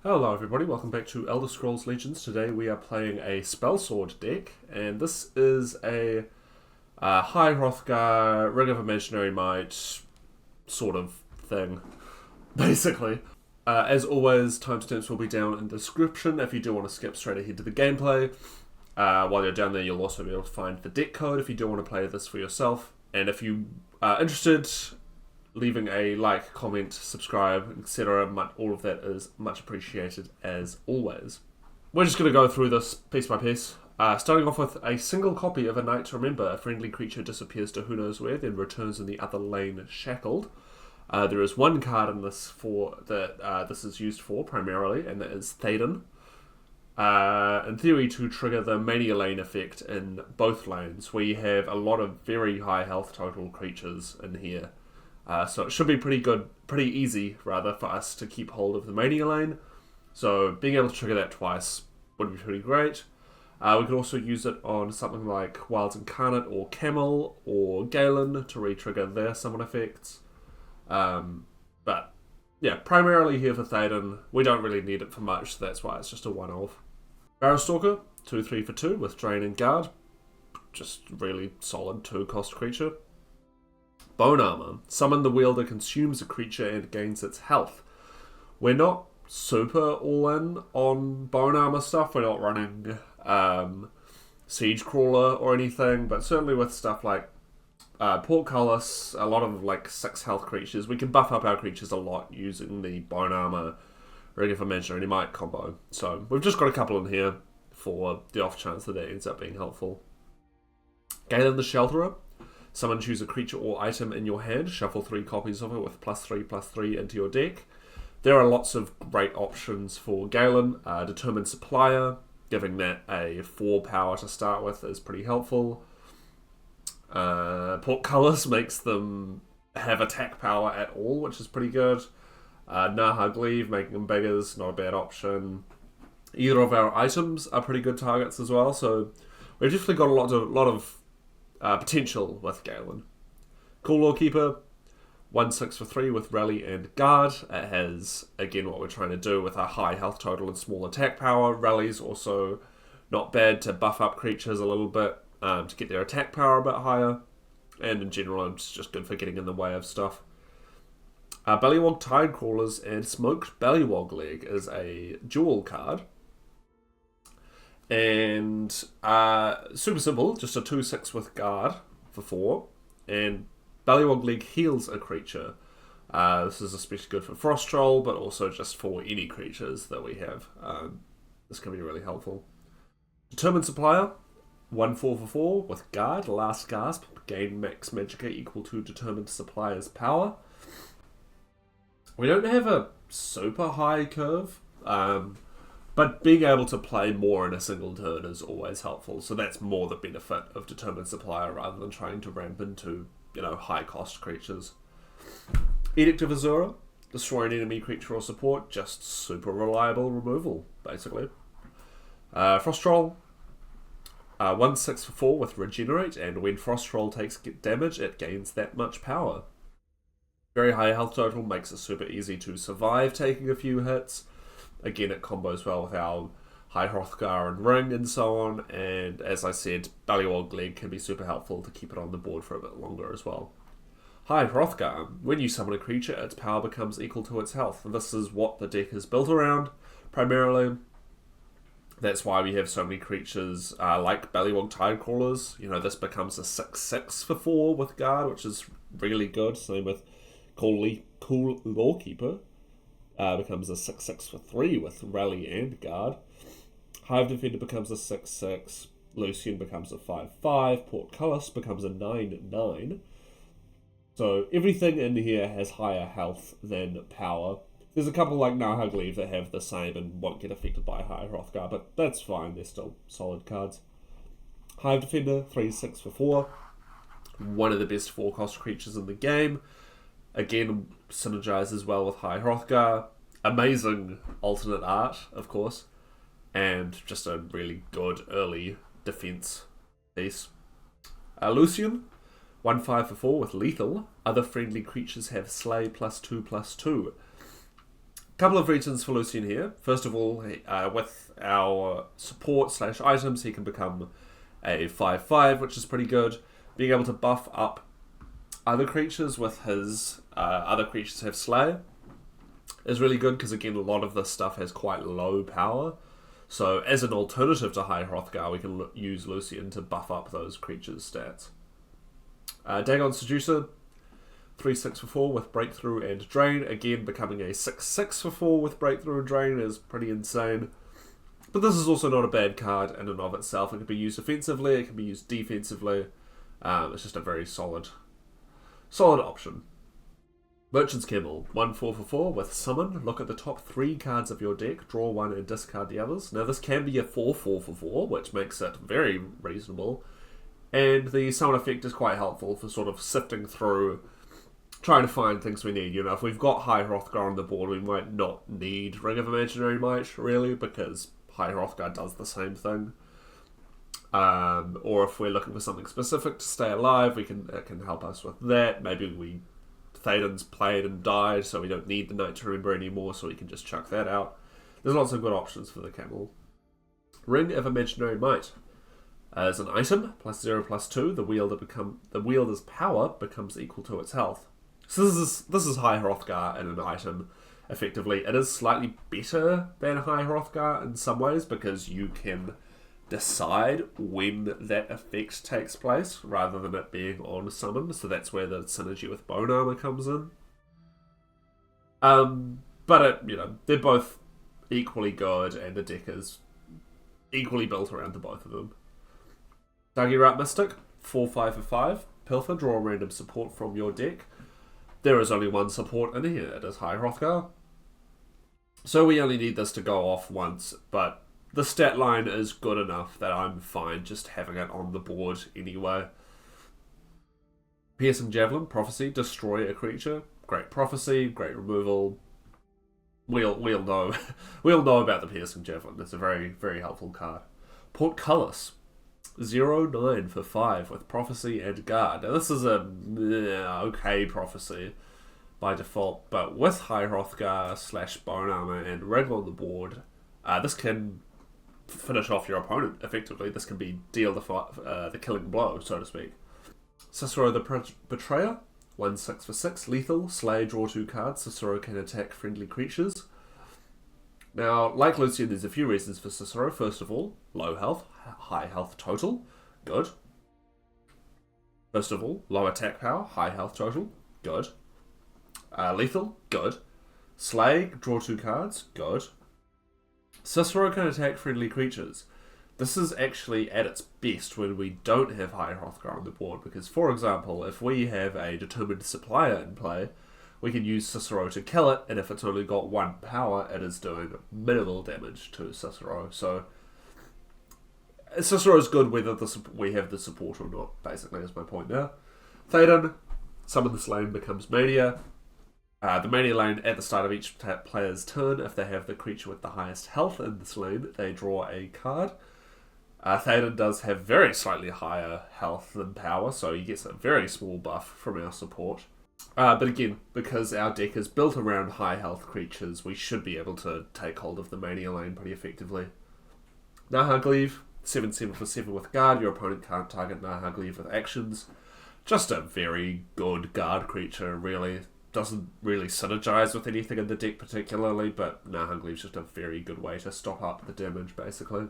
Hello everybody, welcome back to Elder Scrolls Legends. Today we are playing a Spellsword deck, and this is a High Hrothgar, Ring of Imaginary Might sort of thing, basically. As always, timestamps will be down in the description if you do want to skip straight ahead to the gameplay. While you're down there, you'll also be able to find the deck code if you do want to play this for yourself. And if you are interested, leaving a like, comment, subscribe, etc. All of that is much appreciated as always. We're just going to go through this piece by piece. Starting off with a single copy of A Night to Remember. A friendly creature disappears to who knows where, then returns in the other lane shackled. There is one card in this that this is used for primarily, and that is Theoden. In theory, to trigger the Mania Lane effect in both lanes. We have a lot of very high health total creatures in here. So it should be pretty easy rather, for us to keep hold of the Mania Lane. So being able to trigger that twice would be pretty great. We could also use it on something like Wild's Incarnate or Camel or Galen to re-trigger their summon effects. But yeah, primarily here for Theoden. We don't really need it for much, so that's why it's just a one-off. Barrowstalker, 2/3 for 2 with Drain and Guard. Just really solid 2-cost creature. Bone Armor. Summon the wielder consumes a creature and gains its health. We're not super all-in on Bone Armor stuff. We're not running Siege Crawler or anything, but certainly with stuff like Portcullis, a lot of like 6 health creatures, we can buff up our creatures a lot using the Bone Armor Ring of Imaginary Might combo. So we've just got a couple in here for the off chance that ends up being helpful. Galen the Shelterer. Summon, choose a creature or item in your hand, shuffle 3 copies of it with +3/+3 into your deck. There are lots of great options for Galen. Determined Supplier, giving that a 4 power to start with, is pretty helpful. Portcullis makes them have attack power at all, which is pretty good. Nahag Leave, making them bigger, is not a bad option. Either of our items are pretty good targets as well, so we've definitely got a lot of potential with Galen. Cool Lawkeeper, 1/6 for 3 with Rally and Guard. It has, again, what we're trying to do with a high health total and small attack power. Rally's also not bad to buff up creatures a little bit, to get their attack power a bit higher. And in general, it's just good for getting in the way of stuff. Bellywog Tidecrawlers and Smoked Bellywog Leg is a dual card. And super simple, just a 2/6 with Guard for 4. And Bellywog Leg heals a creature. This is especially good for Frost Troll, but also just for any creatures that we have. This can be really helpful. Determined Supplier, 1/4 for 4 with Guard, Last Gasp, gain max magicka equal to Determined Supplier's power. We don't have a super high curve, but being able to play more in a single turn is always helpful, so that's more the benefit of Determined Supplier rather than trying to ramp into, high cost creatures. Edict of Azura, destroy an enemy creature or support, just super reliable removal, basically. Frost Troll, 1/6 for 4 with Regenerate, and when Frost Troll takes damage, it gains that much power. Very high health total, makes it super easy to survive taking a few hits. Again, it combos well with our High Hrothgar and Ring and so on, and as I said, Bellywog Leg can be super helpful to keep it on the board for a bit longer as well. High Hrothgar, when you summon a creature, its power becomes equal to its health. This is what the deck is built around, primarily. That's why we have so many creatures like Bellywog Tidecrawlers. This becomes a 6/6 for 4 with Guard, which is really good. Same with Cool Lawkeeper. Becomes a 6/6 for 3 with Rally and Guard. Hive Defender becomes a 6/6. Lucian becomes a 5/5. Portcullis becomes a 9/9. So everything in here has higher health than power. There's a couple like Nahag Leave that have the same and won't get affected by High Hrothgar, but that's fine, they're still solid cards. Hive Defender, 3/6 for 4. One of the best 4-cost creatures in the game. Again, synergizes well with High Hrothgar. Amazing alternate art, of course. And just a really good early defense piece. Lucian, 1/5 for 4 with Lethal. Other friendly creatures have Slay +2/+2. Couple of reasons for Lucian here. First of all, with our support / items, he can become a 5/5, which is pretty good. Being able to buff up other creatures with his other creatures have Slay is really good, because again, a lot of this stuff has quite low power. So as an alternative to High Hrothgar, we can use Lucian to buff up those creatures' stats. Dagon Seducer, 3/6 for 4 with Breakthrough and Drain. Again, becoming a 6/6 for 4 with Breakthrough and Drain is pretty insane. But this is also not a bad card in and of itself. It can be used offensively, it can be used defensively. It's just a very solid option. Merchant's Camel, 1/4 for 4 with Summon. Look at the top 3 cards of your deck, draw 1 and discard the others. Now this can be a 4/4 for 4, which makes it very reasonable. And the Summon effect is quite helpful for sort of sifting through, trying to find things we need. You know, if we've got High Hrothgar on the board, we might not need Ring of Imaginary Might, really, because High Hrothgar does the same thing. Or if we're looking for something specific to stay alive, it can help us with that. Maybe Théoden's played and died, so we don't need the Night to Remember anymore, so we can just chuck that out. There's lots of good options for the camel. Ring of Imaginary Might. As an item, +0/+2, the wielder's power becomes equal to its health. So this is High Hrothgar in an item, effectively. It is slightly better than High Hrothgar in some ways, because you can decide when that effect takes place, rather than it being on summon, so that's where the synergy with Bone Armor comes in. But they're both equally good, and the deck is equally built around the both of them. Daggerfall Mystic, 4/5 for 5. Pilfer, draw random support from your deck. There is only one support in here, it is High Hrothgar. So we only need this to go off once, but the stat line is good enough that I'm fine just having it on the board anyway. Piercing Javelin, Prophecy, destroy a creature. Great Prophecy, great removal. We'll know we'll know about the Piercing Javelin. It's a very, very helpful card. Portcullis, 0/9 for 5 with Prophecy and Guard. Now this is a okay Prophecy by default, but with High Hrothgar / Bone Armor and Ring on the board, this can finish off your opponent effectively. This can be deal the killing blow, so to speak. Cicero the Betrayer, 1/6 for 6, lethal, slay, draw 2 cards. Cicero can attack friendly creatures. Now, like Lucian, there's a few reasons for Cicero. First of all, low health, high health total, good. First of all, low attack power, high health total, good. Lethal, good. Slay, draw 2 cards, good. Cicero can attack friendly creatures. This is actually at its best when we don't have High Hrothgar on the board, because, for example, if we have a Determined Supplier in play, we can use Cicero to kill it, and if it's only got 1 power, it is doing minimal damage to Cicero. So Cicero is good whether we have the support or not, basically, is my point there. Théoden, Summon the Slain becomes Mania. The Mania lane at the start of each player's turn, if they have the creature with the highest health in the Slain, they draw a card. Théoden does have very slightly higher health than power, so he gets a very small buff from our support. But again, because our deck is built around high health creatures, we should be able to take hold of the Mania lane pretty effectively. Nahagleave, 7/7 for 7 with Guard. Your opponent can't target Nahagleave with actions. Just a very good Guard creature, really. Doesn't really synergize with anything in the deck particularly, but Nahagleave's just a very good way to stop up the damage, basically.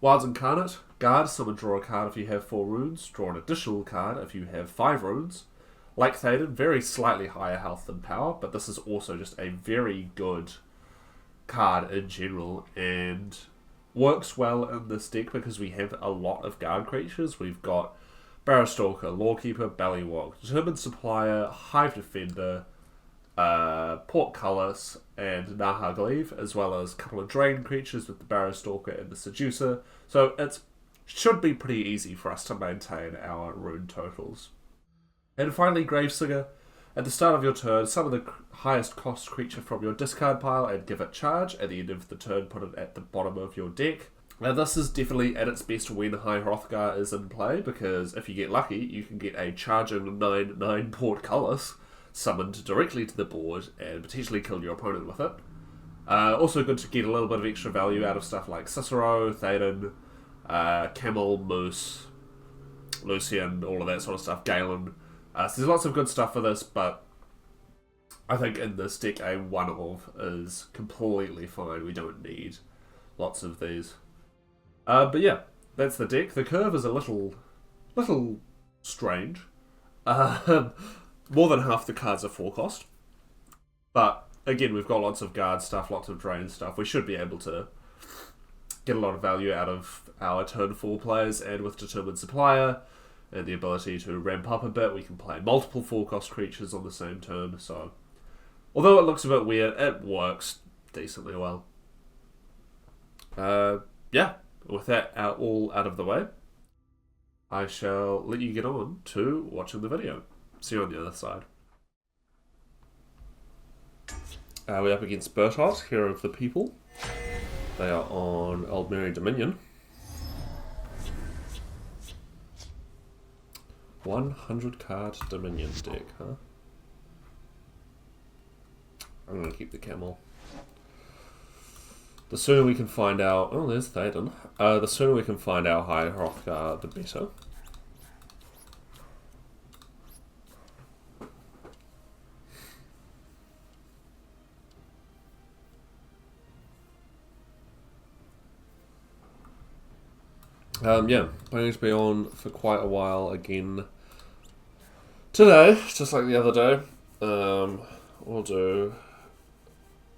Wilds Incarnate, Guard, summon, draw a card if you have 4 runes, draw an additional card if you have 5 runes. Like Théoden, very slightly higher health than power, but this is also just a very good card in general, and works well in this deck because we have a lot of Guard creatures. We've got Barrowstalker, Lawkeeper, Ballywog, Determined Supplier, Hive Defender, Portcullis, and Nahagleave, as well as a couple of Drain creatures with the Barrowstalker and the Seducer. So it should be pretty easy for us to maintain our rune totals. And finally, Gravesinger. At the start of your turn, summon the highest cost creature from your discard pile and give it charge. At the end of the turn, put it at the bottom of your deck. Now this is definitely at its best when High Hrothgar is in play, because if you get lucky, you can get a charging 9/9 Portcullis summoned directly to the board and potentially kill your opponent with it. Also good to get a little bit of extra value out of stuff like Cicero, Theoden, Camel, Moose, Lucian, all of that sort of stuff, Galen. So there's lots of good stuff for this, but I think in this deck a one-of is completely fine. We don't need lots of these. But yeah, that's the deck. The curve is a little strange. More than half the cards are 4 cost. But again, we've got lots of guard stuff, lots of drain stuff. We should be able to get a lot of value out of our turn 4 players, and with Determined Supplier and the ability to ramp up a bit, we can play multiple 4 cost creatures on the same turn. So although it looks a bit weird, it works decently well. Yeah, with that all out of the way, I shall let you get on to watching the video. See you on the other side. We're up against Bertot, Hero of the People. They are on Old Mary Dominion. 100 card Dominion deck, huh? I'm going to keep the camel. The sooner we can find out... Oh, there's Theoden. The sooner we can find out High Hrothgar, the better. Yeah, planning to be on for quite a while again today, just like the other day. We'll do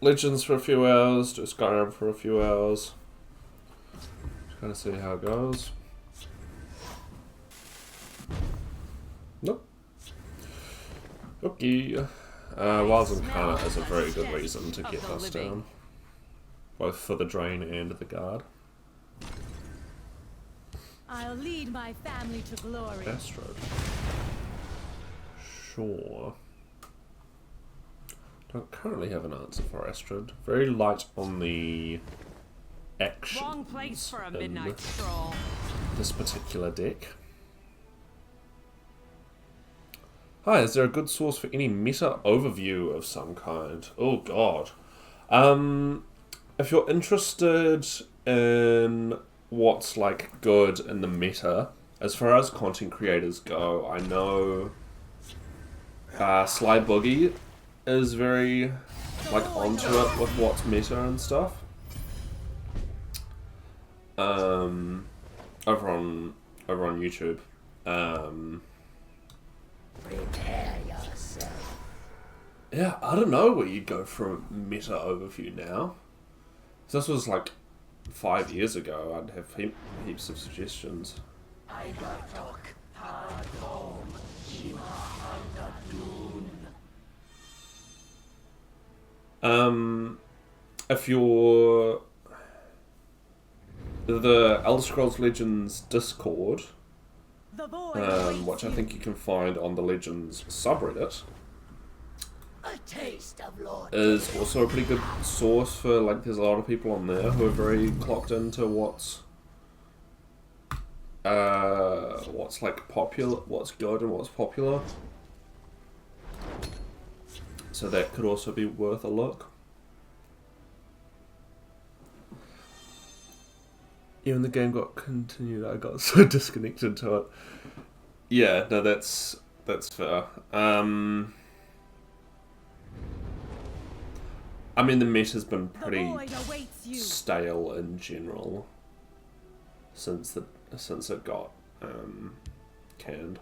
Legends for a few hours, do Skyrim for a few hours. Just kind of see how it goes. Nope. Okay. Wilds and Carnot is a very good reason to get us down, both for the drain and the guard. I'll lead my family to glory. Astrode. Sure. Don't currently have an answer for Astrode. Very light on the action. Wrong place for a midnight stroll. This particular deck. Hi, is there a good source for any meta overview of some kind? Oh god. If you're interested in what's like good in the meta, as far as content creators go, I know Sly Boogie is very like onto it with what's meta and stuff. Over on YouTube. Prepare yourself. Yeah, I don't know where you'd go for a meta overview now. If this was like 5 years ago, I'd have heaps of suggestions. If you're the Elder Scrolls Legends Discord, which I think you can find on the Legends subreddit, A taste of Lord is also a pretty good source for, like, there's a lot of people on there who are very clocked into what's like popular, what's good and what's popular. So that could also be worth a look. Even the game got continued, I got so disconnected to it. Yeah, no, that's fair. I mean, the meta's been pretty stale in general since it got canned.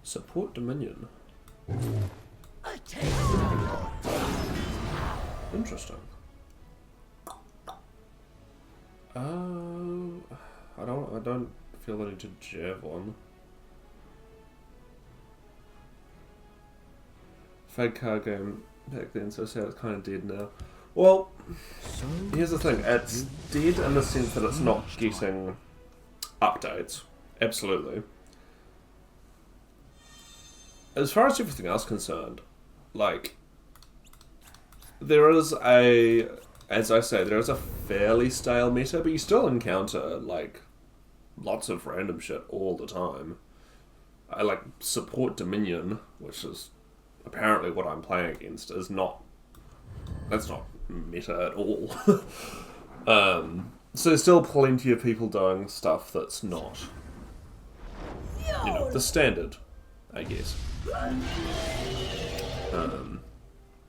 Support Dominion. A taste of Lord. Interesting. I don't feel the need to jab on. Fake card game back then, so sad it's kind of dead now. Well, here's the thing. It's dead in the sense that it's not getting updates. Absolutely. As far as everything else concerned, like, there is a, as I say, there is a fairly stale meta, but you still encounter, like, lots of random shit all the time. I, like, support Dominion, which is apparently what I'm playing against, is not, that's not meta at all. So there's still plenty of people doing stuff that's not, you know, the standard, I guess.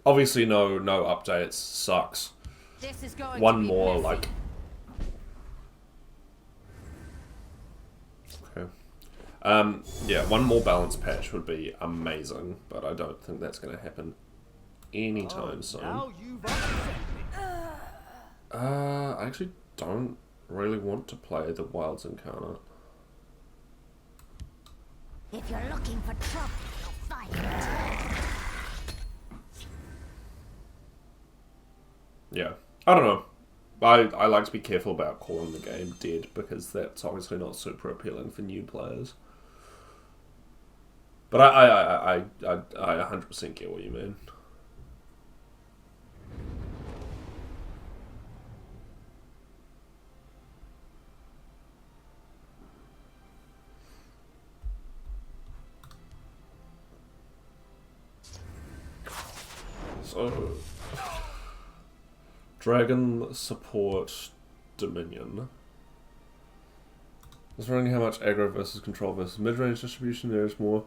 Obviously no updates, sucks. This is going One to be more, messy. like... Okay. Yeah, one more balance patch would be amazing, but I don't think that's going to happen anytime soon. I actually don't really want to play the Wilds Incarnate. If you're looking for trouble, you'll find it. Yeah, I don't know. I like to be careful about calling the game dead, because that's obviously not super appealing for new players. But I 100% get what you mean. So, Dragon support Dominion. I was wondering how much aggro versus control versus mid-range distribution there is more.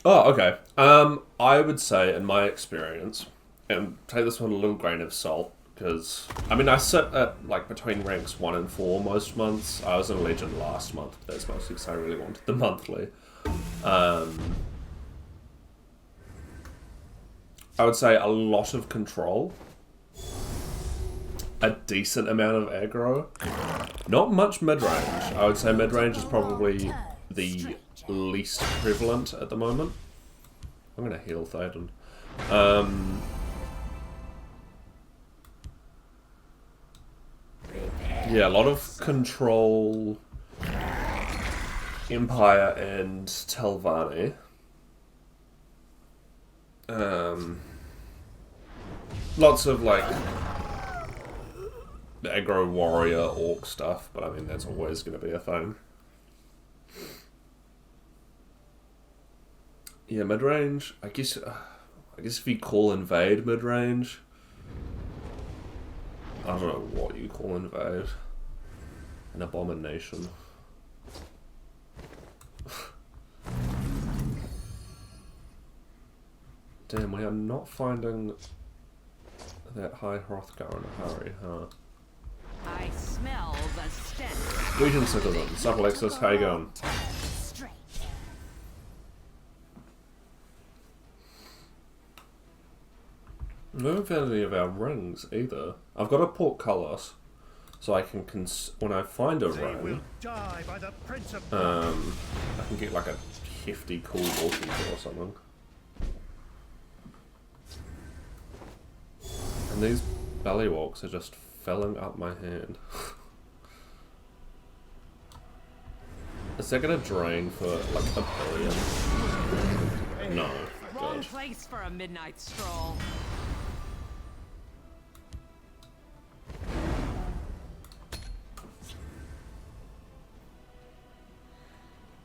Oh, okay. I would say, in my experience, and take this one a little grain of salt, because, I mean, I sit at, like, between ranks 1 and 4 most months. I was in Legend last month, but that's mostly because I really wanted the monthly. I would say a lot of control, a decent amount of aggro, not much mid-range. I would say mid-range is probably the least prevalent at the moment. I'm going to heal Theoden. Yeah, a lot of control, Empire and Telvanni. Lots of, like, aggro warrior orc stuff, but I mean, that's always going to be a thing. Yeah, mid-range, I guess if you call invade mid-range, I don't know what you call invade. An abomination. Damn, we are not finding that high Hrothgar in a hurry, huh? I smell the stench. Greetings, citizens. Sup, Alexis? How you going? I haven't found any of our rings either. I've got a Portcullis, so I can when I find a ring, I can get like a hefty cool wallkeeper or something. And these bellywalks are just filling up my hand. Is that gonna drain for like a billion? No. Wrong Good. place for a midnight stroll.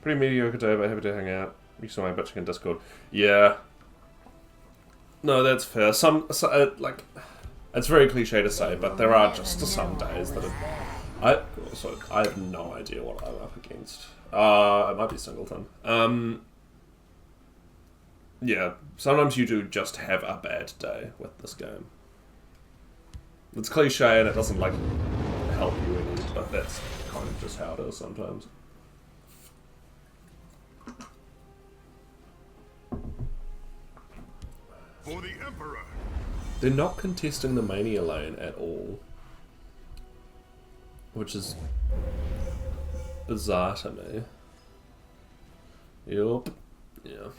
Pretty mediocre day, but happy to hang out. You saw my bitching in Discord. Yeah. No, that's fair. Like, it's very cliche to say, but there are just some days that I have no idea what I'm up against. It might be Singleton. Yeah, sometimes you do just have a bad day with this game. It's cliche and it doesn't, like, help you any, but that's kind of just how it is sometimes. For the Emperor. They're not contesting the Mania lane at all, which is bizarre to me. Yup. Yeah.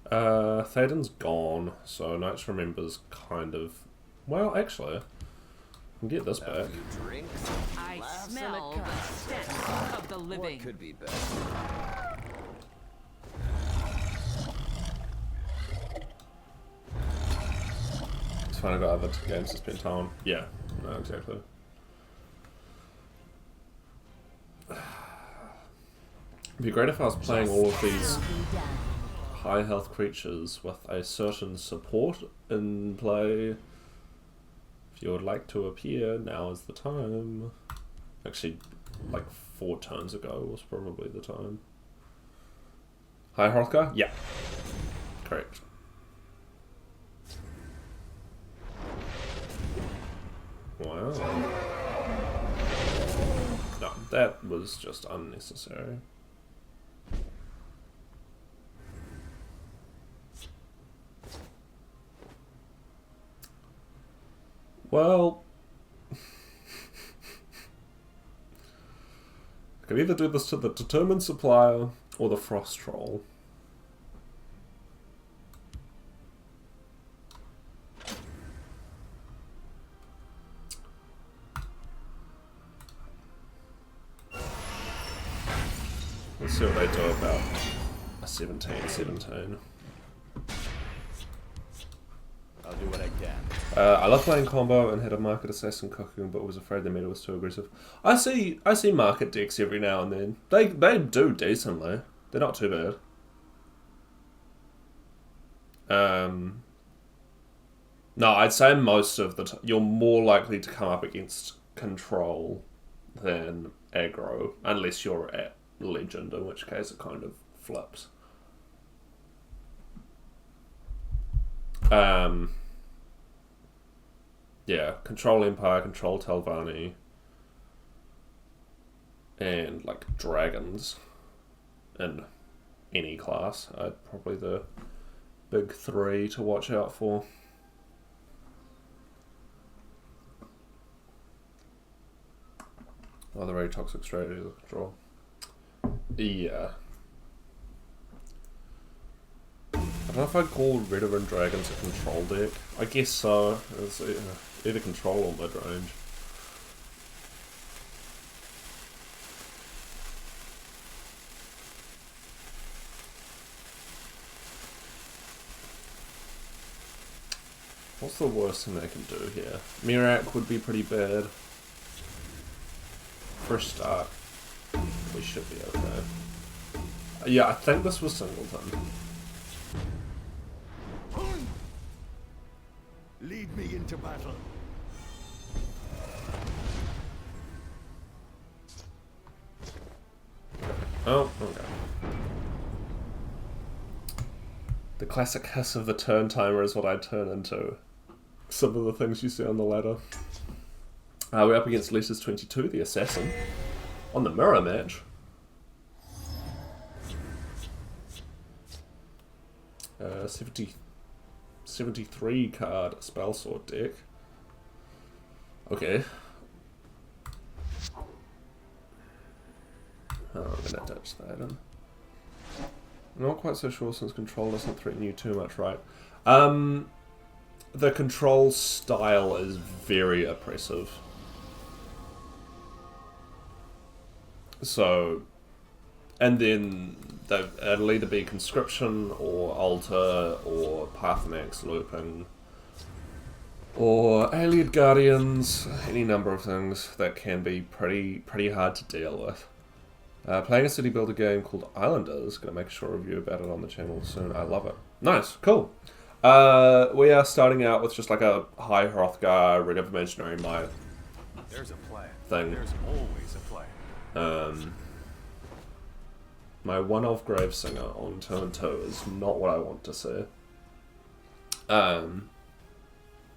Theoden's gone, so Knights Remember's kind of... Well, actually, I can get this back. I smell the stench of the living. What could be better? It's fine, I got other games to spend time on. Yeah, no, exactly. It'd be great if I was playing all of these high health creatures with a certain support in play. If you would like to appear, now is the time. Actually, like 4 turns ago was probably the time. Hi, Hrothgar? Yeah. Correct. Wow. No, that was just unnecessary. Well, I could either do this to the Determined Supplier or the Frost Troll. Let's see what they do about a 17-17. I'll do what I can. I love playing combo and had a market assassin cooking, but was afraid the meta was too aggressive. I see market decks every now and then. They do decently. They're not too bad. No, I'd say most of the you're more likely to come up against control than aggro, unless you're at legend, in which case it kind of flips. Yeah, control Empire, control Telvanni, and like dragons in any class are probably the big 3 to watch out for. Oh, the very toxic strategy of control. Yeah. I don't know if I'd call Red and Dragons a control deck. I guess so. It's either control or mid-range. What's the worst thing they can do here? Mirak would be pretty bad. For a start, we should be okay. Yeah, I think this was Singleton. Lead me into battle. Oh, okay. The classic hiss of the turn timer is what I turn into. Some of the things you see on the ladder. We're up against Letters 22, the Assassin, on the mirror match. 73 card Spellsword deck. Okay. Oh, I'm gonna touch that in. Not quite so sure since control doesn't threaten you too much, right? The control style is very oppressive. So, and then it'll either be conscription or altar or Pathmax looping or Allied Guardians, any number of things that can be pretty hard to deal with. Playing a city builder game called Islanders, gonna make a short review about it on the channel soon. I love it. Nice, cool. We are starting out with just like a high Hrothgar, Rig of Imaginary Might. There's a plan. Thing. There's always a plan. My one-off Gravesinger on turn 2 is not what I want to see.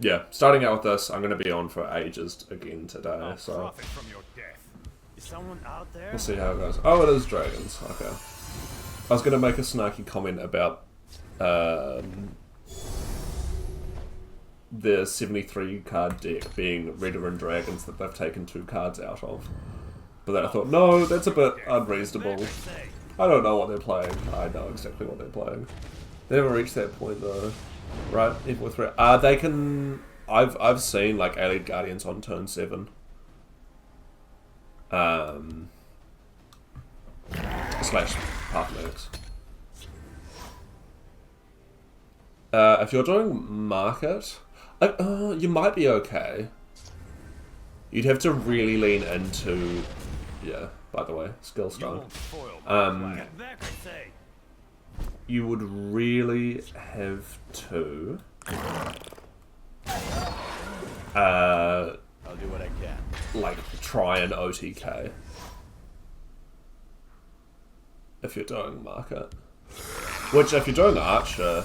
Yeah, starting out with this, I'm going to be on for ages again today, I'll so profit from your death. Is someone out there? we'll see how it goes. Oh, it is dragons. Okay. I was going to make a snarky comment about the 73 card deck being Red and Dragons that they've taken 2 cards out of. But then I thought, no, that's a bit unreasonable. I don't know what they're playing. I know exactly what they're playing. They haven't reached that point though. Right? Even with they can... I've seen like Allied Guardians on turn 7. Slash Pathmax. If you're doing market, You might be okay. You'd have to really lean into... Yeah, by the way, skill You stone. won't foil my plan. Get back, I say. You would really have to... I'll do what I can. like, try an OTK. If you're doing market. Which, if you're doing archer,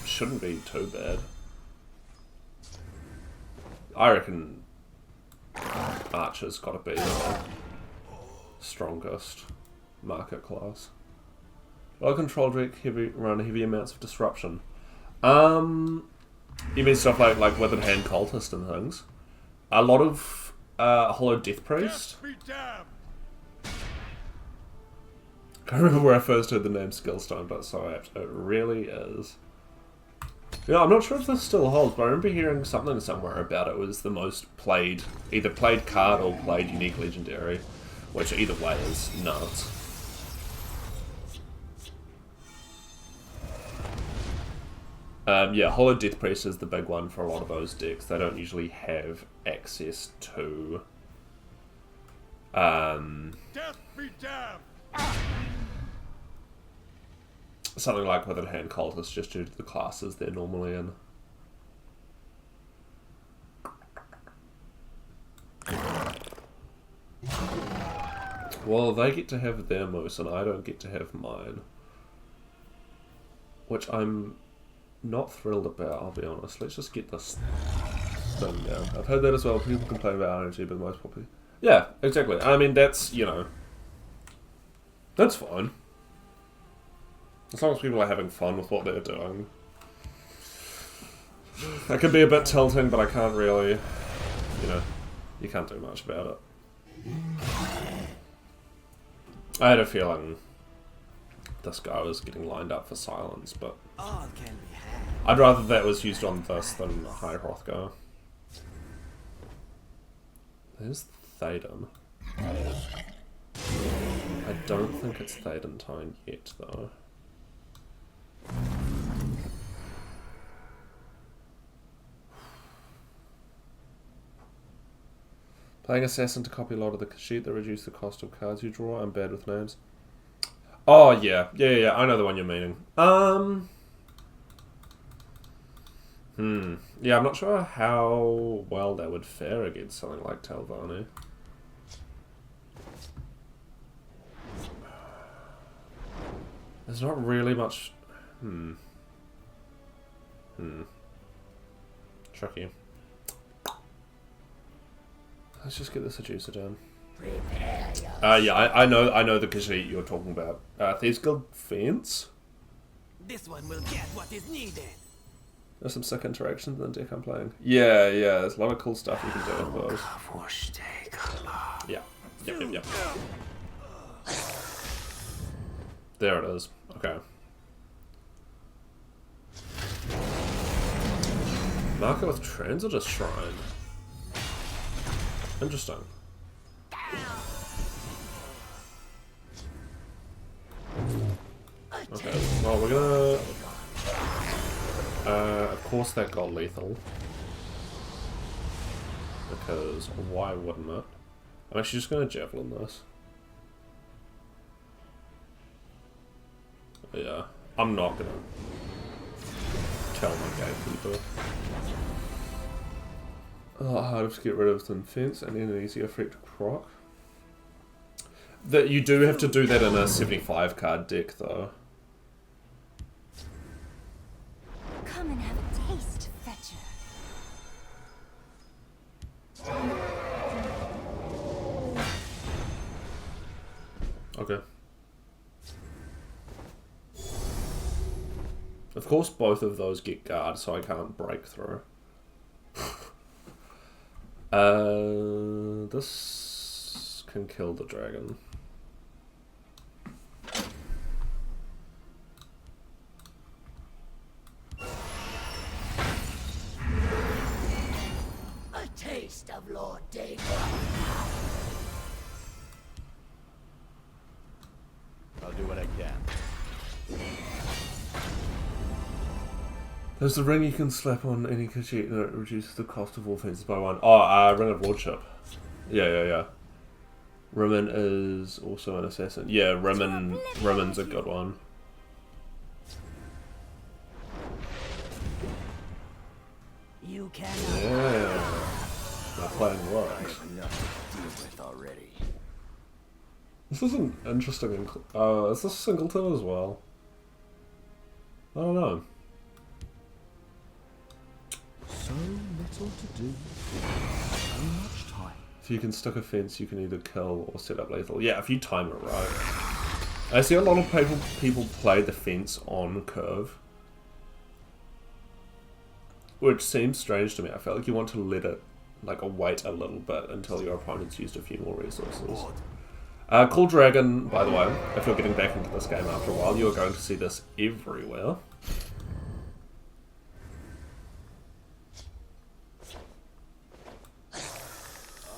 shouldn't be too bad. I reckon archer's gotta be the strongest market class. Low control deck, run heavy amounts of disruption. You mean stuff like Withered Hand Cultist and things? A lot of Hollow Death Priest. Death be damned. I can't remember where I first heard the name Skillstone, but so apt. It really is. Yeah, I'm not sure if this still holds, but I remember hearing something somewhere about it was the most played, either played card or played unique legendary, which either way is nuts. Yeah, Hollow Death Priest is the big one for a lot of those decks. They don't usually have access to Death be damned. something like Withered Hand Cultist just due to the classes they're normally in. Well, they get to have their moose and I don't get to have mine. Which I'm not thrilled about, I'll be honest. Let's just get this thing down. I've heard that as well. People complain about RNG, but most popular. Yeah, exactly. I mean, that's, you know, that's fine. As long as people are having fun with what they're doing. That can be a bit tilting, but I can't really, you know, you can't do much about it. I had a feeling this guy was getting lined up for silence, but All can be had. I'd rather that was used on this than High Hrothgar. There's Thaden. I don't think it's Thadentine yet, though. Playing Assassin to copy a lot of the sheet that reduce the cost of cards you draw. I'm bad with names. Oh, yeah. Yeah, I know the one you're meaning. Yeah, I'm not sure how well that would fare against something like Talvani. There's not really much... Tricky. Let's just get the seducer done. Yeah, I know the Khajiit you're talking about. Thieves Guild Fence? This one will get what is needed. There's some sick interactions in the deck I'm playing. Yeah, there's a lot of cool stuff you can do with those. Yep. There it is. Okay. Market with Transitor Shrine. Interesting. Okay, well we're gonna... of course that got lethal. Because why wouldn't it? I'm actually just gonna Javelin this. Yeah, I'm not gonna tell my gatekeeper. Harder to get rid of than Fence, and then an easier threat to proc. That you do have to do that in a 75 card deck, though. Come and have a taste, Fetcher. Okay. Of course, both of those get guard, so I can't break through. This can kill the dragon. A taste of Lord Daggerfall. I'll do what I can. There's a ring you can slap on any creature and it reduces the cost of all fences by 1. Oh, Ring of Lordship. Yeah. Rimmon is also an assassin. Yeah, Rimmon's a good one. You cannot. Yeah. The plan works. Enough to deal with already. This is an interesting... is this Singleton as well? I don't know. So little to do. So much time. If you can stick a fence, you can either kill or set up lethal. Yeah, if you time it right. I see a lot of people play the fence on curve. Which seems strange to me. I feel like you want to let it wait a little bit until your opponent's used a few more resources. Cool Dragon, by the way, if you're getting back into this game after a while, you're going to see this everywhere.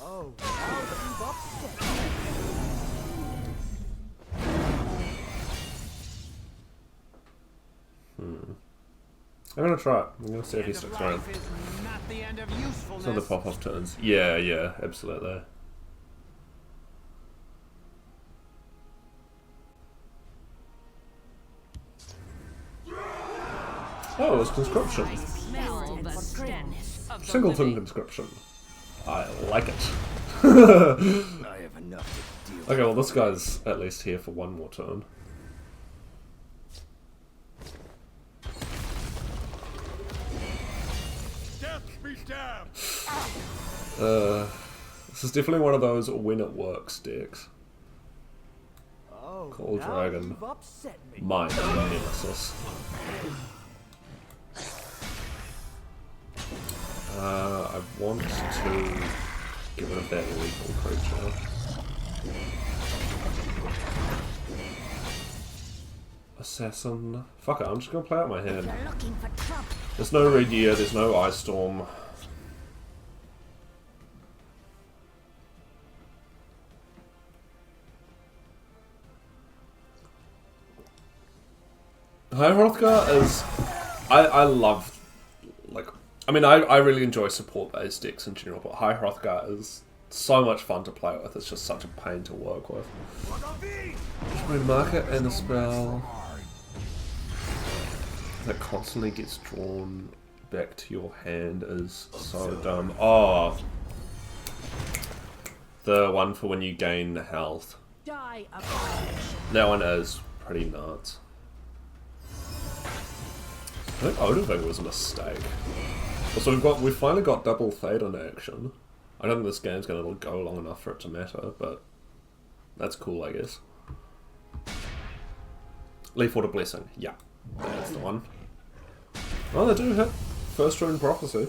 Oh, now you've upset. I'm gonna try it. I'm gonna see if he sticks around. Life is not the end of usefulness. Some of the pop-off turns. Yeah, absolutely. Oh, it's conscription. I smell the stench of the Singleton living. conscription. I like it. I have enough to deal with. Okay, well this guy's at least here for one more turn. Death be damned! This is definitely one of those when it works decks. Oh, Cold now Dragon. you've upset me. My nemesis. I want to get rid of that lethal creature. Assassin. Fuck it, I'm just gonna play out my hand. You're looking for trouble. There's no Red Year, there's no Ice Storm. High Hrothgar is... I love... I really enjoy support-based decks in general, but High Hrothgar is so much fun to play with. It's just such a pain to work with. We mark it and a spell that constantly gets drawn back to your hand is so dumb. Oh, the one for when you gain health. Die of violation. That one is pretty nuts. I think Odoving was a mistake. Also, we've finally got double Fade in action. I don't think this game's going to go long enough for it to matter, but that's cool, I guess. Leafwater Blessing, yeah, that's the one. Oh, they do hit First Rune Prophecy.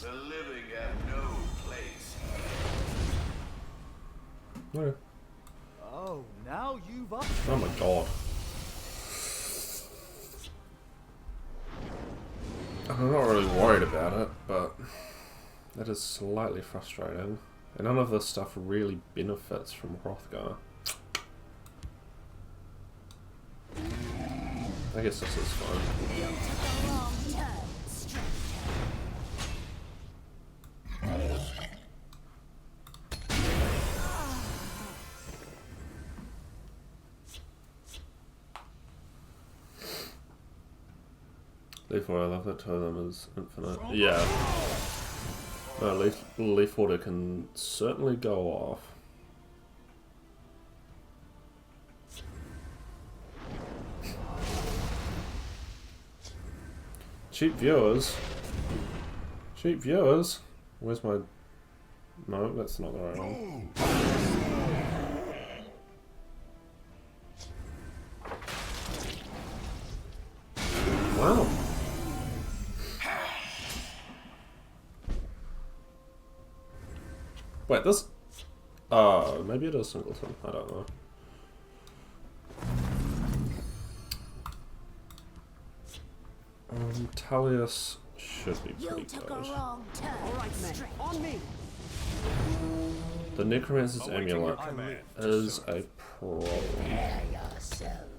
The living have no place. Okay. Oh, now you've upset. Oh my god. I'm not really worried about it, but that is slightly frustrating. And none of this stuff really benefits from Hrothgar. I guess this is fine. You took a wrong turn, stranger. Leafwater, I love that two of them is infinite. Yeah. No, Leafwater can certainly go off. Cheap viewers. Cheap viewers. Where's my... No, that's not the right one. Wow. Wait, this... maybe it is Singleton. I don't know. Talius should be You pretty took good. a wrong turn, stranger. On me. The Necromancer's I'll wait till Amulet you're command. is a problem. Prepare yourself.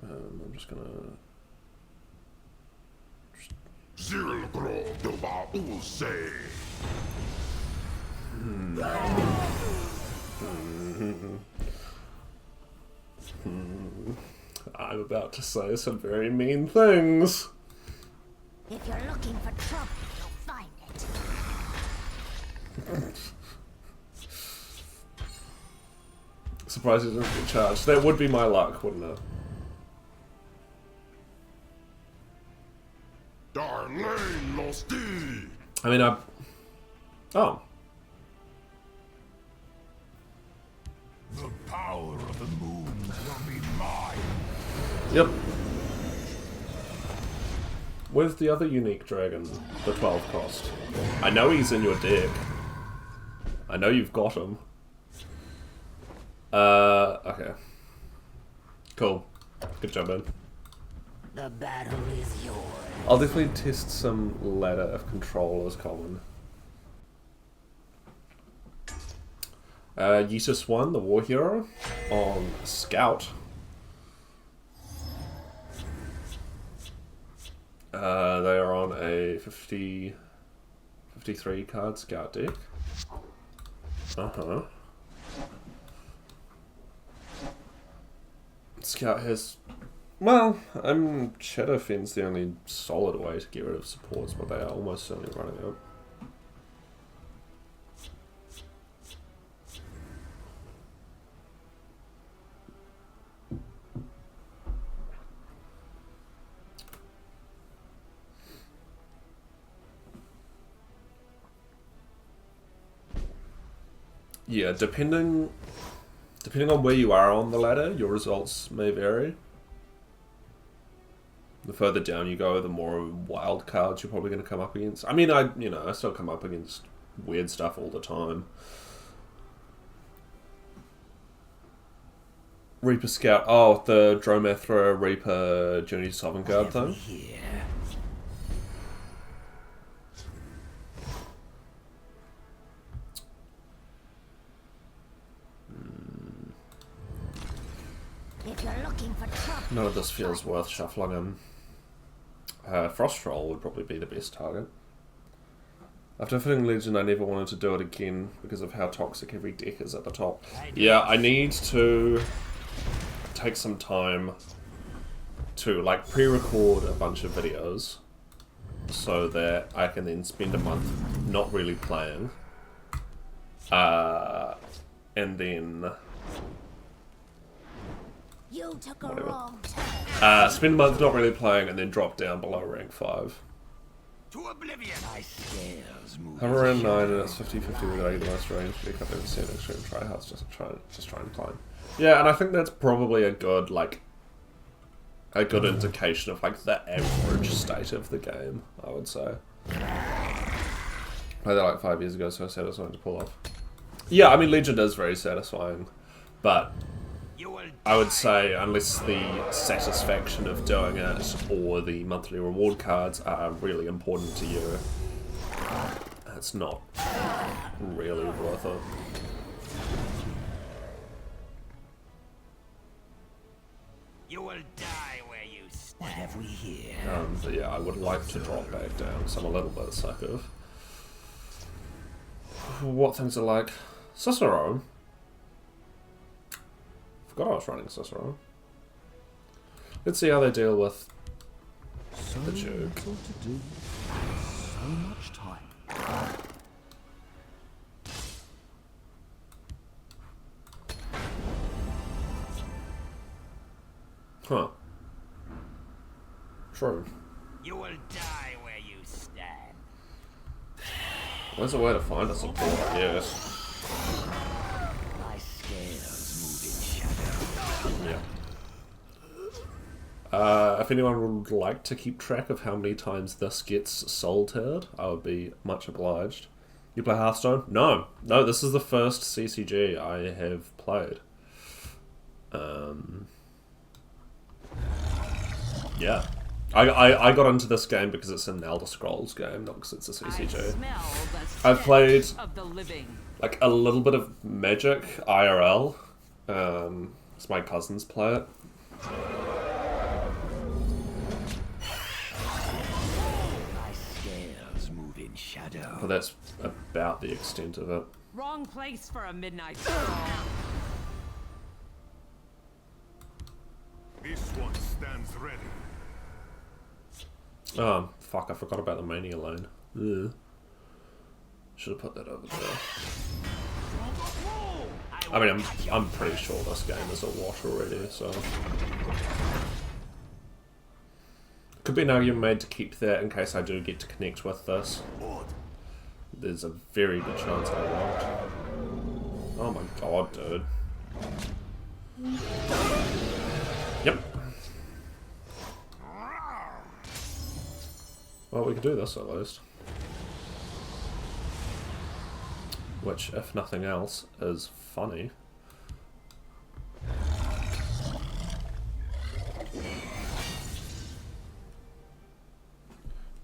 I'm just gonna. I'm about to say some very mean things. If you're looking for trouble, you'll find it. Surprised he didn't get charged. That would be my luck, wouldn't it? I mean, oh. The power of the moon will be mine. Yep. With the other unique dragon, the 12 cost. I know he's in your deck. I know you've got him. Okay. Cool. Good job, man. The battle is yours. I'll definitely test some ladder if control is common. Yeesus 1, the war hero, on Scout. They are on a 53 card Scout deck. Scout has, well, Shadowfen's the only solid way to get rid of supports, but they are almost certainly running out. Yeah, depending on where you are on the ladder, your results may vary. The further down you go, the more wild cards you're probably going to come up against. I mean, I still come up against weird stuff all the time. Reaper Scout. Oh, the Dromathra Reaper Journey to Sovngarde thing. If you're looking for trouble, None of this feels worth shuffling in. Frost Troll would probably be the best target. After finishing Legend, I never wanted to do it again because of how toxic every deck is at the top. Yeah, I need to take some time to like pre-record a bunch of videos so that I can then spend a month not really playing. And then you took a whatever. wrong turn. Spend a month not really playing and then drop down below rank 5. To oblivion. My scales move. I'm around 9 and it's 50-50 whether I get the most range, but I've never seen extreme tryhards, just try and climb. Yeah, and I think that's probably a good indication of like the average state of the game, I would say. Played that like 5 years ago, so satisfying to pull off. Yeah, I mean Legend is very satisfying, but I would say unless the satisfaction of doing it or the monthly reward cards are really important to you, it's not really worth it. You will die where you stand. What have we here? But yeah, I would like to drop back down, so I'm a little bit sick of what things are like. Cicero. Forgot I was running Cicero. Let's see how they deal with So the Duke. little to do, so much time. Huh. True. You will die where you stand. Where's a way to find a support, I guess. My scales move in shadow. Yeah. If anyone would like to keep track of how many times this gets soul-tiered, I would be much obliged. You play Hearthstone? No. No, this is the first CCG I have played. Yeah. I got into this game because it's an Elder Scrolls game, not because it's a CCG. I've played like a little bit of Magic IRL. It's my cousins play it. shadow. But that's about the extent of it. Wrong place for a midnight stroll. This one stands ready. Oh, fuck, I forgot about the Mania Lane. Ugh. Should have put that over there. I mean, I'm pretty sure this game is a wash already, so... Could be an argument made to keep that in case I do get to connect with this. There's a very good chance I won't. Oh my god, dude. Yep. Well, we could do this at least. Which, if nothing else, is funny.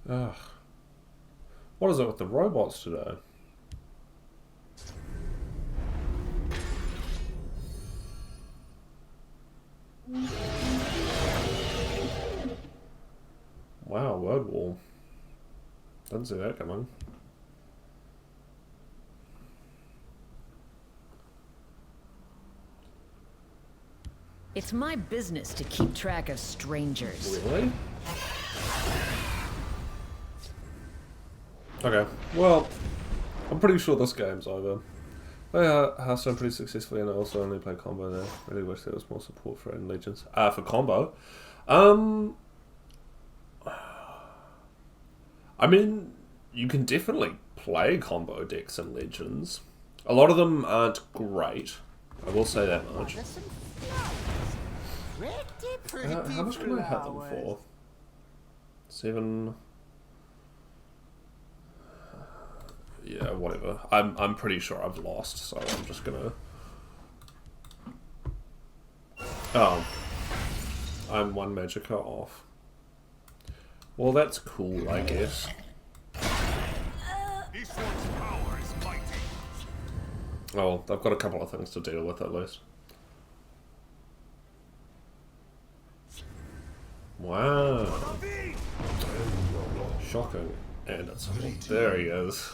Ugh. What is it with the robots today? Wow, word wall. Didn't see that coming. It's my business to keep track of strangers. Really? Okay, well, I'm pretty sure this game's over. I have done pretty successfully, and I also only play combo now. Really wish there was more support for it in Legends. For combo. I mean, you can definitely play combo decks in Legends. A lot of them aren't great. I will say that much. How much can I hit them for? 7... Yeah, whatever. I'm pretty sure I've lost, so I'm just gonna... Oh. I'm one Magicka off. Well, that's cool, I guess. This one's power is mighty. Oh, I've got a couple of things to deal with at least. Wow. Shocking. And it's... There he is.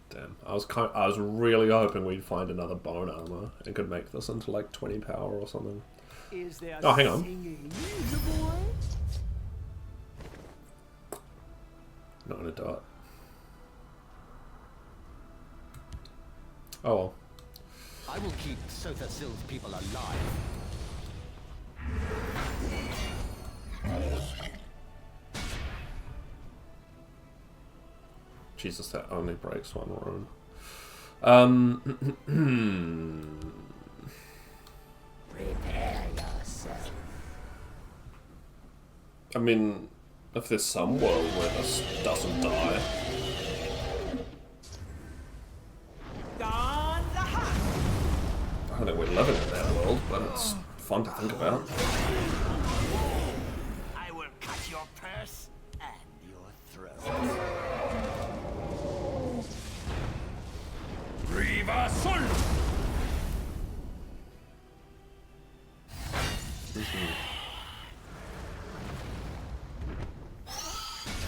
Damn, I was really hoping we'd find another bone armor and could make this into like 20 power or something. Is there Oh, hang on. singing in the boy? Not gonna do it. Oh well. I will keep Sotha-Sil's people alive. Jesus, that only breaks one rune. Prepare yourself. I mean, if there's some world where this doesn't die. I don't think we're living in that world, but it's fun to think about. I will cut your purse and your throat.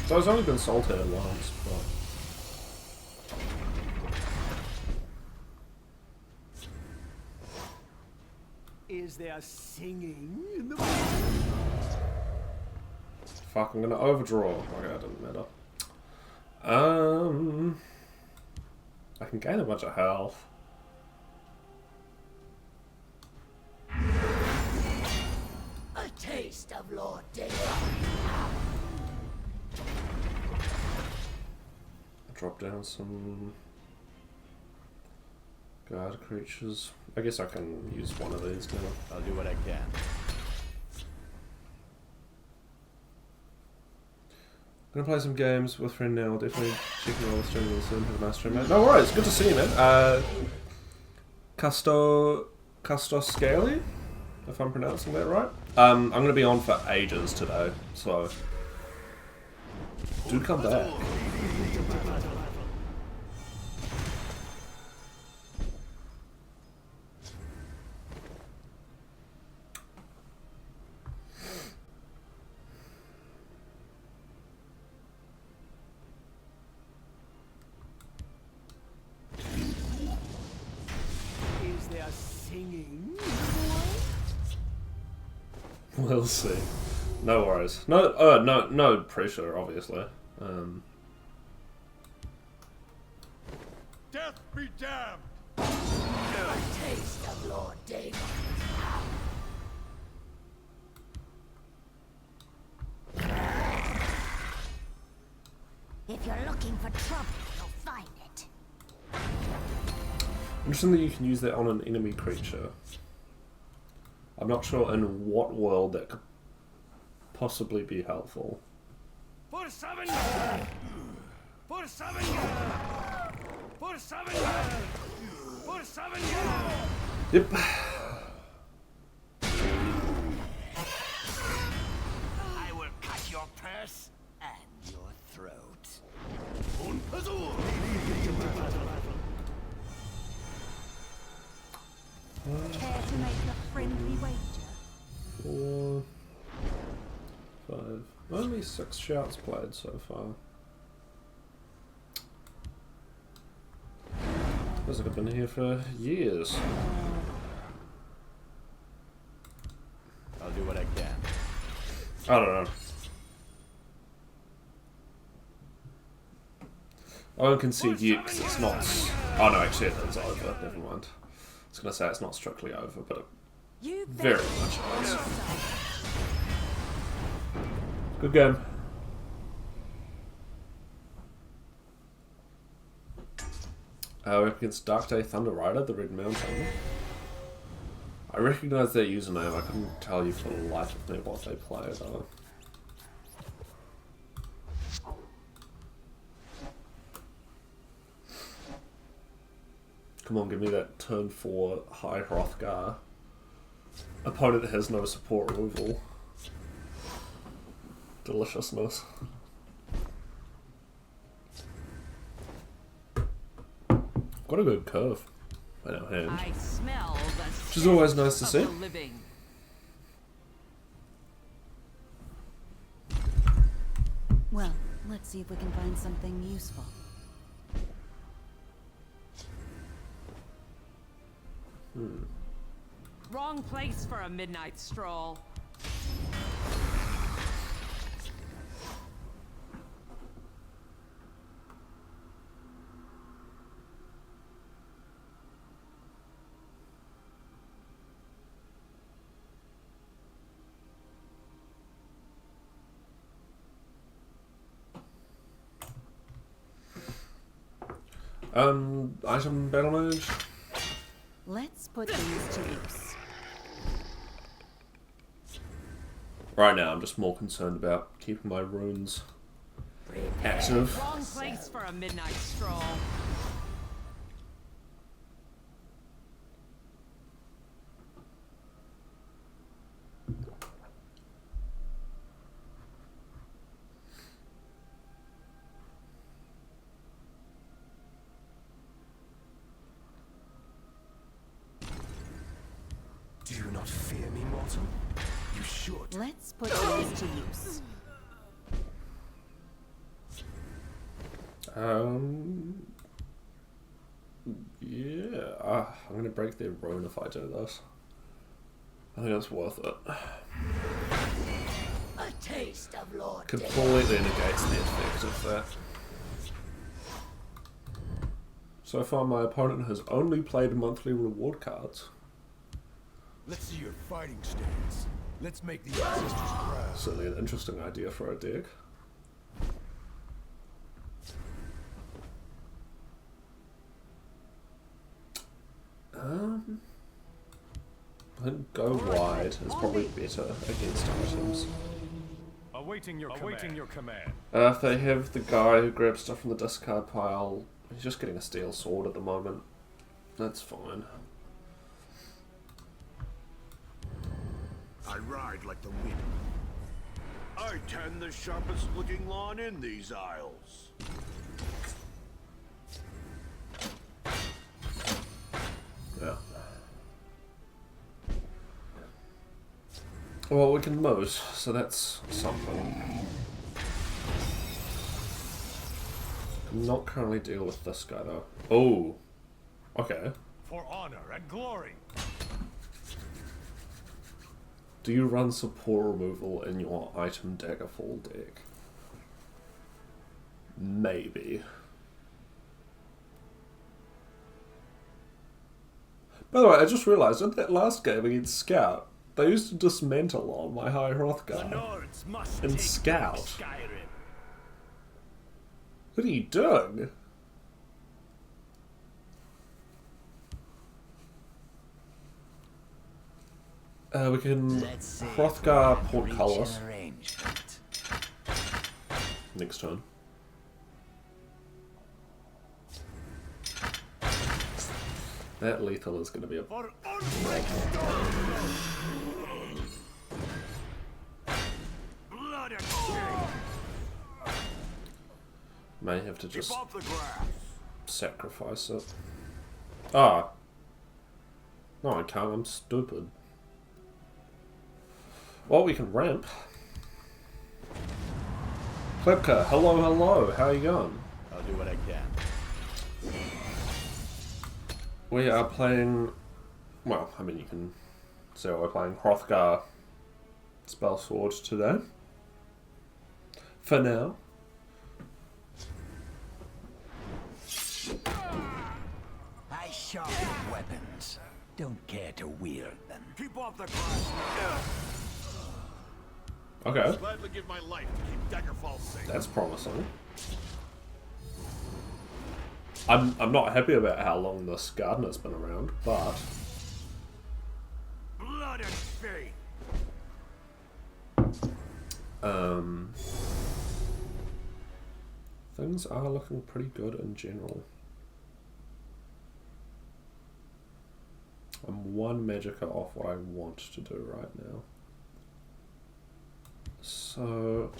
So it's only been salted once, but... Is there singing in the Fuck, I'm gonna overdraw. Okay, that doesn't matter. I can gain a bunch of health. A taste of Lord David. Drop down some guard creatures. I guess I can use one of these now. I'll do what I can. I'm gonna play some games with friend now. Definitely checking all the streaming soon. Have a nice stream, mate. No worries. Good to see you, man. Custoscali, if I'm pronouncing that right. I'm gonna be on for ages today, so do come back. We'll see. No worries. No, no pressure, obviously. Death be damned! A taste of Lord Dagon. If you're looking for trouble, you'll find it. Interesting that you can use that on an enemy creature. I'm not sure in what world that could possibly be helpful. For 7 For 7 For 7 For 7 Yep. I will cut your purse and your throat. Care to make a friendly wager? 4, 5. Only 6 shouts played so far. Feels like I've been here for years. I'll do what I can. I don't know. I won't concede yet because it's not. Oh no, actually it is over. Never mind. I was gonna say it's not strictly over, but it You very much is. Good game. We're up against Dark Day Thunder Rider, the Red Mountain. I recognise their username. I couldn't tell you for the life of me what they play though. Come on, give me that turn 4 High Hrothgar. Opponent has no support removal. Deliciousness. Got a good curve in our hand. I smell the Which is always nice to see. of the living. Well, let's see if we can find something useful. Wrong place for a midnight stroll. Item battle mage. Let's put things to use. Right now, I'm just more concerned about keeping my runes active. Wrong place for a midnight stroll. Do you not fear me, mortal? You should. Let's put things to use. Yeah. I'm gonna break their rune if I do this. I think that's worth it. A taste of Lord Completely negates the effect of that. So far, my opponent has only played monthly reward cards. Let's see your fighting stance. Let's make the ancestors proud. Certainly an interesting idea for a deck. I think go wide is probably better against items. Awaiting your command. If they have the guy who grabs stuff from the discard pile, he's just getting a steel sword at the moment. That's fine. I ride like the wind. I tend the sharpest looking lawn in these isles. Yeah. Well, we can move, so that's something. Not currently deal with this guy though. Oh, okay. For honor and glory. Do you run support removal in your item Daggerfall deck? Maybe. By the way, I just realised in that last game against Scout, they used to dismantle on my High Hrothgar in Scout. What are you doing? We can Hrothgar Portcullis next turn. That lethal is going to be a may have to just sacrifice it. Ah. No, I can't. I'm stupid. Well, we can ramp. Klipka, hello, hello. How are you going? I'll do what I can. We are playing, well, I mean you can see we're playing Hrothgar Spellsword today. For now. I sharpen weapons. Don't care to wield them. Keep off the grass. Okay, Gladly give my life to keep Daggerfall safe. that's promising. I'm not happy about how long this gardener's been around, but Blood and faith. things are looking pretty good in general. I'm one magicka off what I want to do right now. So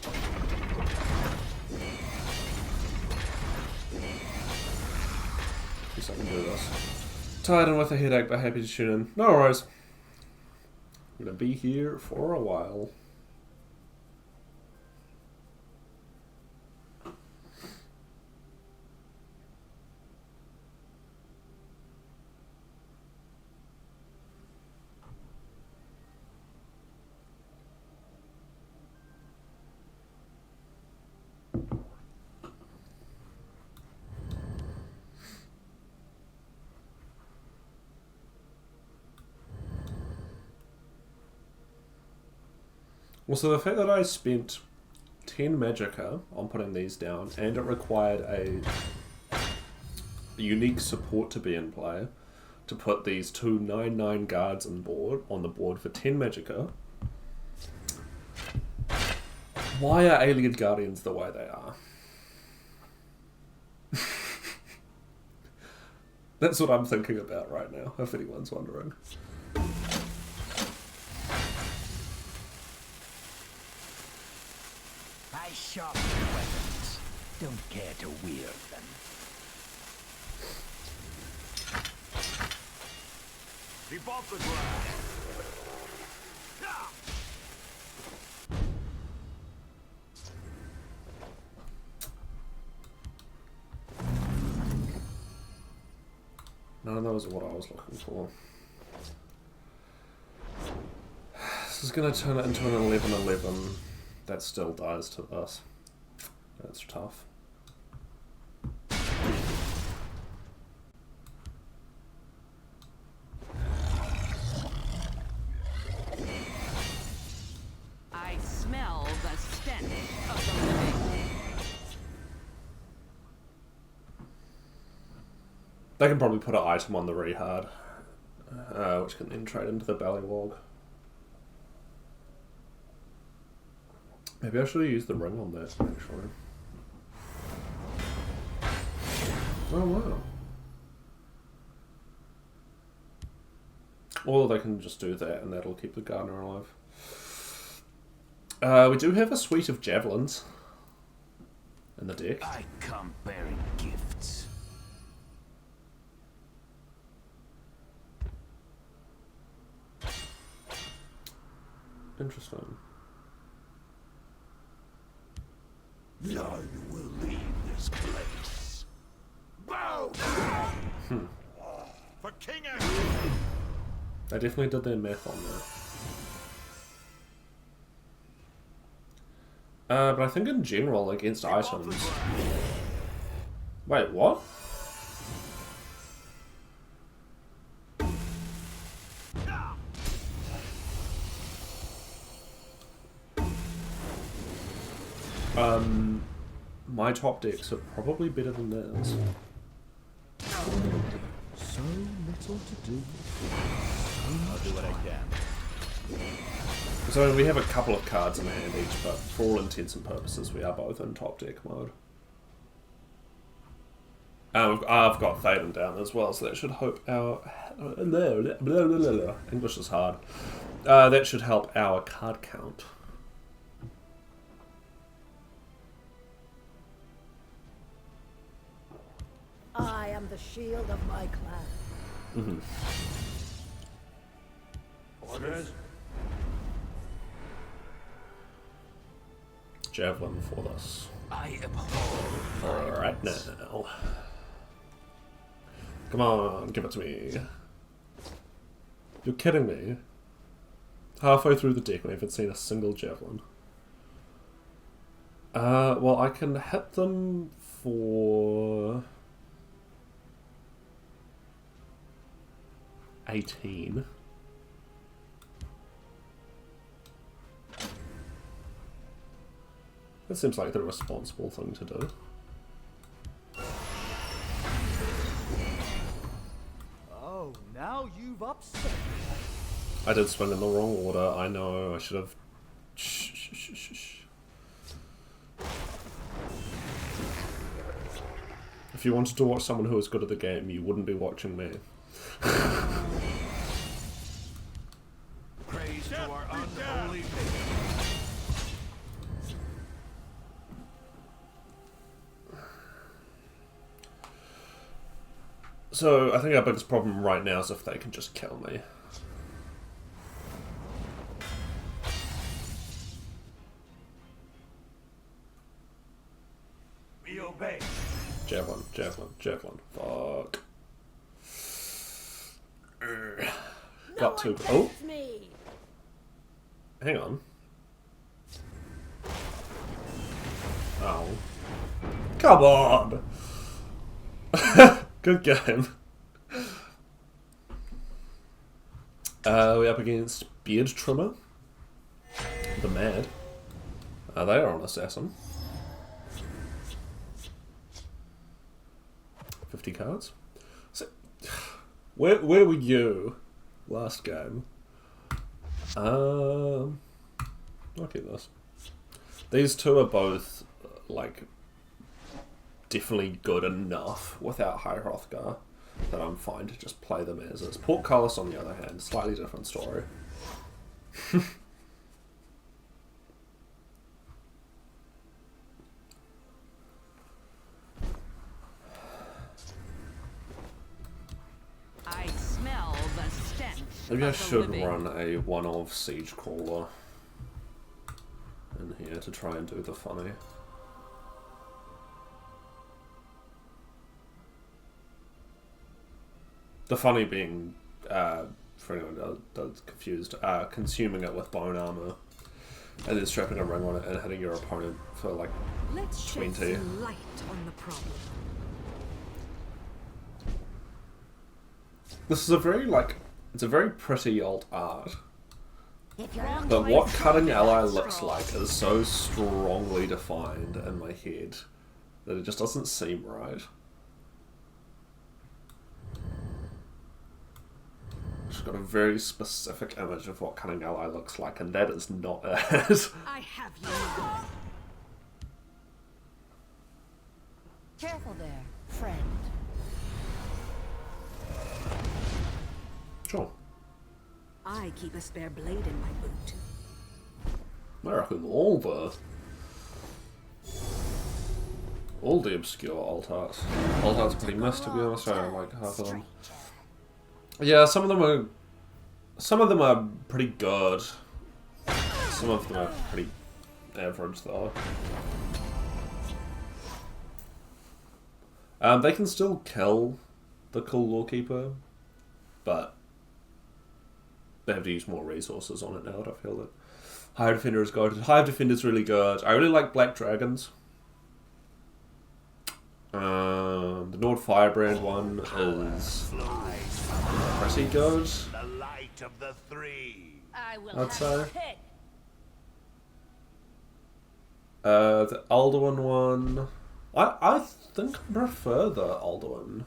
guess I can do this. Tired and with a headache, but happy to tune in. No worries. I'm gonna be here for a while. Well, so the fact that I spent 10 magicka on putting these down, and it required a unique support to be in play to put these two 9/9 guards on the board for 10 magicka. Why are Alien Guardians the way they are? That's what I'm thinking about right now, if anyone's wondering. I sharpen weapons. Don't care to wield them. Keep off the grass. None of those are what I was looking for. This is going to turn it into an 11/11 that still dies to this. That's tough. I smell the stench of the living. They can probably put an item on the rehard, which can then trade into the Ballywog. Maybe I should have used the ring on that, actually. Oh, wow. Or they can just do that and that'll keep the gardener alive. We do have a suite of javelins in the deck. I come bearing gifts. Interesting. None will leave this place. Bow! For King Ashton. They definitely did their math on that. But I think in general, against items... Wait, what? My top decks are probably better than theirs. So little to do. I'll do what I can. So we have a couple of cards in hand each, but for all intents and purposes, we are both in top deck mode. I've got Thaden down as well, so that should help our... English is hard. That should help our card count. I am the shield of my clan. Orders? Javelin for this. I abhor. Right now. Come on, give it to me. You're kidding me. Halfway through the deck, we haven't seen a single javelin. Well, I can hit them for 18. That seems like the responsible thing to do. Oh, now you've upset me. I did swing in the wrong order, I know, I should have... Shh. If you wanted to watch someone who was good at the game, you wouldn't be watching me. Praise to our unholy faith. So, I think our biggest problem right now is if they can just kill me. We obey. Javelin. Fuck. Got to. Oh! Me. Hang on. Oh. Come on! Good game. We're up against Beard Trimmer. The Mad. They are an assassin. 50 cards. So, where were you last game? I'll keep this. These two are both, like, definitely good enough without High Hrothgar that I'm fine to just play them as is. Portcullis, on the other hand, slightly different story. I smell the stench. Maybe I of the should living. run a one-of Siege Crawler in here to try and do the funny. The funny being, for anyone that's confused, consuming it with bone armor and then strapping a ring on it and hitting your opponent for like Let's shed 20. some light on the problem. This is a very, like, it's a very pretty alt art. If you're But what cutting ally looks like is so strongly defined in my head that it just doesn't seem right. I've got a very specific image of what cutting ally looks like, and that is not it. I have you now. Careful there, friend. Sure. I keep a spare blade in my boot. I reckon all the obscure alt arts. Alt arts pretty missed, to be honest. I don't like half of them. Yeah, some of them are pretty good. Some of them are pretty average, though. They can still kill the cool Lawkeeper, but they have to use more resources on it now that I feel that Hive Defender is good. Hive Defender is really good. I really like Black Dragons. The Nord Firebrand one is pretty good. The light of the three. I will I'd have say. your head. The Alduin one. I think I prefer the Alduin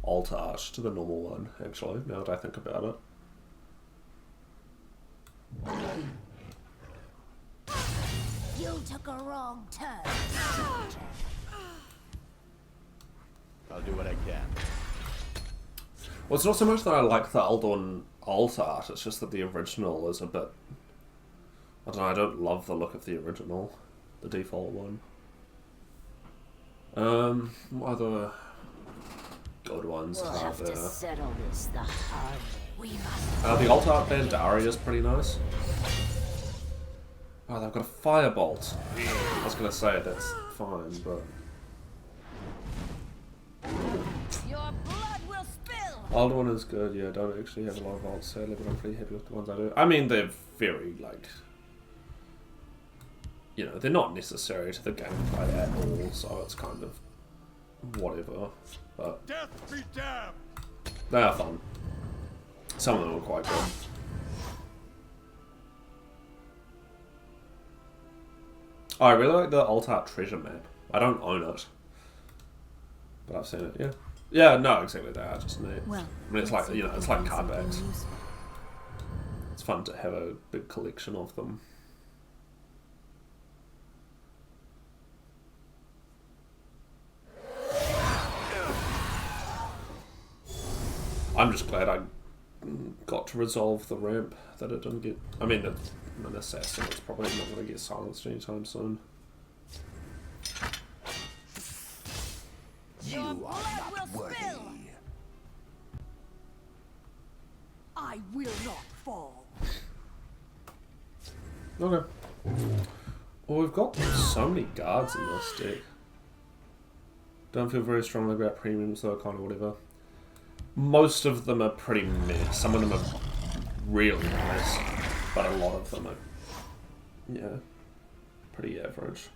alt art to the normal one, actually, now that I think about it. You took a wrong turn. I'll do what I can. Well, it's not so much that I like the Alduin alt art, it's just that the original is a bit... I don't know, I don't love the look of the original, the default one. What other good ones We'll are have to there? settle this the hard way. We must. The alt art Bandari is pretty nice. Oh, they've got a firebolt. I was gonna say that's fine, but... Your blood will spill. Alduin is good, yeah, I don't actually have a lot of alts sadly, but I'm pretty happy with the ones I do. I mean, they're very, like... You know, they're not necessary to the gameplay at all, so it's kind of... whatever, but... Death be damned! They are fun. Some of them are quite good. Oh, I really like the alt art treasure map. I don't own it, but I've seen it. Yeah, yeah, no, exactly. They are just neat. Well, I mean, it's let's like, see you if know, we it's can like find card something bags. useful. It's fun to have a big collection of them. I'm just glad I got to resolve the ramp, that it didn't get... I mean, it's an assassin, it's probably not going to get silenced anytime soon. You are not worthy. I will not fall. Okay. Well, we've got so many guards in this deck. Don't feel very strongly about premiums, though, kind of whatever. Most of them are pretty meh. Some of them are really nice, but a lot of them are, yeah, pretty average.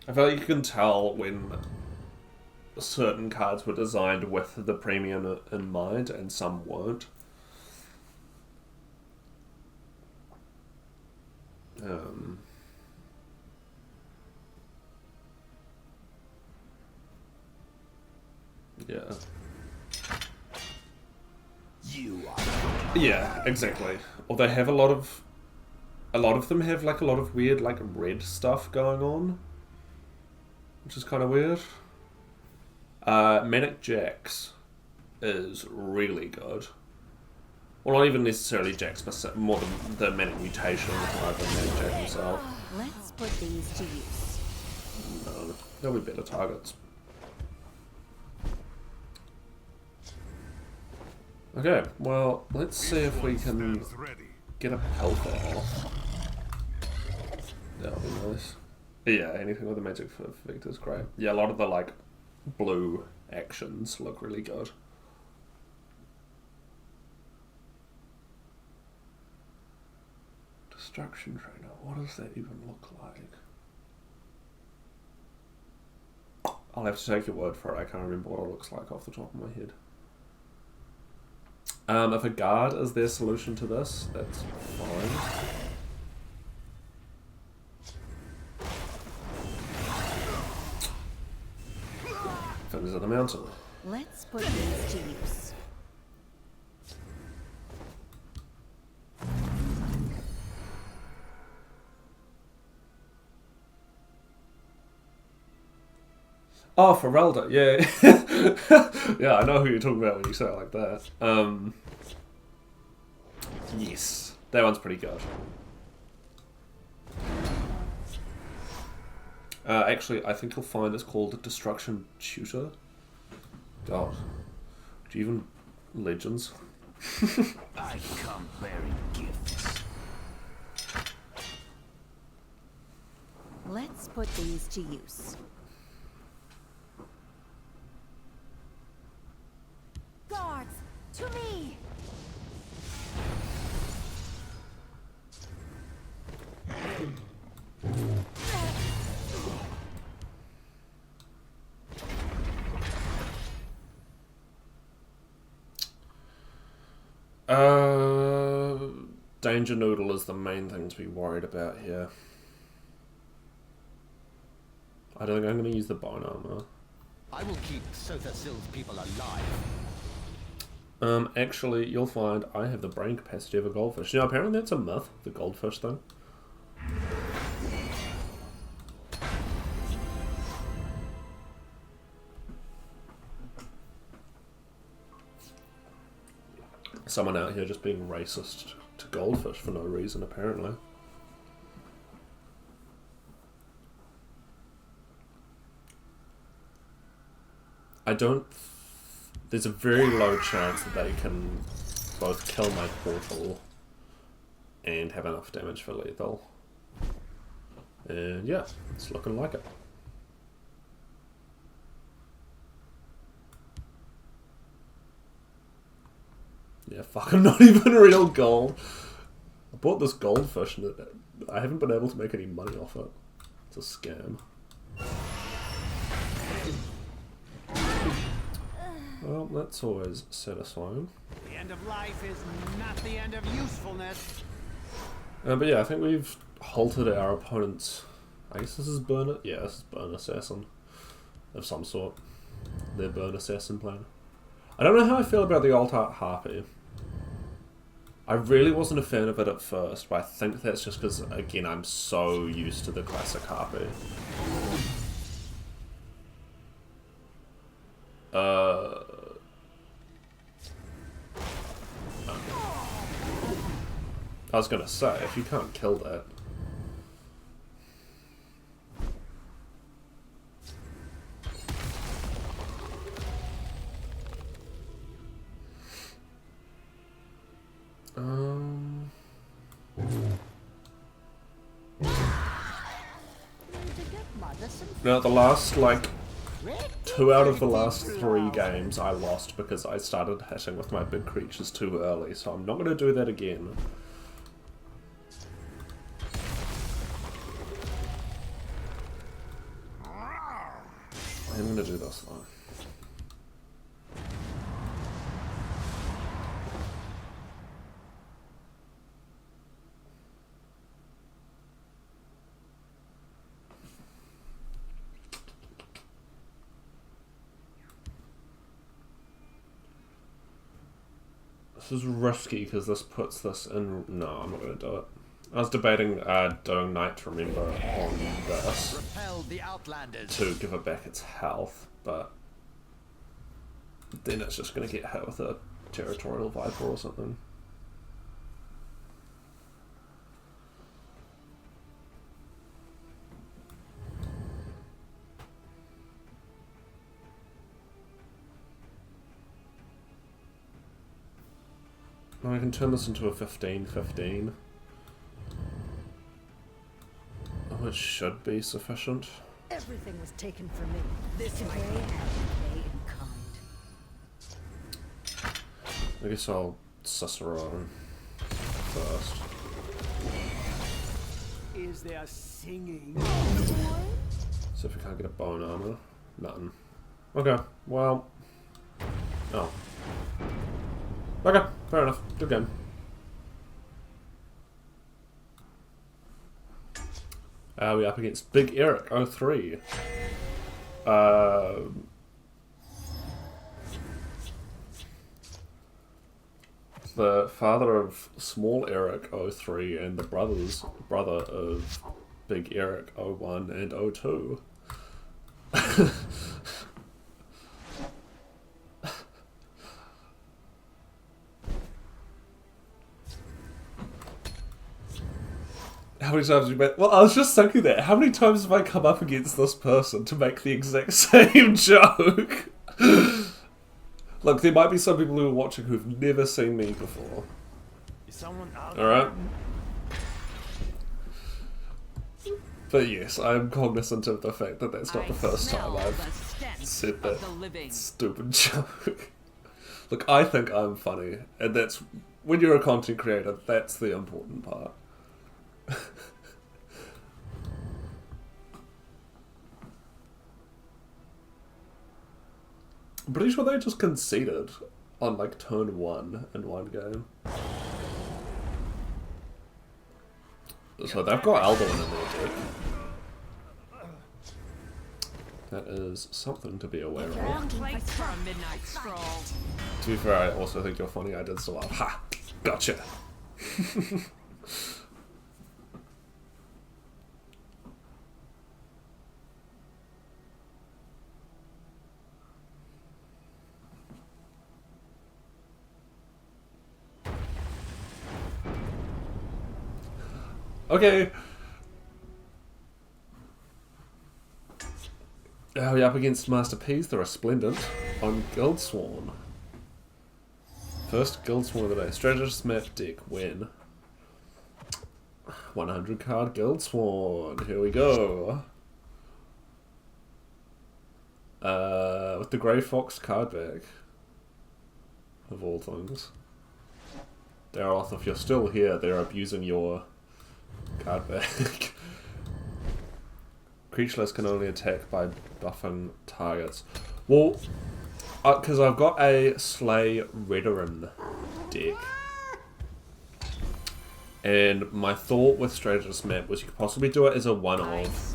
I feel like you can tell when certain cards were designed with the premium in mind and some weren't. Yeah. You are. Yeah, exactly. Or they have a lot of them have like a lot of weird like red stuff going on, which is kind of weird. Manic Jax is really good. Well, not even necessarily Jax, but more the Manic Mutation rather than Manic Jax himself. Let's put these to use. No, there'll be better targets. Okay, well, let's see if we can get a pelter off. That'll be nice. Yeah, anything with a magic effect is great. Yeah, a lot of the, like, blue actions look really good. Destruction Trainer, what does that even look like? I'll have to take your word for it, I can't remember what it looks like off the top of my head. If a guard is their solution to this, that's fine. Fingers of the Mountain. Let's put these to use. Oh, Ferelda, yeah. Yeah, I know who you're talking about when you say it like that. Yes, that one's pretty good. Actually, I think you'll find it's called Destruction Tutor. God. Do you even... Legends? I come bearing gifts. Let's put these to use. Guards, to me! Danger Noodle is the main thing to be worried about here. I don't think I'm going to use the bone armor. I will keep Sothasil's people alive. Actually, you'll find I have the brain capacity of a goldfish. Now, apparently that's a myth, the goldfish thing. Someone out here just being racist to goldfish for no reason, apparently. There's a very low chance that they can both kill my portal and have enough damage for lethal. And yeah, it's looking like it. Yeah, fuck, I'm not even real gold. I bought this goldfish and I haven't been able to make any money off it. It's a scam. Well, that's always satisfying. The end of life is not the end of usefulness. But yeah, I think we've halted our opponent's... I guess this is Burn... Yeah, this is Burn Assassin. Of some sort. Their Burn Assassin plan. I don't know how I feel about the Alt Art Harpy. I really wasn't a fan of it at first, but I think that's just because, again, I'm so used to the classic Harpy. I was gonna say, if you can't kill that... Now, the last, like, 2 out of the last 3 games I lost because I started hitting with my big creatures too early, so I'm not going to do that again. I'm going to do this though. This is risky because this puts this in... No, I'm not going to do it. I was debating doing Night to Remember on this to give it back its health, but then it's just going to get hit with a Territorial Viper or something. Now I can turn this into a 15-15. Which should be sufficient. Everything was taken from me. This way and pay in kind. I guess I'll Cicero first. Is there singing? So if we can't get a bone armor, nothing. Okay, well. Oh. Okay, fair enough. Good game. We're up against Big Eric 03. The father of Small Eric 03 and the brother of Big Eric 01 and 02. How many times have you met? Well, I was just thinking that. How many times have I come up against this person to make the exact same joke? Look, there might be some people who are watching who've never seen me before. Is someone out? Alright? But yes, I'm cognizant of the fact that that's not the first time I've said that stupid joke. Look, I think I'm funny, and that's... When you're a content creator, that's the important part. I'm pretty sure they just conceded. on like turn 1 in one game. So they've got Alduin in their deck. That is something to be aware of. Wrong place for a midnight stroll. To be fair, I also think you're funny. I did so well. Ha! Gotcha! Okay. Are we up against Master P's? They're resplendent on Guildsworn. First Guildsworn of the day. Strategist map deck win. 100 card Guildsworn. Here we go. With the Grey Fox card back. Of all things. Daroth, if you're still here, they're abusing your card back. Creatureless can only attack by buffing targets. Well, because I've got a Slay Redoran deck. And my thought with Strategist Map was you could possibly do it as a one-off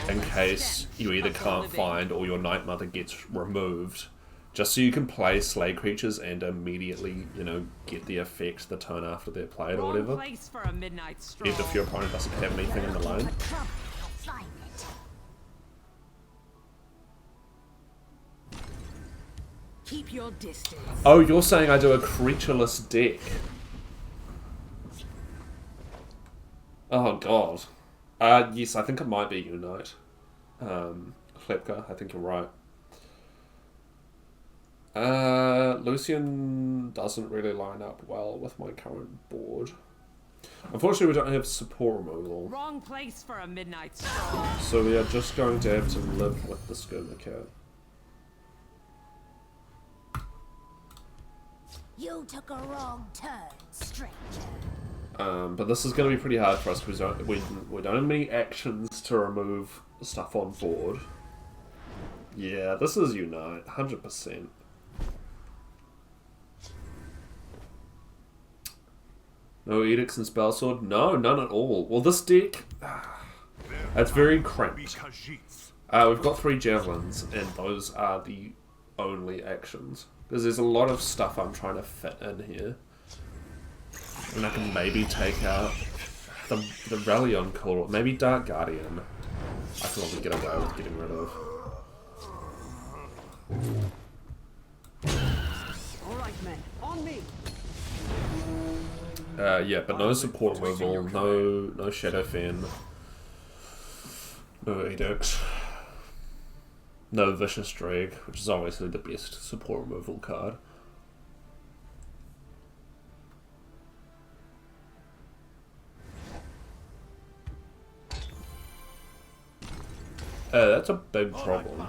in case you either can't find or your Night Mother gets removed. Just so you can play Slay creatures and immediately, you know, get the effect the turn after they're played or whatever. Even if your opponent doesn't have anything in the lane. Keep your distance. Oh, you're saying I do a creatureless deck. Oh god. Yes, I think it might be Unite. Klepka, I think you're right. Lucian doesn't really line up well with my current board. Unfortunately, we don't have support removal. Wrong place for a midnight stroll. So we are just going to have to live with the Skirma Cat. You took a wrong turn, stranger. But this is going to be pretty hard for us because we don't have many actions to remove stuff on board. Yeah, this is Unite, 100%. No edicts and Spellsword? No, none at all. Well, this deck, it's very cramped. We've got 3 javelins, and those are the only actions. Because there's a lot of stuff I'm trying to fit in here. And I can maybe take out the Relion Core, maybe Dark Guardian. I can probably get away with getting rid of. Alright, men, on me. Yeah, but no support removal, no Shadow Fan, no Edict, no Vicious Drag, which is obviously the best support removal card. That's a big problem.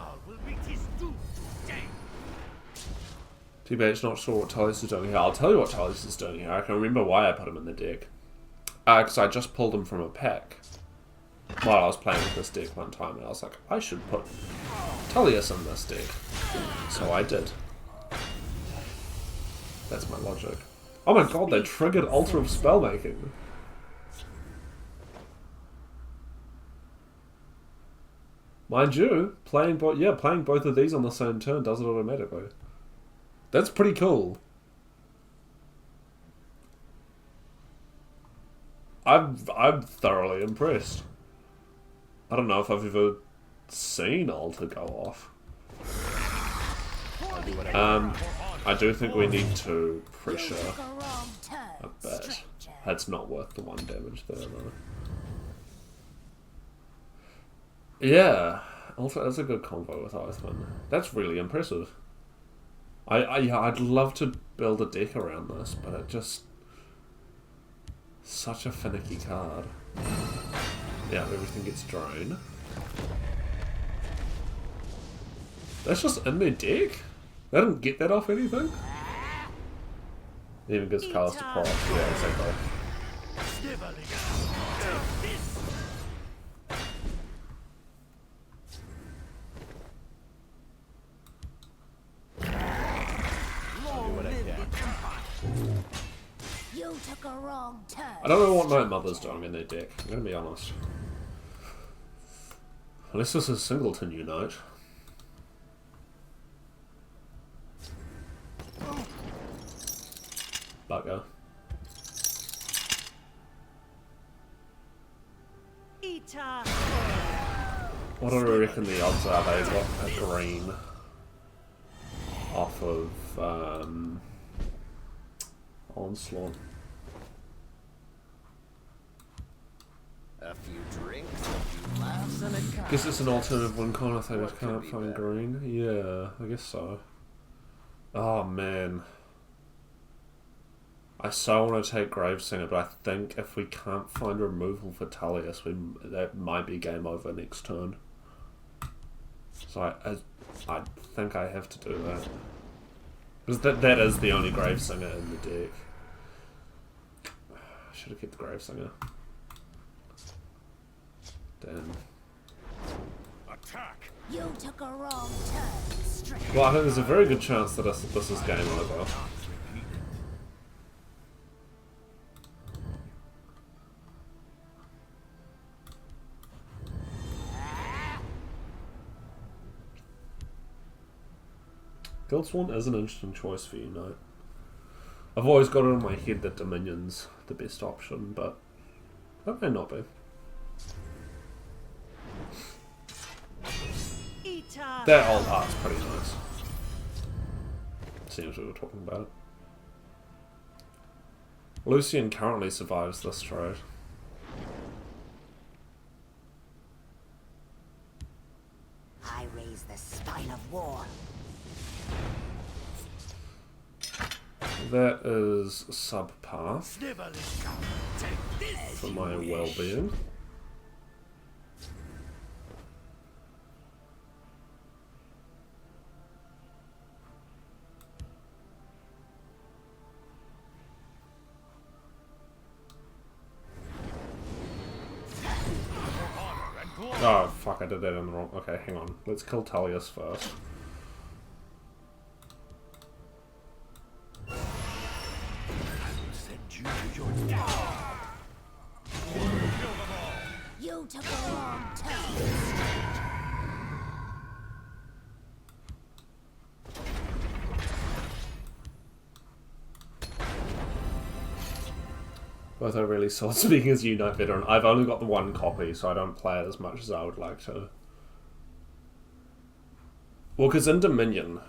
T-Bait's not sure what Tullius is doing here. I'll tell you what Tullius is doing here. I can remember why I put him in the deck. Because I just pulled him from a pack while I was playing with this deck one time, and I was like, I should put Tullius in this deck. So I did. That's my logic. Oh my god, they triggered Altar of Spellmaking. Mind you, playing both of these on the same turn does it automatically. That's pretty cool. I'm thoroughly impressed. I don't know if I've ever seen Altar go off. I do think we need to pressure a bit. That's not worth the 1 damage there, though. Yeah, Altar is a good combo with Oathman. That's really impressive. I'd love to build a deck around this, but it just... Such a finicky card. Yeah, everything gets drained. That's just in their deck? They didn't get that off anything? It even gives cards to proc. Yeah, exactly. You took a wrong turn. I don't know what Night Mother's doing in their deck, I'm gonna be honest. Unless this is Singleton Unite. Bugger. What do I reckon the odds are they got a green off of Onslaught? A few drinks, a few laughs, and a car. Guess it's an alternative win con if they just can't find green. Yeah, I guess so. Oh man. I so want to take Gravesinger, but I think if we can't find removal for Tullius, that might be game over next turn. So I think I have to do that. Because that is the only Gravesinger in the deck. I should have kept the Gravesinger. Damn. Attack! You took a wrong turn. Straight. Well, I think there's a very good chance that this is game over. Guildsworn is an interesting choice for you, Knight. I've always got it in my head that Dominion's the best option, but that may not be. That old art's pretty nice. Seems we were talking about it. Lucian currently survives this trade. I raise the spine of war. That is subpar Snibble is coming. Take this, for you my wish. well-being. Oh fuck, I did that in the wrong... Okay, hang on. Let's kill Tullius first. Send you to your death. You took a wrong turn. Both are really solid. Speaking as Unite Veteran, I've only got the one copy, so I don't play it as much as I would like to. Well, because in Dominion,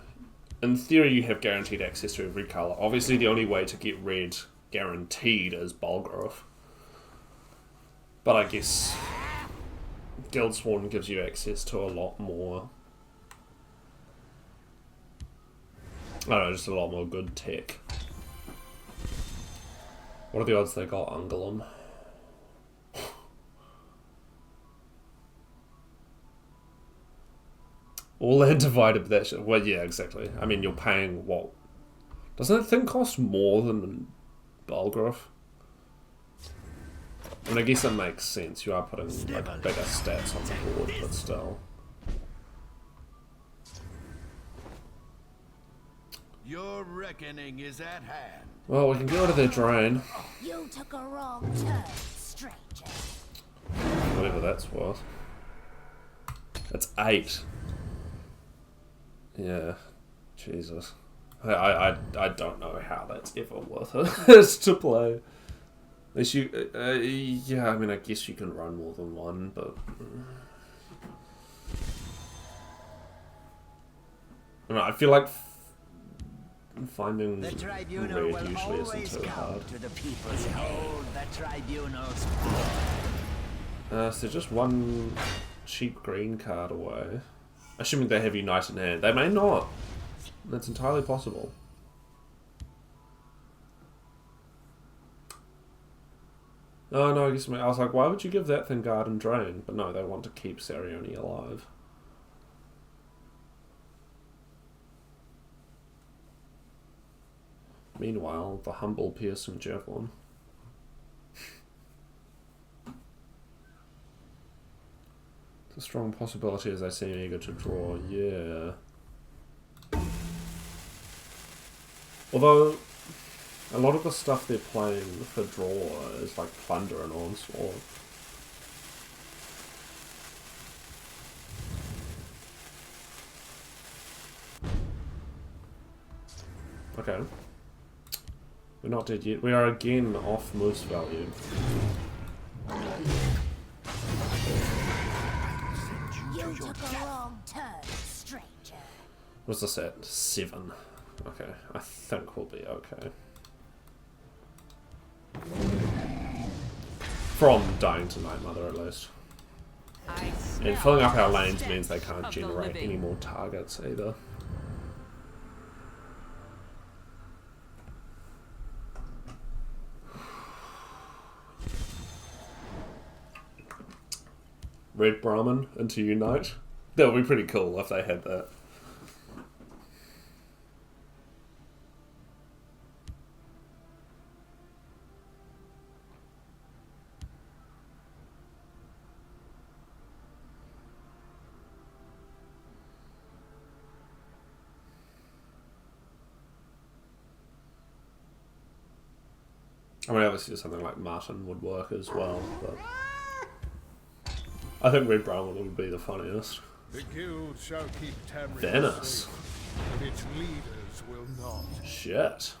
in theory you have guaranteed access to every colour. Obviously the only way to get red guaranteed is Bulgrove. But I guess Guildsworn gives you access to a lot more... I don't know, just a lot more good tech. What are the odds they got Ungolem? All land divided by that shit. Well, yeah, exactly. I mean, you're paying what? Doesn't that thing cost more than Bulgrove? And I guess it makes sense. You are putting like bigger stats on the board, but still. Your reckoning is at hand. Well, we can get rid of their drain. You took a wrong turn, stranger. Whatever that's worth. That's 8. Yeah. Jesus. I don't know how that's ever worth it to play. Unless you... yeah, I mean, I guess you can run more than one, but... I don't know, I feel like finding The Tribunal red will usually always isn't too come hard. to the people's hold the Tribunal's So just one cheap green card away. Assuming they have Unite in hand. They may not. That's entirely possible. No, I guess I was like, why would you give that thing Guard and Drain? But no, they want to keep Sarioni alive. Meanwhile, the humble piercing javelin. It's a strong possibility as they seem eager to draw, yeah. Although, A lot of the stuff they're playing for draw is like Plunder and Onslaught. Okay. We're not dead yet. We are again off moose value. You took a wrong turn, stranger. What's this at? 7. Okay, I think we'll be okay. From dying to Night Mother at least. And filling up our lanes means they can't generate any more targets either. Red Brahmin into Unite. That would be pretty cool if they had that. I mean, obviously something like Martin would work as well, but I think Red Brahmin would be the funniest. The guild shall keep Tamriel Venice. safe, but its leaders will not. Shit.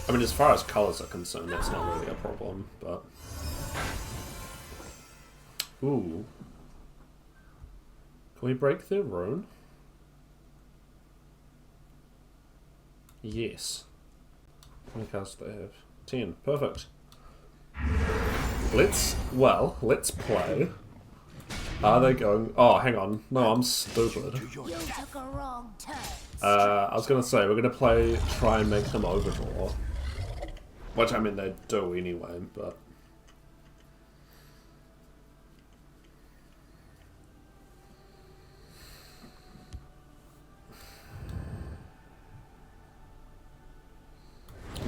I mean, as far as colours are concerned, that's not really a problem, but... Ooh. Can we break their rune? Yes. How many cards do they have? 10. Perfect. Let's play. Are they going... Oh, hang on. No, I'm stupid. You took a wrong turn. I was going to say, we're going to try and make them overdraw. Which, I mean, they do anyway, but...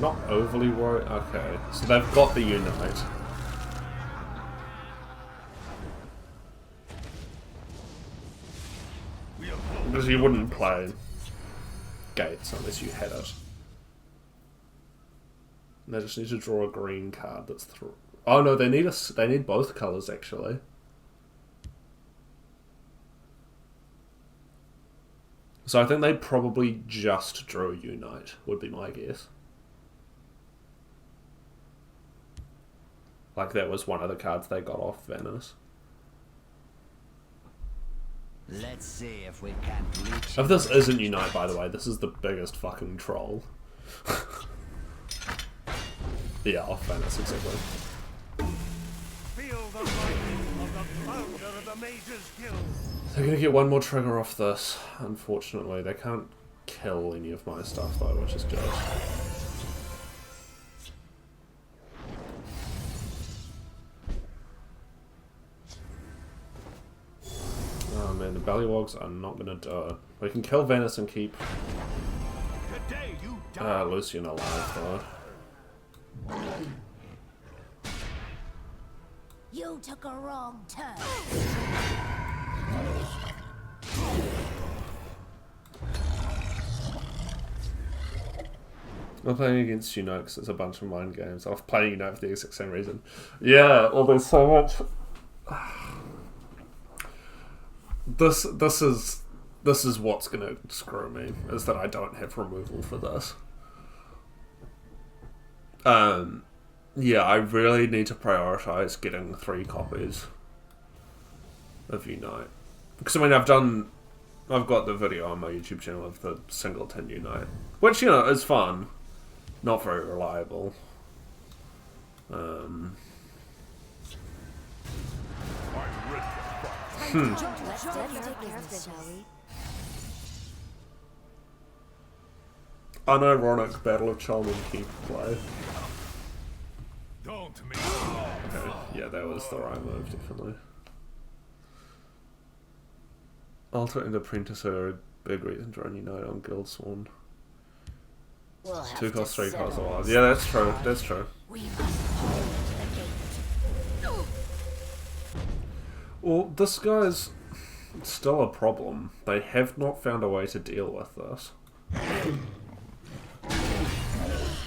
Not overly worried. Okay, so they've got the Unite. Because you wouldn't play Gates unless you had it. And they just need to draw a green card that's through. Oh no, they need both colours actually. So I think they probably just drew Unite, would be my guess. Like that was one of the cards they got off Venice. Let's see if we can reach. If this isn't Unite, by the way, this is the biggest fucking troll. Yeah, off Venice, exactly. Feel the lightning of the founder of the Mages Guild. They're gonna get one more trigger off this, unfortunately. They can't kill any of my stuff though, which is good. Oh man, the Ballywogs are not gonna do it. We can kill Venice and keep Today you die. Lucian alive though. You took a wrong turn. I'm playing against Unite because it's a bunch of mind games. I'm playing Unite for the exact same reason. Yeah, well there's so much... This is what's gonna screw me, is that I don't have removal for this. Yeah, I really need to prioritize getting 3 copies of Unite. Because I mean, I've got the video on my YouTube channel of the Singleton Unite, which, you know, is fun, not very reliable. Let's take care of this, shall we? Unironic Battle of Chalmers Keep play. Don't make Okay, yeah, that was the right move, definitely. Alter and Apprentice are a big reason to run Unite on Guildsworn. We'll have 2 cost, to 3 cost, settle a this. Yeah, that's true, that's true. We must hold the gate. Well, this guy's still a problem. They have not found a way to deal with this.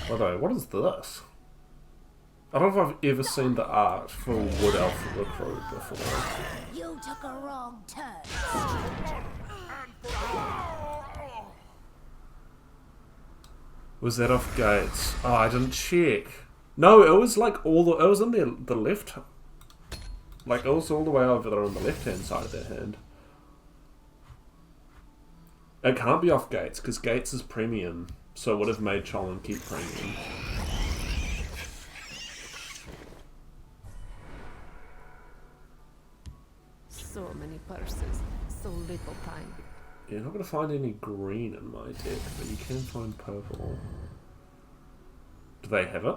By the way, what is this? I don't know if I've ever seen the art for Wood Elf Recruit before. You took a wrong turn. Was that off gates? Oh, I didn't check. No, it was like all the... It was in the left... Like, it was all the way over there on the left-hand side of that hand. It can't be off gates, because gates is premium. So it would have made Cholin keep premium. So many purses, so little time. You're not going to find any green in my deck, but you can find purple. Do they have it?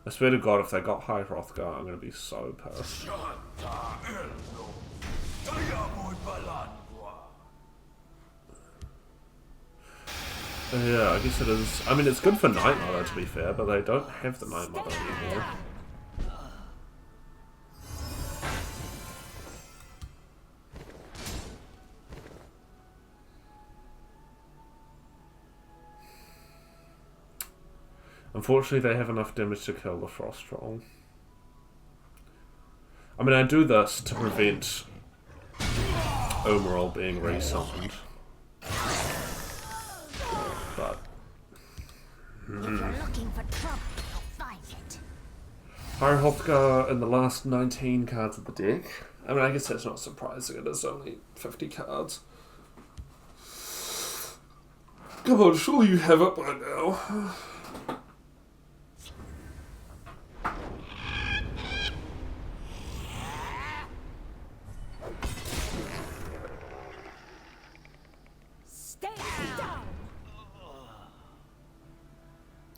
I swear to God, if they got High Hrothgar, I'm going to be so pissed. Yeah, I guess it is. I mean, it's good for Night Mother, to be fair, but they don't have the Night Mother anymore. Unfortunately, they have enough damage to kill the Frost Troll. I mean, I do this to prevent Omeril being resummoned. But... If you're looking for trouble, you'll find it. High Hrothgar in the last 19 cards of the deck. I mean, I guess that's not surprising. It is only 50 cards. Come on, surely you have it by now.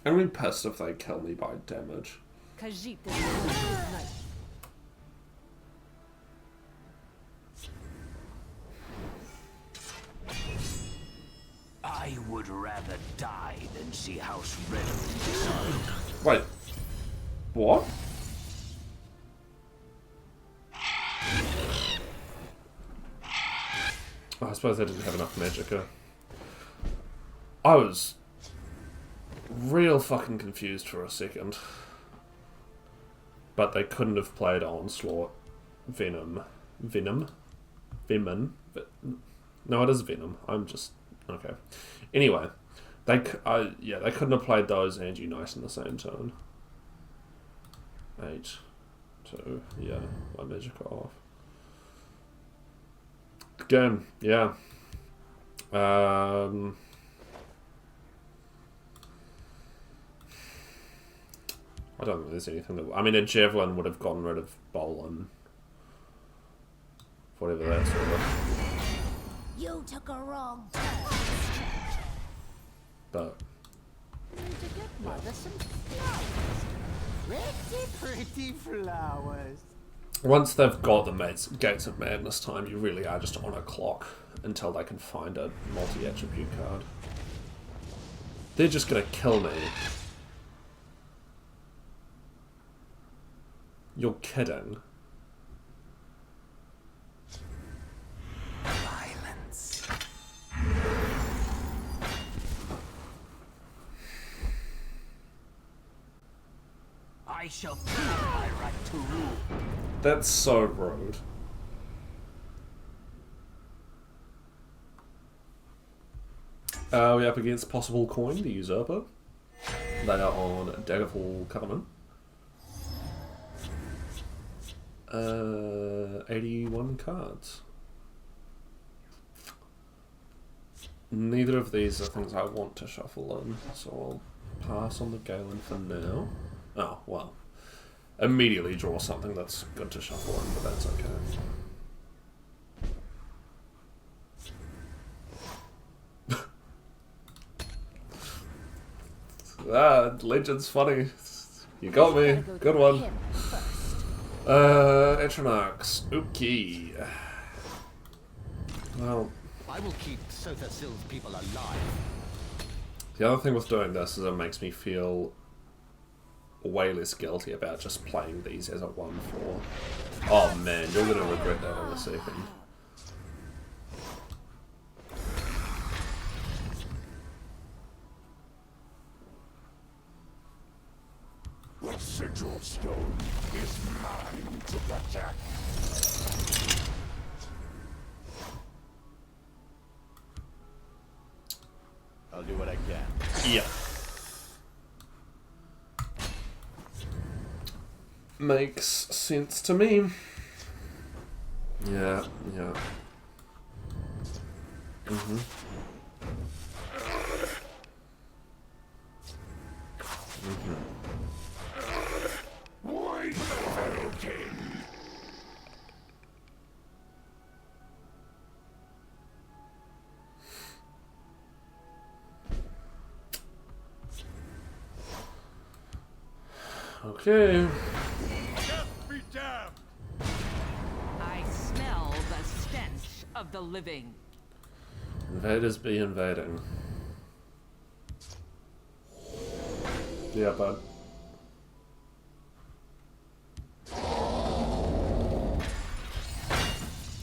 I'm really pissed if they kill me by damage. Khajiit is a knight. I would rather die than see House Red disarmed. Wait. What? Oh, I suppose I didn't have enough Magicka. I was real fucking confused for a second. But they couldn't have played Onslaught, Venom. No, it is Venom. I'm just... Okay. Anyway. They couldn't have played those and Unite in the same turn. 8, 2, yeah. My Magicka off. Again, yeah. I don't think there's anything that... I mean, a Javelin would have gotten rid of Bolin. Whatever that's worth. You took a wrong turn. But... To get mother some flowers. Pretty flowers. Once they've got the Gates of Madness time, you really are just on a clock until they can find a multi-attribute card. They're just gonna kill me. You're kidding. Violence. I shall prove my right to rule. That's so rude. We're up against Possible Coin, the Usurper. They are on Daggerfall Covenant. 81 cards. Neither of these are things I want to shuffle in, so I'll pass on the Galen for now. Oh, well. Immediately draw something that's good to shuffle in, but that's okay. Legend's funny. You got me. Good one. Atronachs. Okay. Well, I will keep Sothasil's people alive. the other thing with doing this is it makes me feel way less guilty about just playing these as a 1-4. Oh man, you're gonna regret that in a second. Sigil stone is mine to protect. I'll do what I can. Yeah. Makes sense to me. Yeah, yeah. Mm-hmm. Mm-hmm. Wait, fellow king. Okay. Death be damned! I smell the stench of the living. Invaders be invading. Yeah, bud.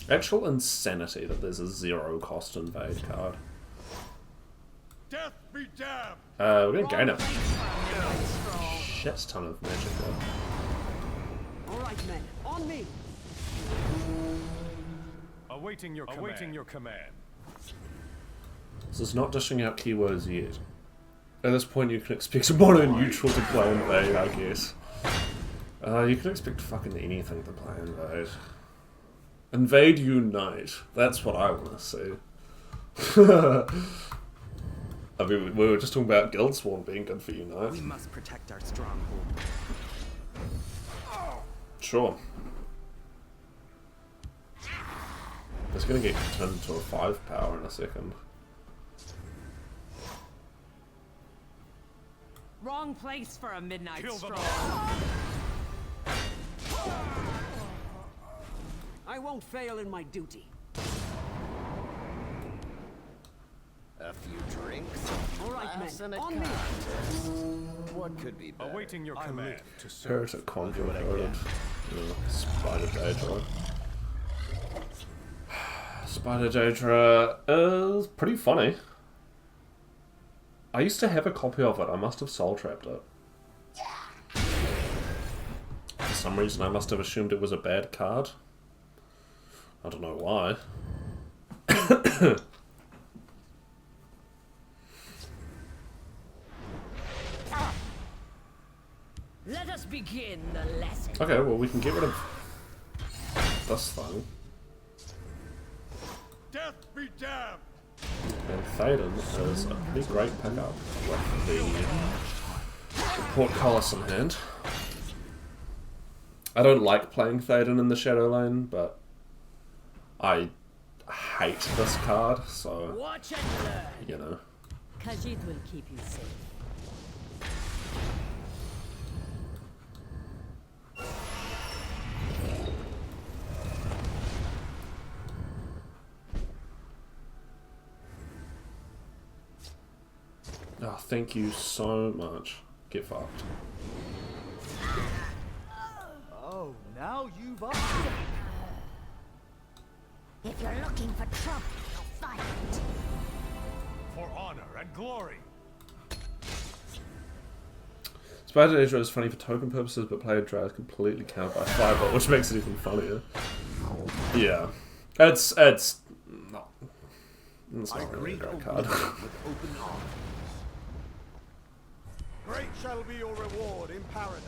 Actual insanity that there's a 0 cost invade card. Death be damned! We're gonna gain Wrong it. place for a midnight stroll. Shit ton of magic though. All right, men, on me. Awaiting your command. This is not dishing out keywords yet. At this point, you can expect mono neutral to play invade, I guess. You can expect fucking anything to play invade. Invade unite. That's what I want to see. I mean, we were just talking about Guildsworn being good for unite. We must protect our stronghold. Sure. It's gonna get turned into a 5 power in a second. Wrong place for a midnight Kill them stroll. I won't fail in my duty. A few drinks, All right, laughs, men, and a on me. contest. What could be better? Awaiting your command. Heretic Conjure coded. Spider Daedra. Spider Daedra is pretty funny. I used to have a copy of it. I must have soul trapped it. For some reason, I must have assumed it was a bad card. I don't know why. Let us begin the lesson. Okay, well, we can get rid of this thing. Death be damned! And Thaden is a pretty great pickup with the Portcullis in hand. I don't like playing Thaden in the Shadow Lane, but I hate this card, so, Watch and learn. you know. Cause it will keep you safe. Oh, thank you so much. Get fucked. Oh, now you've up. If you're looking for trouble, you'll find it. For honor and glory! Spider Daedra is funny for token purposes, but player draw is completely countered by Fireball, which makes it even funnier. Yeah. It's not really a great card. With open arms. Great shall be your reward in paradise.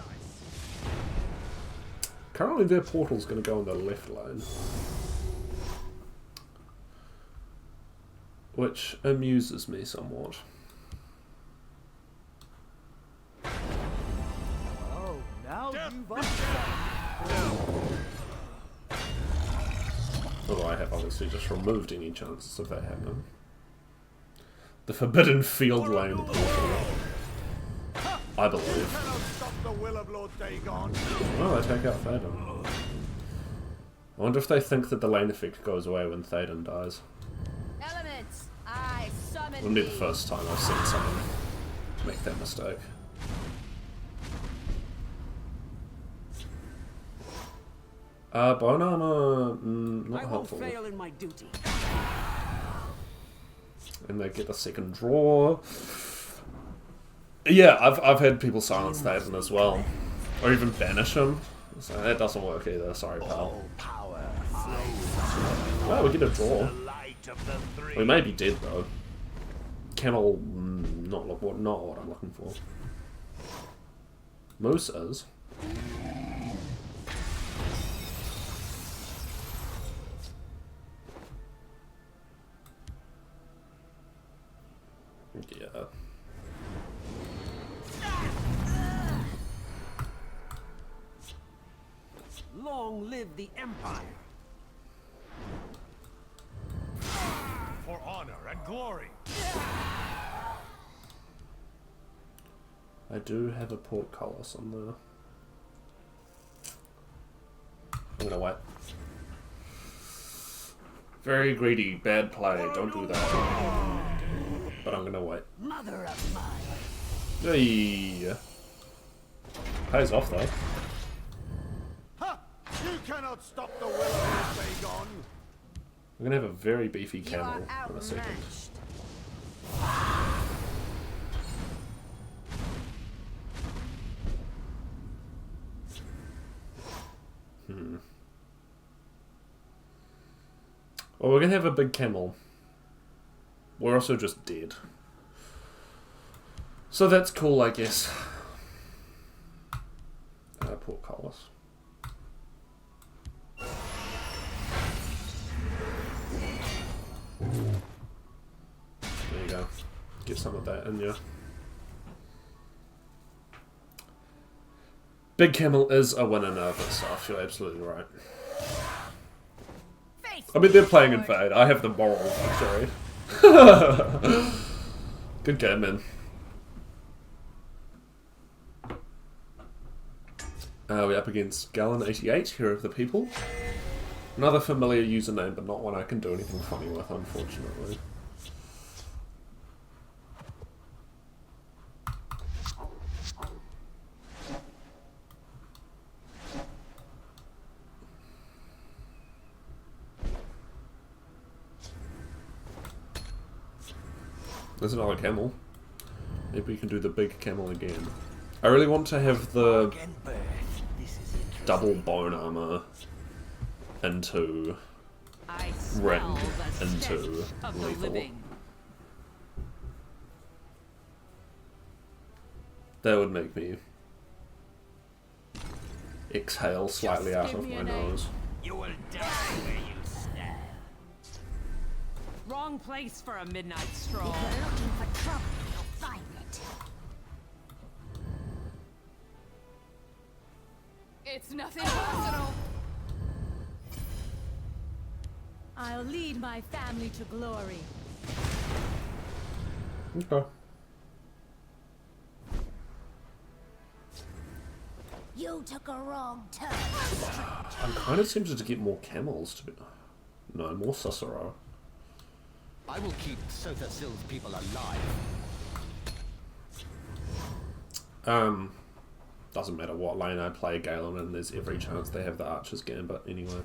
Currently their portal's going to go in the left lane. Which amuses me somewhat. Oh, now you've up. Although I have obviously just removed any chances of that happening. The Forbidden Field Lane portal. I believe. Cannot stop the will of Lord Dagon. Oh, they take out Thaden. I wonder if they think that the lane effect goes away when Thaden dies. Elements, I summon Wouldn't be the thee. first time I've seen someone make that mistake. Bone armor, not I won't helpful. fail in my duty. And they get the second draw. Yeah, I've had people silence Thaden as well. Or even banish him. So that doesn't work either, sorry pal. All power flows. Well, we get a draw. The light of the three. We may be dead though. Kennel, not what I'm looking for. Moose is. Yeah. Long live the Empire. For honor and glory. I do have a Portcullis on there. I'm gonna wait. Very greedy, bad play, don't do that. But I'm gonna wait. Mother of mine. Hey. Pays off though. Ha! You cannot stop the will of the Vagon. I'm gonna have a very beefy camel in a second. Well, we're gonna have a big camel. We're also just dead. So that's cool, I guess. Portcullis. There you go. Get some of that in you. Big camel is a winner now of itself, you're absolutely right. I mean, they're playing Invade. I have the moral victory. Good game, man. We're up against Gallon88, Hero of the People. Another familiar username, but not one I can do anything funny with, unfortunately. There's another camel. Maybe we can do the big camel again. I really want to have the double bone armor into ring into lethal. That would make me exhale slightly out of my nose. You will die where you stand. Wrong place for a midnight stroll. If you're looking for trouble, you'll find it. It's nothing personal. I'll lead my family to glory. Okay. You took a wrong turn. I'm kind of tempted to get more camels to be... No, more Cicero. I will keep Sothasil's people alive. Doesn't matter what lane I play Galen in, there's every chance they have the Archer's Gambit anyway.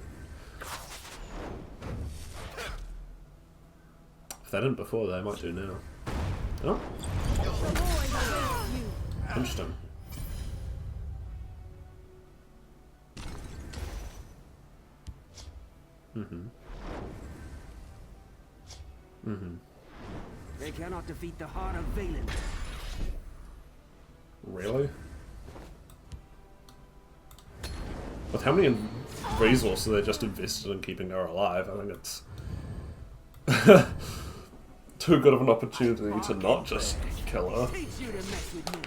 If they didn't before, they might do now. Oh? Interesting. They cannot defeat the heart of Valen. Really? With how many resources they just invested in keeping her alive, I think it's too good of an opportunity to not just kill her. Teach you to mess with me.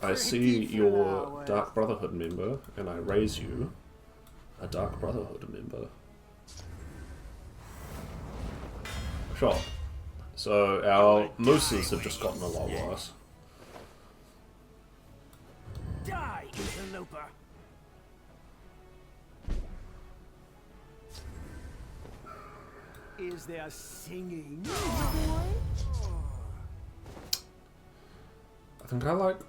I see your Dark Brotherhood member, and I raise you a Dark Brotherhood member. Sure. So our mooses have just gotten a lot worse. Die, interloper. Is there singing? I think I like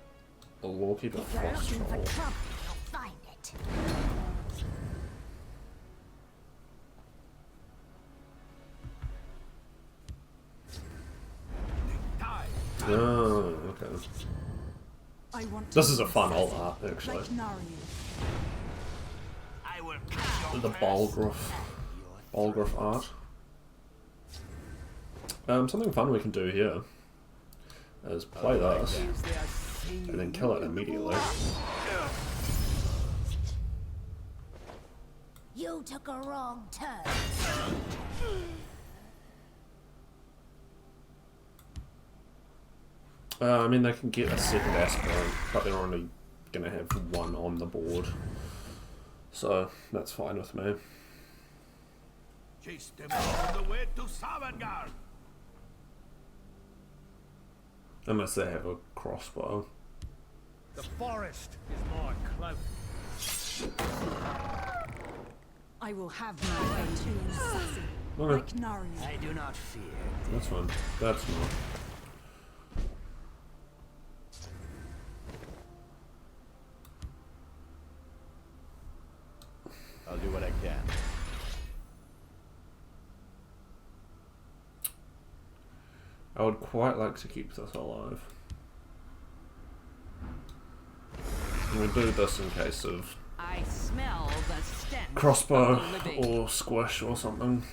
a Lawkeeper If you're Frost looking for Troll. trouble, you'll find it. I want to This is be a fun old assassin, art, actually. Like Naryu. I will cut your The purse Balgruff art. Something fun we can do here is play this and then kill it immediately. You took a wrong turn. I mean, they can get a second aspirant, but they're only gonna have one on the board, so that's fine with me. Chase them on the way to Savangard. Unless they have a crossbow. The forest is my cloak. I will have my way to an assassin. Okay. Like Naryu. I do not fear. That's fine. That's not. I'll do what I can. I would quite like to keep this alive. I'm going to do this in case of I smell the stench crossbow of the living. or squish or something.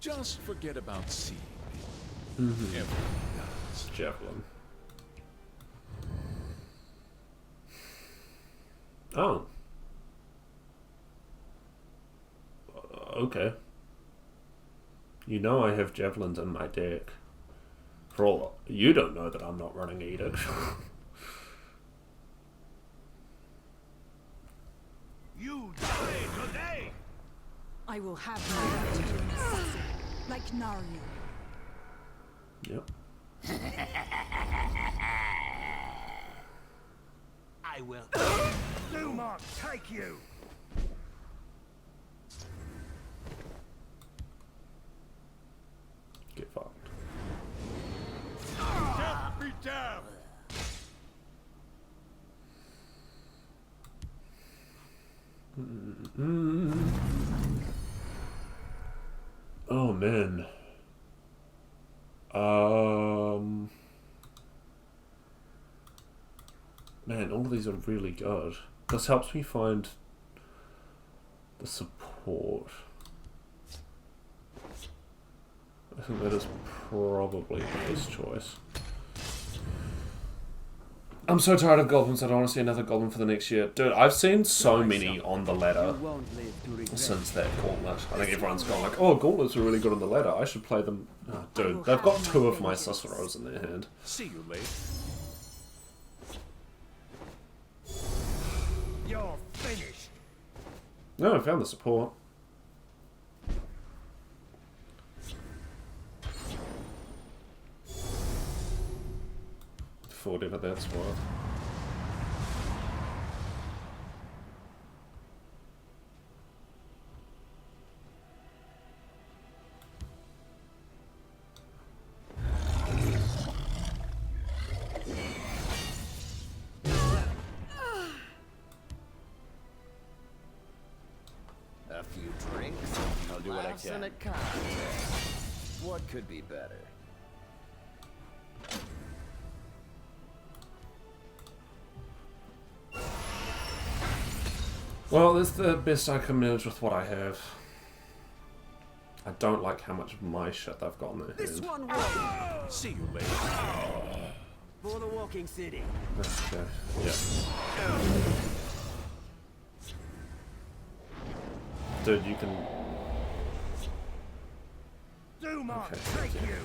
Just forget about seeing me. Everyone does. Javelin. Oh. Okay. You know I have javelins in my deck. For all you don't know that I'm not running Edict. You die today. I will have my way to an assassin. Like Naryu. Yep. I will. Dumont, take you. Get fucked. Death be damned. Oh man. Man, all of these are really good. This helps me find the support. I think that is probably the best choice. I'm so tired of goblins, I don't want to see another goblin for the next year. Dude, I've seen so many on the ladder You won't live to regret. since that gauntlet. I think everyone's gone like, oh, gauntlets are really good on the ladder. I should play them. Oh, dude, they've got two of my Ciceros in their hand. See you later. You're finished. No, I found the support. For whatever that's worth. A few drinks. I'll do what I Laughs can. and a contest. What could be better? Well, that's the best I can manage with what I have. I don't like how much of my shit they've got in their This hand. one won. See you later. For the walking city. Okay, yeah. Dude, you can... Dumont, Okay. take you.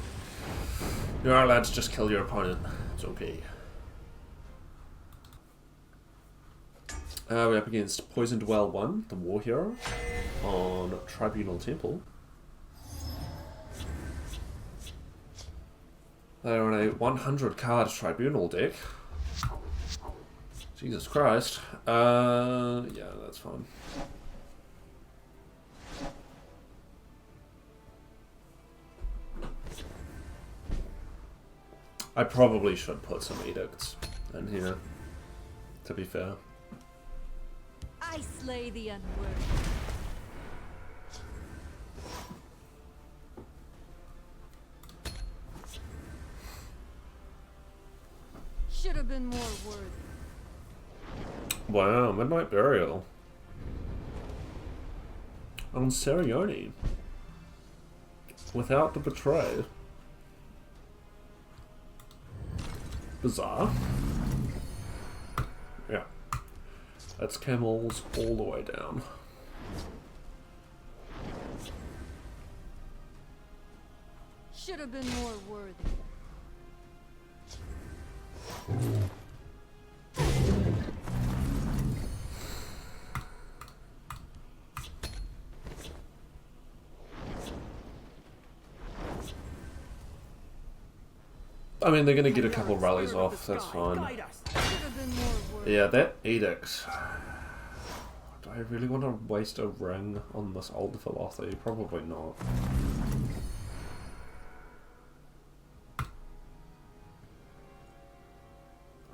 You are allowed to just kill your opponent. It's okay. We're up against Poisoned Well 1, the War Hero, on Tribunal Temple. They're on a 100 card Tribunal deck. Jesus Christ. Yeah, that's fine. I probably should put some edicts in here, to be fair. I slay the unworthy. Should have been more worthy. Wow, Midnight Burial. On Serioni. Without the Betray. Bizarre. Yeah. That's camels all the way down. Should have been more worthy. I mean, they're gonna get a couple of rallies off, that's fine. Should have been more worthy. Yeah, that edict. Do I really want to waste a ring on this old philosophy? Probably not.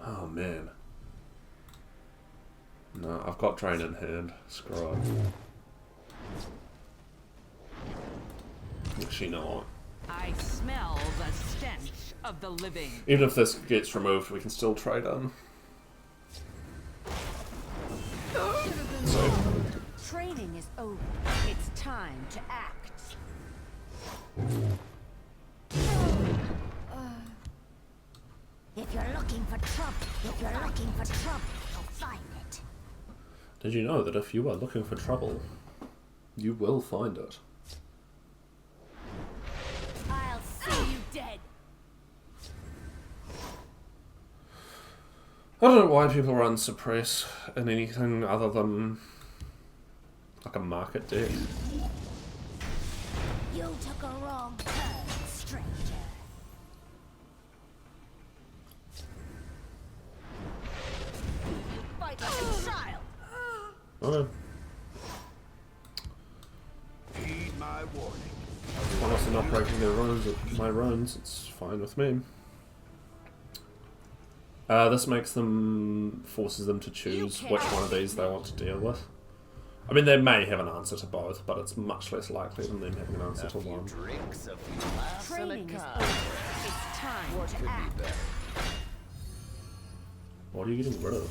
Oh man. No, I've got Drain in hand. Screw it. Actually not. I smell the stench of the living. Even if this gets removed, we can still trade in. So, Training is over. It's time to act. If you're looking for trouble, you'll find it. did you know that if you are looking for trouble, you will find it? I'll see you dead. I don't know why people run suppress in anything other than like a market deck. You took a wrong turn, stranger. You fight like a child. Okay. Heed my warning. As long as they're not breaking their runs at my runs, it's fine with me. This makes them, forces them to choose which one of these they want to deal with. I mean, they may have an answer to both, but it's much less likely than them having an answer to one. Drinks, a few laughs, and a Training is card. over. It's time What to could act. be better? What are you getting rid of?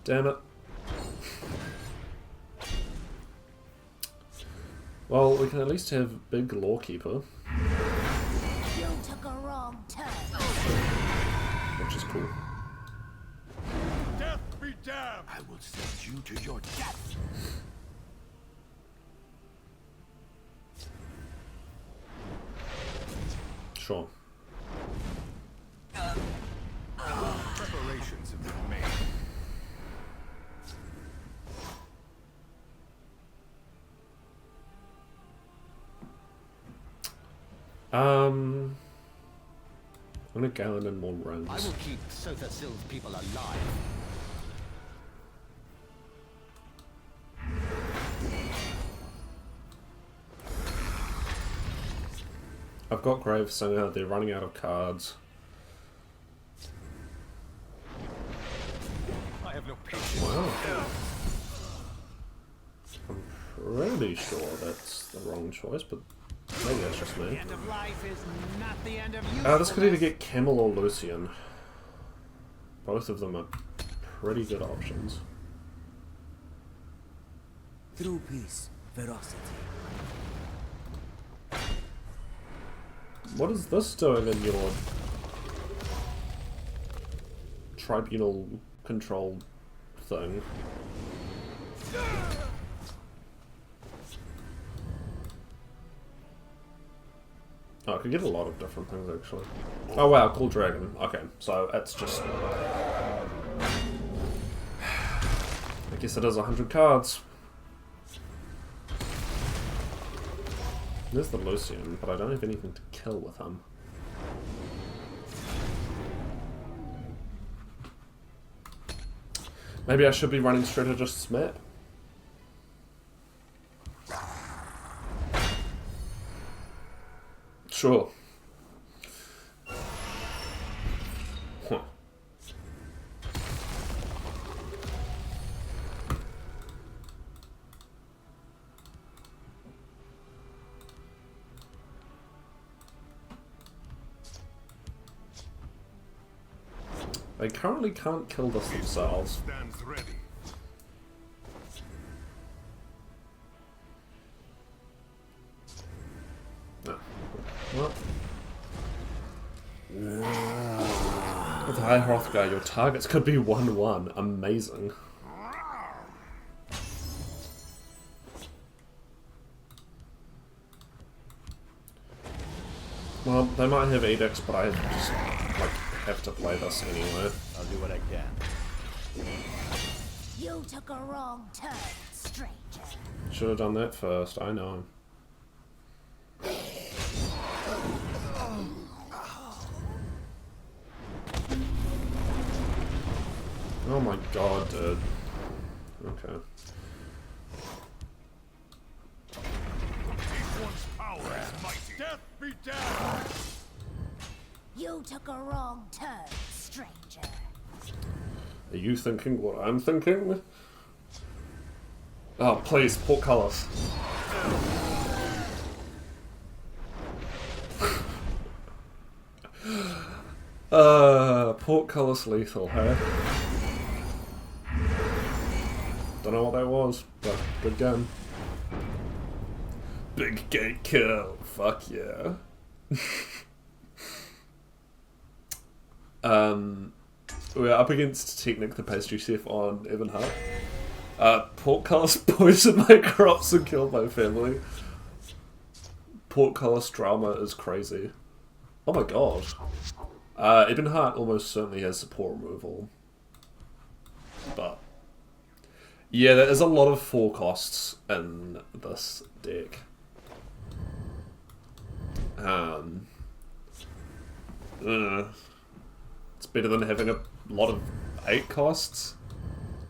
Damn it. Well, we can at least have Big Lawkeeper, You took a wrong turn. which is cool. Death be damned! I will send you to your death. Sure. Preparations have been made. I'm gonna gallon in more I runs. will keep Sothasil's people alive. I've got Gravesinger, they're running out of cards. I have no patience. Wow. I'm pretty sure that's the wrong choice, but maybe that's just me. End of life is not the end of This could either get Camel or Lucian. Both of them are pretty good options. True peace, ferocity. What is this doing in your Tribunal control thing? Oh, I could get a lot of different things actually. Oh wow, cool dragon. Okay, so it's just... I guess it is 100 cards. There's the Lucian, but I don't have anything to kill with him. Maybe I should be running Strategist's map. Sure. Huh. They currently can't kill this themselves. Stands ready. No. Well. With High Hrothgar, your targets could be 1-1. Amazing. Well, they might have edicts, but I just like have to play this anyway. I'll do what I can. You took a wrong turn, stranger. Should have done that first, I know. Oh my god, dude. Okay. Each one's power is mighty. Death be down! You took a wrong turn, stranger. Are you thinking what I'm thinking? Oh, please, Portcullis. Portcullis lethal, hey? Don't know what that was, but good gun. Big gate kill, fuck yeah. We're up against Technic the pastry chef on Ebonheart. Portcullis poisoned my crops and killed my family. Portcullis drama is crazy. Oh my god. Ebonheart almost certainly has support removal. But yeah, there is a lot of 4 costs in this deck. It's better than having a lot of 8 costs.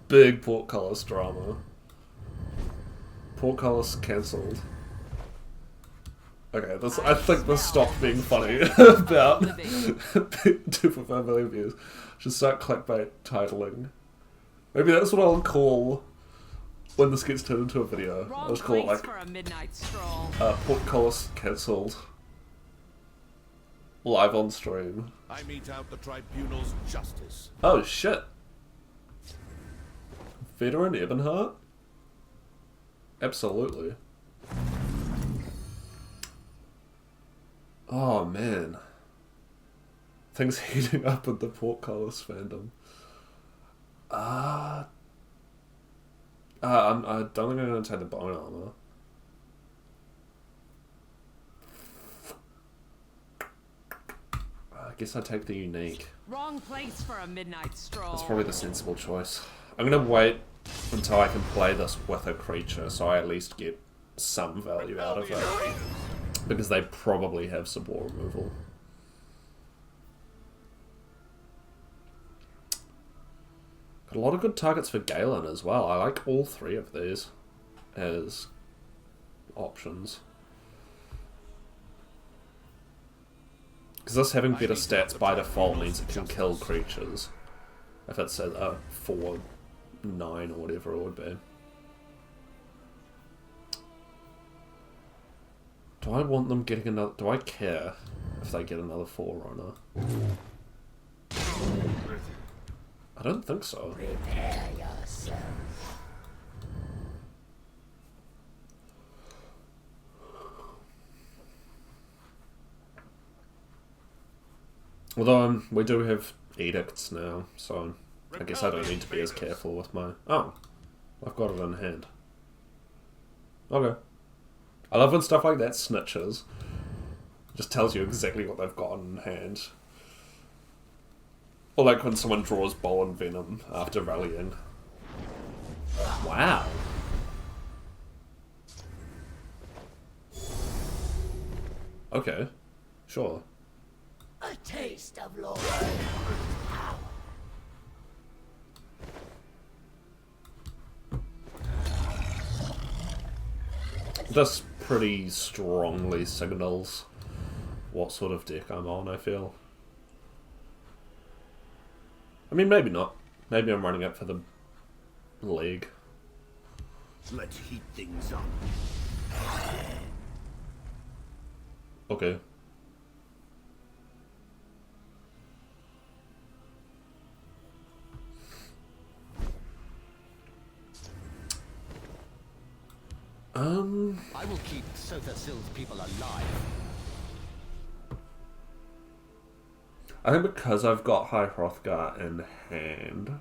Big Portcullis drama. Portcullis cancelled. Okay, this, I think this stopped being funny about 2.5 million views. Should start clickbait titling. Maybe that's what I'll call when this gets turned into a video. I'll just call it like for a midnight stroll. Portcullis cancelled. Live on stream. I mete out the Tribunal's justice. Oh shit. Veteran Ebonheart? Absolutely. Oh man. Things heating up with the Portcullis fandom. I don't think I'm going to take the bone armor. I guess I take the unique. Wrong place for a midnight stroll. That's probably the sensible choice. I'm going to wait until I can play this with a creature, so I at least get some value out of it. Because they probably have support removal. Got a lot of good targets for Galen as well. I like all 3 of these as options. Because this having better stats by default means it can kill creatures. If it's a 4-9 or whatever it would be. Do I want them getting another... Do I care if they get another Forerunner? I don't think so. Prepare yourself. Although we do have edicts now, so I guess I don't need to be as careful with my... Oh, I've got it in hand. Okay. I love when stuff like that snitches. Just tells you exactly what they've got in hand. Or like when someone draws Bow and Venom after rallying. Wow. Okay. Sure. A taste of Lord. This pretty strongly signals what sort of deck I'm on, I feel. I mean, maybe not. Maybe I'm running it for the league. Let's heat things up. Okay. I will keep Sothasil's people alive. I think because I've got High Hrothgar in hand,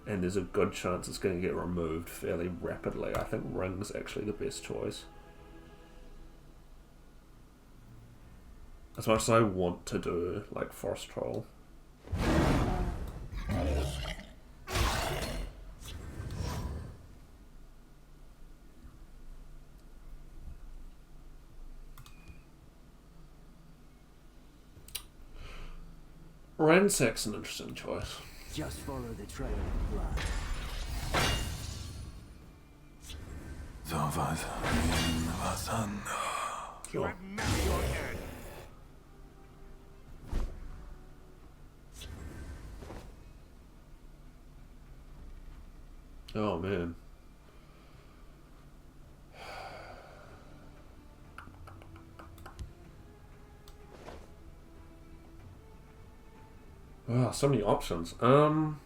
and there's a good chance it's going to get removed fairly rapidly, I think Ring's actually the best choice. As much as I want to do, like, Forest Troll. Ransack's an interesting choice. Just follow the trail of blood. Sure. Remember your end. Oh man. Wow, so many options. Because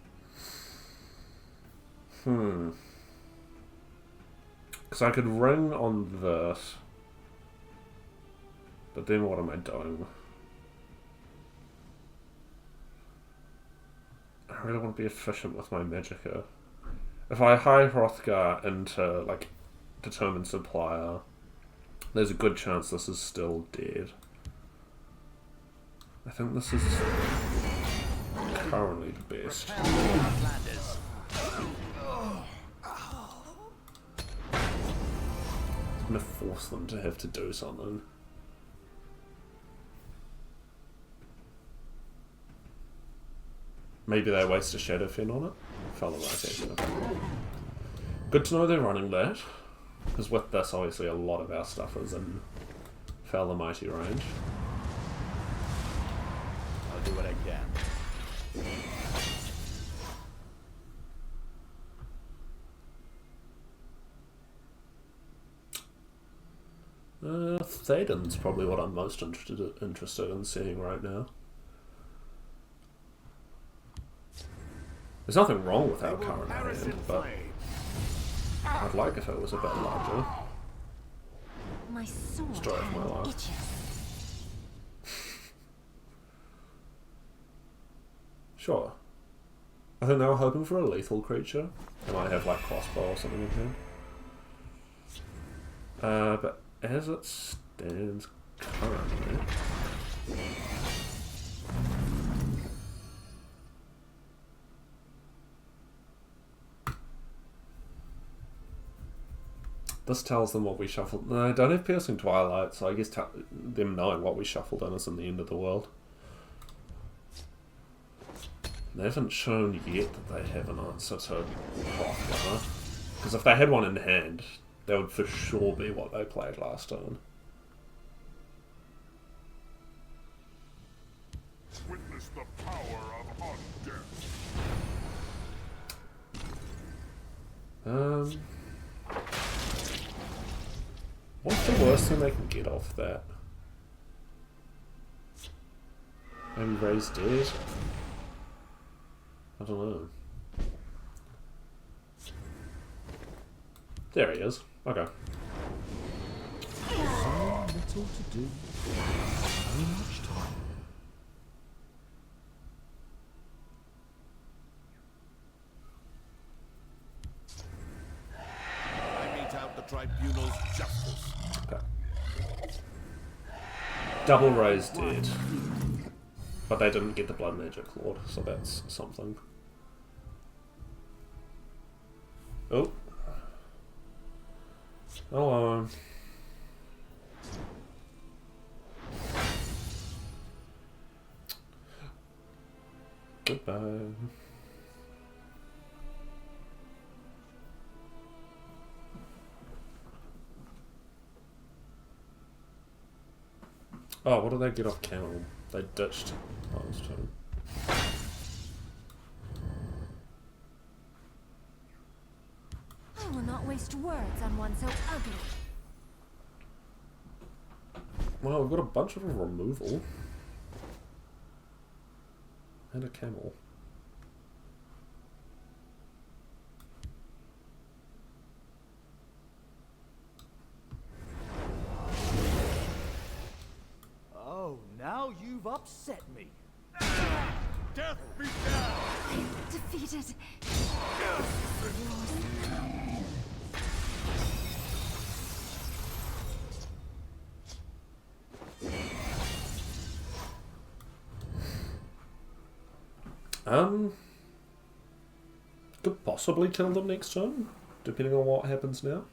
I could ring on this. But then what am I doing? I really want to be efficient with my magicka. If I high Hrothgar into, like, Determined Supplier, there's a good chance this is still dead. I think this is currently the best. I'm gonna force them to have to do something. Maybe they waste a Shadow Fin on it. Fell the right actually. Good to know they're running that. Because with this, obviously, a lot of our stuff is in Fell the Mighty range. I'll do what I can. Thaden's probably what I'm most interested in seeing right now. There's nothing wrong with our current hand, but I'd like if it was a bit larger. My sword Story of my hand life. itches. Sure. I think they were hoping for a lethal creature. They might have like crossbow or something in here. But as it stands currently, this tells them what we shuffled. No, I don't have Piercing Twilight, so I guess them knowing what we shuffled in isn't the end of the world. They haven't shown yet that they have an answer to Hrothgar. Because if they had one in hand, that would for sure be what they played last turn. Witness the power of undeath. What's the worst thing they can get off that? Maybe Raise Dead? I don't know. There he is. Okay. So little to do. So much time. I mete out the Tribunal's justice. Okay. Double Raise Dead. But they didn't get the Blood Magic Lord, so that's something. Oh. Hello. Goodbye. Oh, what did they get off camel? They ditched. Oh, it's too. I will not waste words on one so ugly. Well, we've got a bunch of removal. And a camel. Oh, now you've upset me. Death be down! Defeated. Could possibly kill them next turn, depending on what happens now.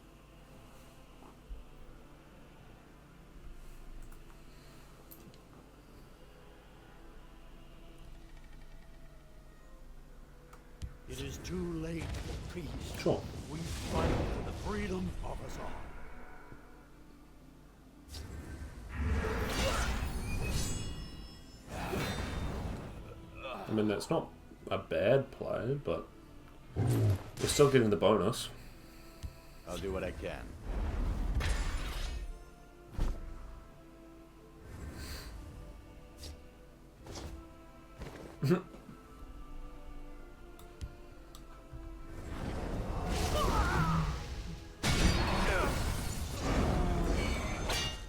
It is too late for peace. Sure. We fight for the freedom of us all. I mean, that's not a bad play, but we're still getting the bonus. I'll do what I can.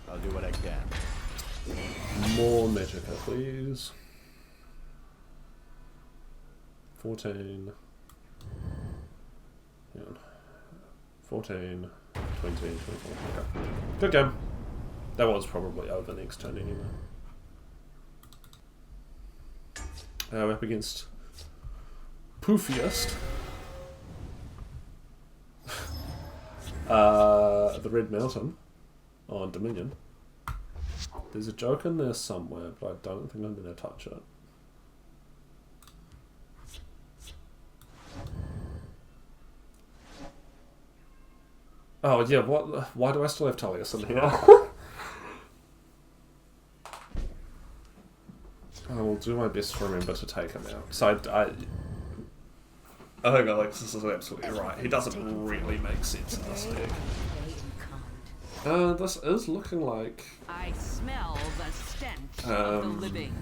I'll do what I can. More Magicka, please. 14. Hang on. 14, 20, 24. Okay. Good game. That was probably over next turn anyway. We're up against Poofiest. The Red Mountain on Dominion. There's a joke in there somewhere, but I don't think I'm going to touch it. Oh yeah, what? Why do I still have Tullius in here? I will do my best to remember to take him out. So I think Alexis is absolutely right. He doesn't really make sense in this deck. This is looking like... I smell the stench of the living.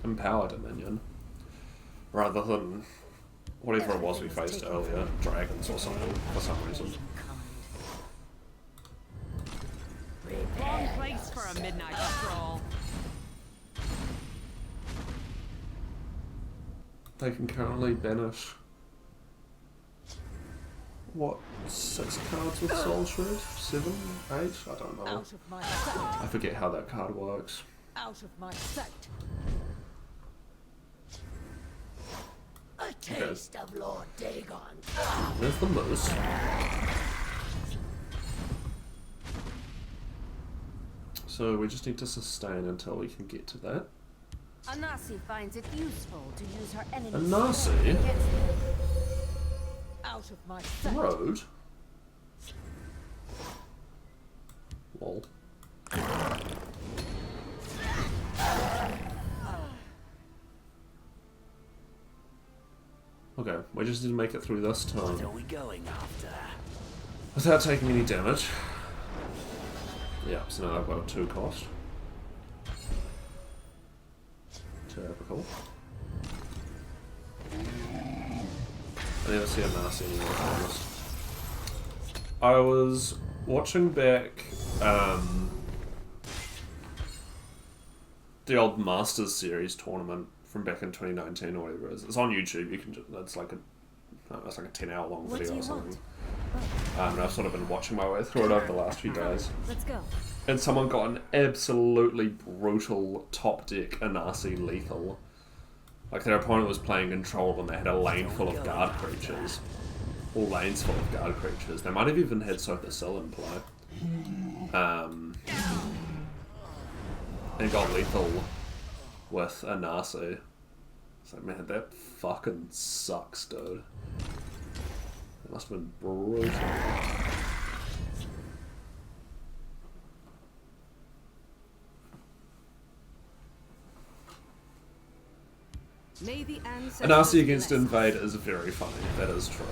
Empower Dominion. Rather than whatever it was we faced earlier. Dragons or something, for some reason. Wrong place for a midnight stroll. They can currently banish... What? 6 cards with Soul Shred? 7? 8? I don't know. Out of my sight. I forget how that card works. Out of my sight. A taste of Lord Dagon. There's the moose. So we just need to sustain until we can get to that. Anasi finds it useful to use her enemy's Anasi? sword against them. Out of my sight. Road? Lol. Okay, we just need to make it through this turn What are we going after? without taking any damage. Yeah, so now I've got a 2 cost. Typical. I never see a Marcy anymore, to be honest. I was watching back the old Masters Series tournament from back in 2019 or whatever it is. It's on YouTube. You can just, it's like a 10-hour long What video do or you something. want? And I've sort of been watching my way through it over the last few days. Let's go. And someone got an absolutely brutal top deck Anasi lethal. Like their opponent was playing control and they had a lane full of guard creatures. All lanes full of guard creatures. They might have even had Sofa Sill in play. And got lethal with Anasi. It's like, man, that fucking sucks, dude. It must have been brutal. May the ancestors An RC against bless us. invade is very funny, that is true.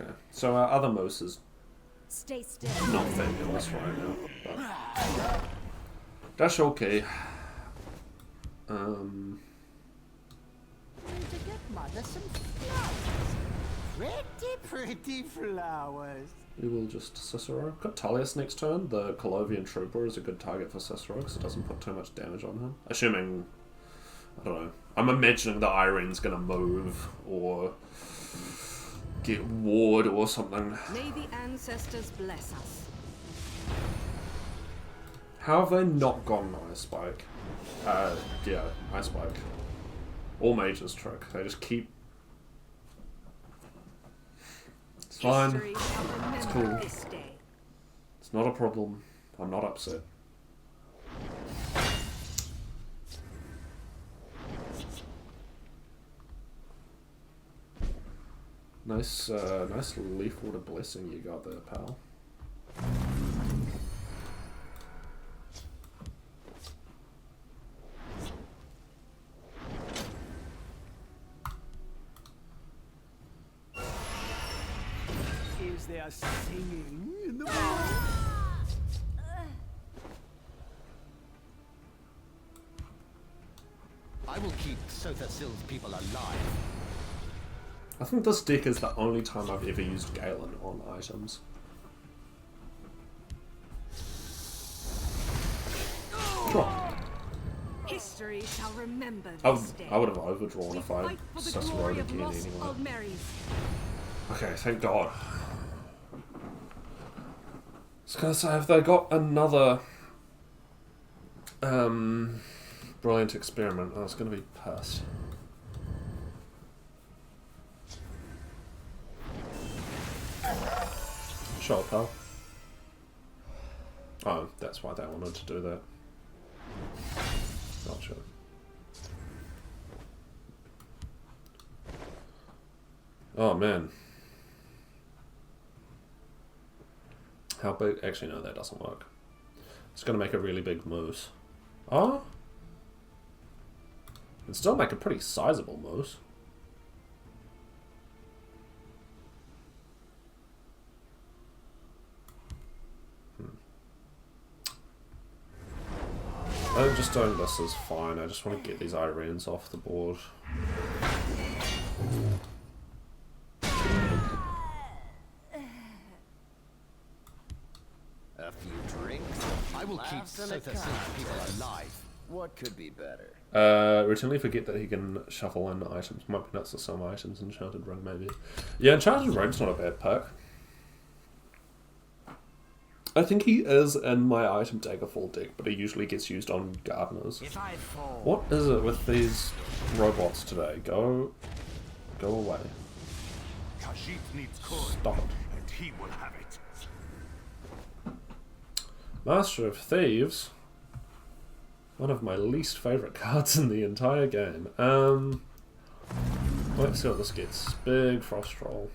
Okay, so our other moose is Stay still. not fabulous right now, but that's okay. Going to get Mother some flowers. Pretty flowers. We will just Cicero. Got Tullius next turn. The Colovian Trooper is a good target for Cicero because it doesn't put too much damage on him. Assuming, I don't know. I'm imagining the Irene's gonna move or get ward or something. May the ancestors bless us. How have they not gone Ice Spike? Yeah, Ice Spike. All mages trick. They just keep. It's fine. History shall remember It's cool. this day. It's not a problem. I'm not upset. Nice, nice leaf water blessing you got there, pal. Is there singing in the world? I will keep Sothasil's people alive. I think this deck is the only time I've ever used Galen on items. Sure. History shall remember I this day. would have overdrawn We if I fight for the Cicero glory of again lost anyway. old Marys. Okay, thank God. I was gonna say, have they got another brilliant experiment? I was gonna be pissed. Sure, pal. Oh, that's why they wanted to do that. Gotcha. Oh man. How big? Actually, no, that doesn't work. It's going to make a really big moose. Oh? And still make a pretty sizable moose. I'm just doing this is fine. I just want to get these Irenes off the board. A few drinks. I will keep Sothasil's people alive. What could be better? Routinely forget that he can shuffle in items. Might be nuts to some items. Enchanted Ring, maybe. Yeah, Enchanted Ring's not a bad pick. I think he is in my item Daggerfall deck, but he usually gets used on gardeners. If I fall, What is it with these robots today? Go away. Khajiit needs corn, Stop it. and he will have it. Master of Thieves. One of my least favourite cards in the entire game. Let's see what this gets. Big Frost Roll.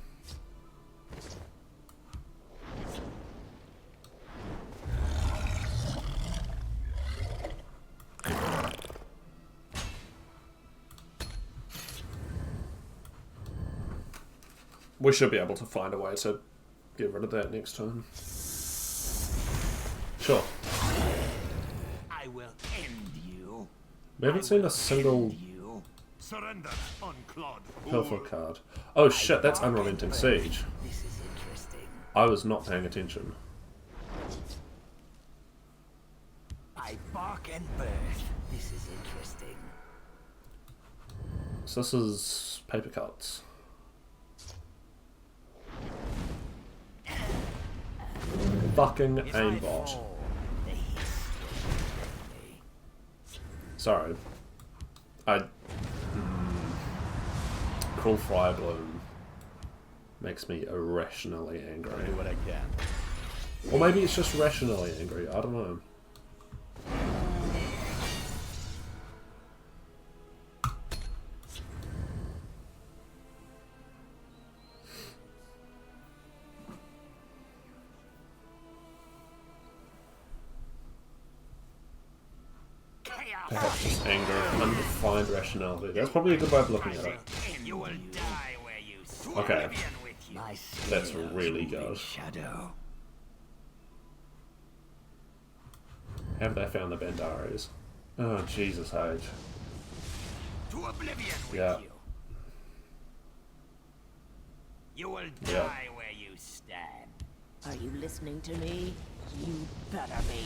We should be able to find a way to get rid of that next turn. Sure. I will end you. We haven't seen a single You. Surrender, unclod. Pilfer card. Oh shit, that's Unrelenting Siege. This is interesting. I was not paying attention. I bark and birth. This is interesting. So this is paper cuts. Fucking If I aimbot. fall, the history will me. Sorry. Cruel Fire Bloom makes me irrationally angry. Do what I can. Or maybe it's just rationally angry, I don't know. perhaps just anger, undefined rationality. That's probably a good way of looking at it. You will die where you sleep. Okay, With you. My that's skill really is moving good. shadow. Have they found the Bandaris? Oh, Jesus Age. To oblivion with Yeah. you. You will Yeah. die where you stand. Are you listening to me? You better be.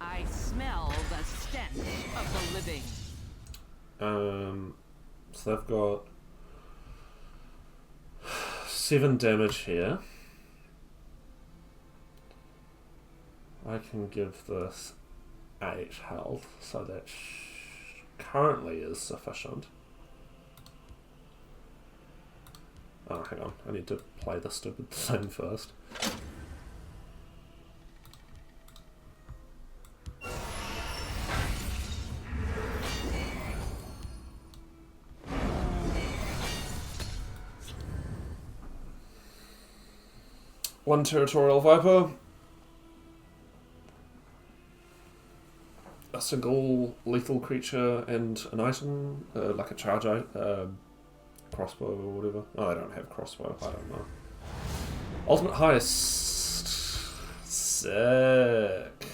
I smell the stench of the living. So they've got 7 damage here. I can give this 8 health, so that currently is sufficient. Oh, hang on, I need to play the stupid thing first. One Territorial Viper. A single lethal creature and an item, like a charge crossbow or whatever. Oh, I don't have crossbow, I don't know. Ultimate Heist. Sick.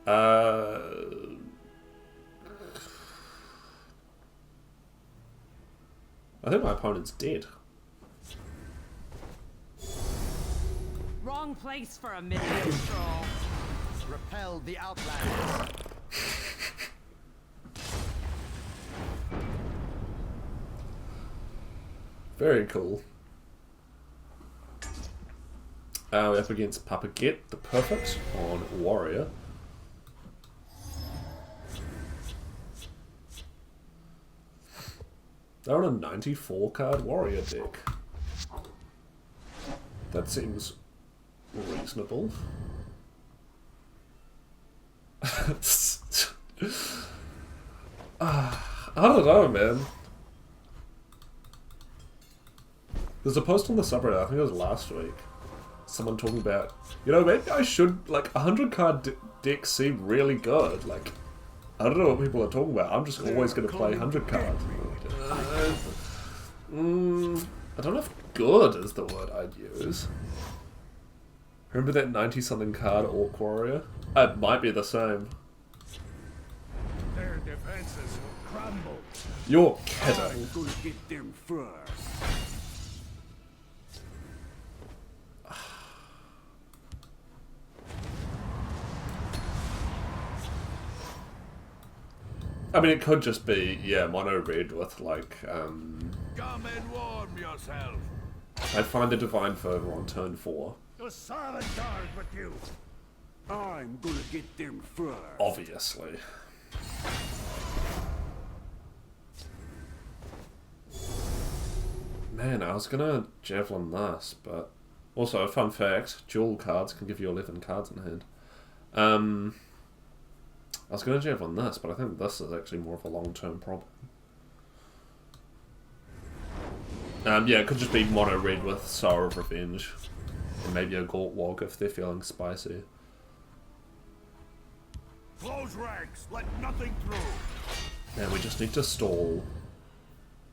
I think my opponent's dead. Wrong place for a midnight stroll. Repel the outlanders. Very cool. We're up against Papa Get, the Perfect, on Warrior. They're on a 94 card Warrior deck. That seems reasonable. I don't know, man. There's a post on the subreddit, I think it was last week. Someone talking about, you know, maybe I should, like, 100 card decks seem really good. Like, I don't know what people are talking about. I'm just always going to play 100 cards. I don't know if good is the word I'd use. Remember that 90-something card Orc Warrior? It might be the same. Their defenses will crumble. You're kidding. I'm gonna get them first. I mean, it could just be, yeah, mono red with, like, Come and warm yourself. I'd find a Divine Fervor on turn 4. The solid guard with you. I'm gonna get them first. Obviously. Man, I was gonna Javelin this, but... Also, a fun fact, dual cards can give you 11 cards in hand. I was gonna Javelin this, but I think this is actually more of a long-term problem. Yeah, it could just be mono red with Sour of Revenge. And maybe a Gortwog if they're feeling spicy. Close ranks, let nothing through. And we just need to stall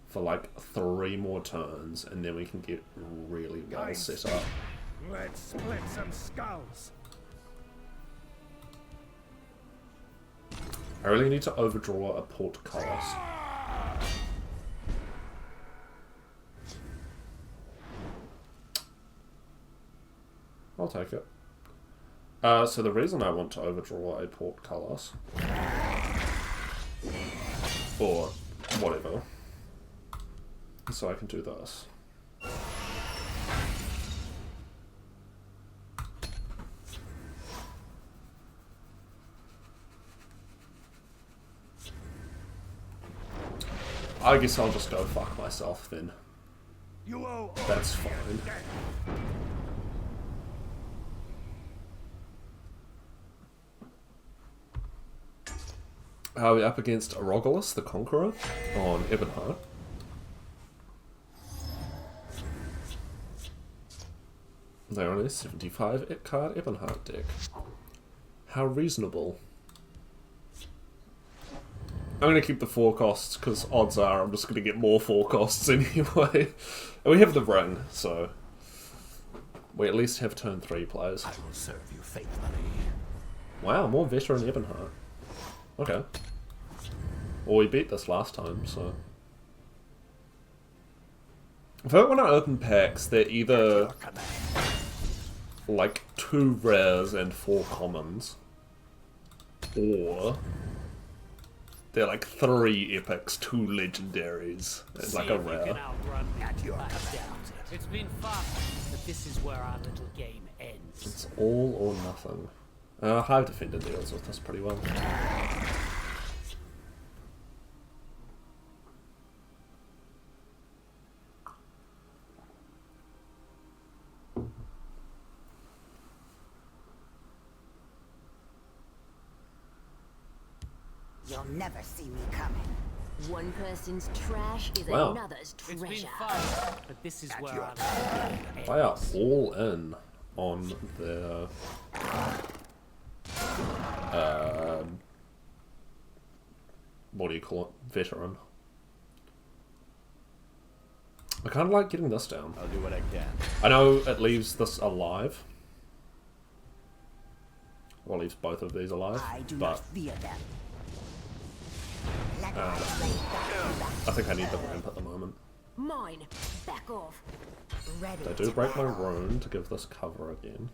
for like 3 more turns, and then we can get really well set up. Let's split some skulls. I really need to overdraw a Portcullis. I'll take it. So the reason I want to overdraw a Portcullis, or whatever, so I can do this. I guess I'll just go fuck myself then. You owe That's fine. We're up against Portcullis, the Conqueror, on Ebonheart. They're only a 75 card Ebonheart deck. How reasonable. I'm going to keep the 4 costs, because odds are I'm just going to get more 4 costs anyway. And we have the ring, so we at least have turn 3 players. I will serve you faithfully. Wow, more veteran Ebonheart. Okay. Well, we beat this last time, so... If I want to open packs, they're either like 2 rares and 4 commons, or they're like 3 epics, 2 legendaries, and like a rare. It's been fun, but this is where our little game ends. It's all or nothing. Hive Defender deals with this pretty well. You'll never see me coming. One person's trash is Wow. another's treasure. It's been fun, but this is where our little game ends. They are all in on their what do you call it? Veteran. I kind of like getting this down. I'll do what I can. I know it leaves this alive. Well, leaves both of these alive, I do but not fear them. Let my blade guide you I think I need the ramp at the moment. Mine. Back off. ready They do to break my battle. rune to give this cover again.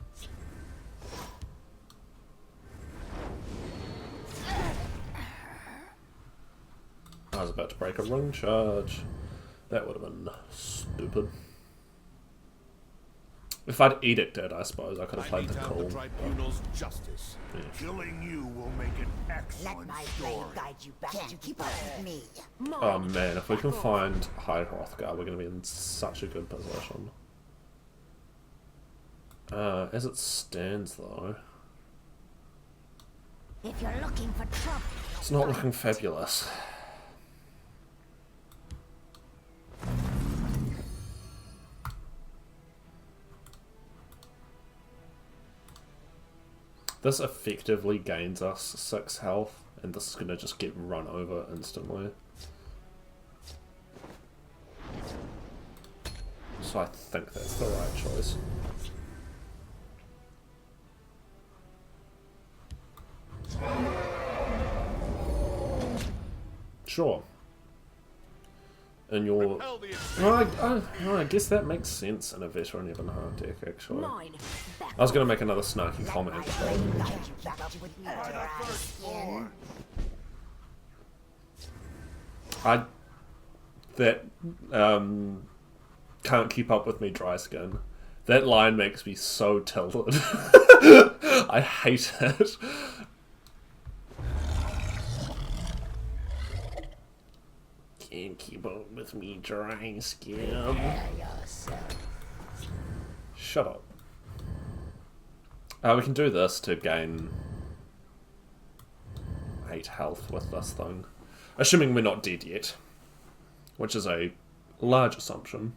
I was about to break a rune charge. That would have been stupid. If I'd edicted, I suppose I could have played the cool. The Tribunal's justice. Killing you will make an Let excellent my story. blade guide you back to keep up with me. Oh man, if we can find High Hrothgar, we're going to be in such a good position. As it stands though, If you're looking for trouble, it's not looking fabulous. This effectively gains us 6 health, and this is going to just get run over instantly. So I think that's the right choice. Sure. And your... I guess that makes sense in a veteran Ebonheart deck, actually. Mine. Back I was going to make another snarky comment, my but blade guide you back to with me, dry skin. that can't keep up with me, dry skin. That line makes me so tilted. I hate it. Can't keep up with me, dry skin. Shut up. We can do this to gain 8 health with this thing. Assuming we're not dead yet. Which is a large assumption.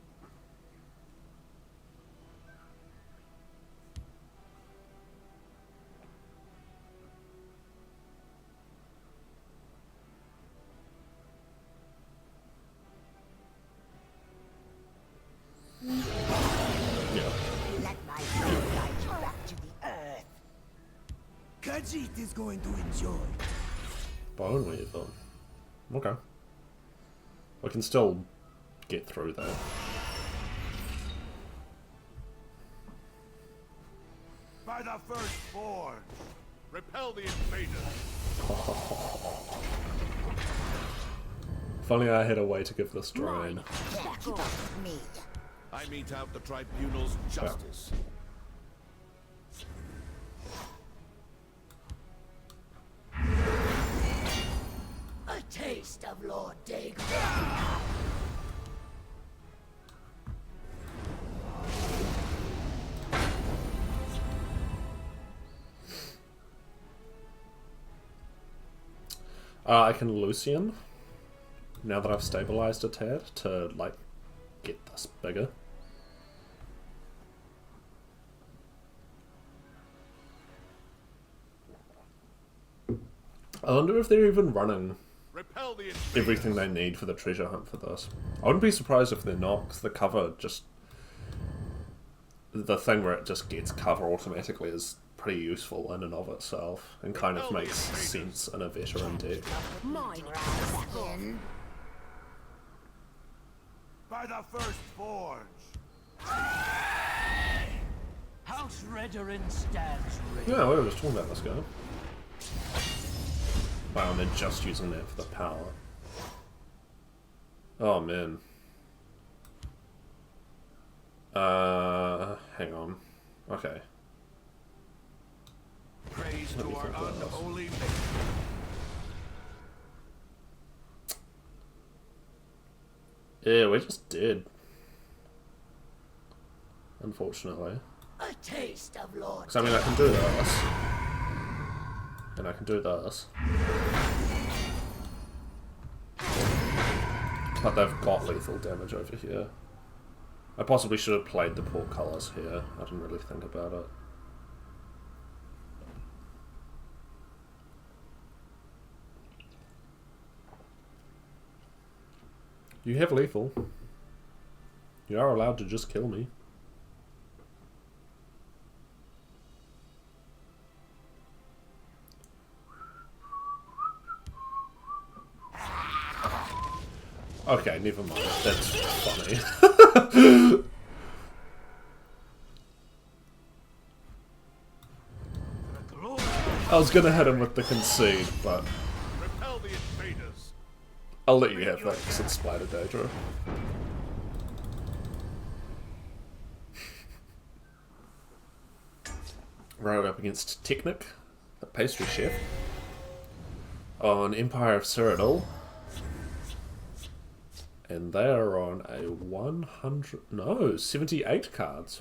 Let my blade guide you back to the earth. Khajiit is going to enjoy. Bone Weaver. Okay. We can still get through that. By the first forge, repel the invaders. If only I had a way to give this drain. Can't keep up with me. I mete out the Tribunal's justice. A taste of Lord Daggerfall. I can Lucian, now that I've stabilized a tad, to, like, get this bigger. Let my blade guide you back to the earth. Fine, I can Lucian. Now that I've stabilized a tad, to, like, get this bigger. A taste of Lord Daggerfall. Fine. I can Lucian. Now that I've stabilized a tad, to, like, get this bigger. A taste of Lord Daggerfall. I I wonder if they're even running Repel the everything they need for the treasure hunt for this. I wouldn't be surprised if they're not, because the cover just... The thing where it just gets cover automatically is pretty useful in and of itself, and kind of makes sense in a veteran deck. My brows by the first forge. House Redorin stands ready. Yeah, we were just talking about this guy. Wow, and they're just using that for the power. Oh man. Hang on. Okay. Praise to our unholy maker. Yeah, we're just dead. Unfortunately. A taste of Lord. Because I mean, I can do this. And I can do this. But they've got lethal damage over here. I possibly should have played the Portcullis here. I didn't really think about it. You have lethal. You are allowed to just kill me. Okay, never mind. That's funny. I was gonna hit him with the concede, but Repel the invaders. I'll let you have that because it's Spider Daedra. Right up against Technic, the pastry chef, on Empire of Cyrodiil. And they are on a 100... No, 78 cards.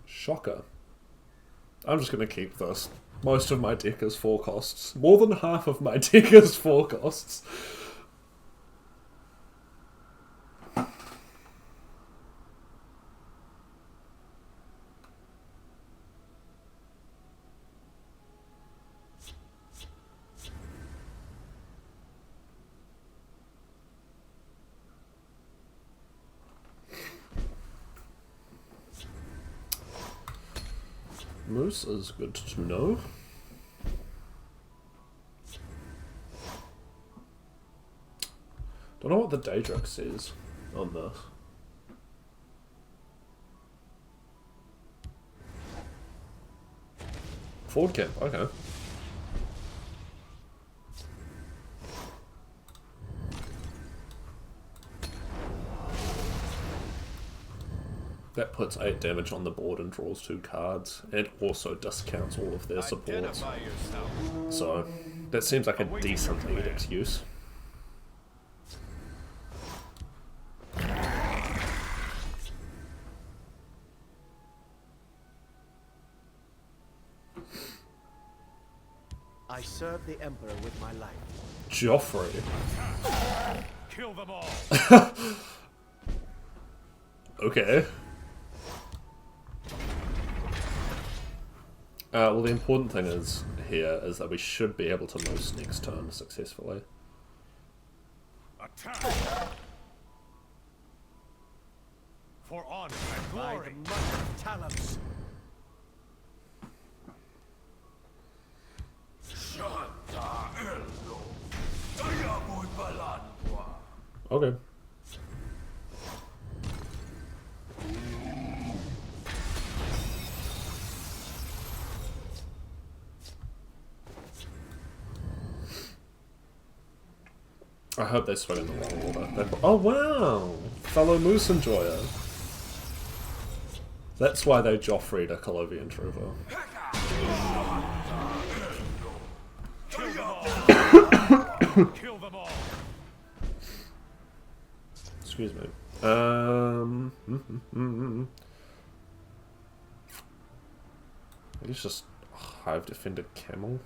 Shocker. I'm just going to keep this. Most of my deck is 4 costs. More than half of my deck is 4 costs. Moose is good to know. Don't know what the Daedric says on this. Forward camp, okay. That puts 8 damage on the board and draws 2 cards. It also discounts all of their supports. So, that seems like a decent edict use. I serve the Emperor with my life. Joffrey. Kill them all. Okay. Well, the important thing is here is that we should be able to moose next turn successfully. Attack! For honor and glory. By the might of Talos. Okay. I hope they swing in the wrong order. Oh wow! Fellow moose enjoyer. That's why they Joffrey'd a Colovian Trooper. Kill them all. Kill them all. Excuse me. It's just Hive Defended Camel.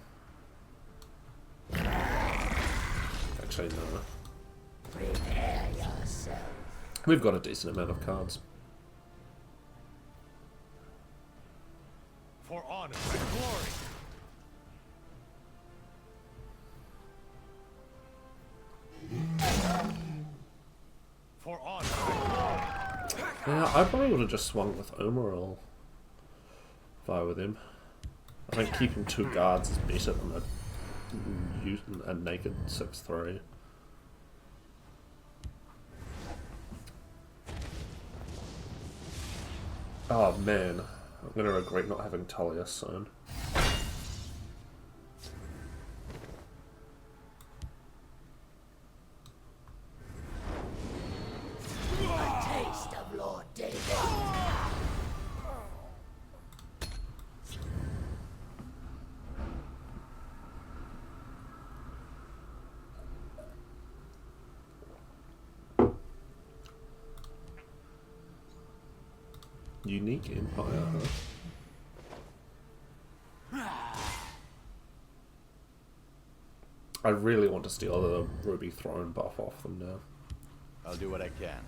Actually, no. Prepare yourself. We've got a decent amount of cards. For honor and glory. I probably would have just swung with Omeril if I were them. I think keeping 2 guards is better than a naked 6-3. Oh man, I'm gonna regret not having Talia soon. Unique Empire, huh? I really want to steal the Ruby Throne buff off them now. I'll do what I can.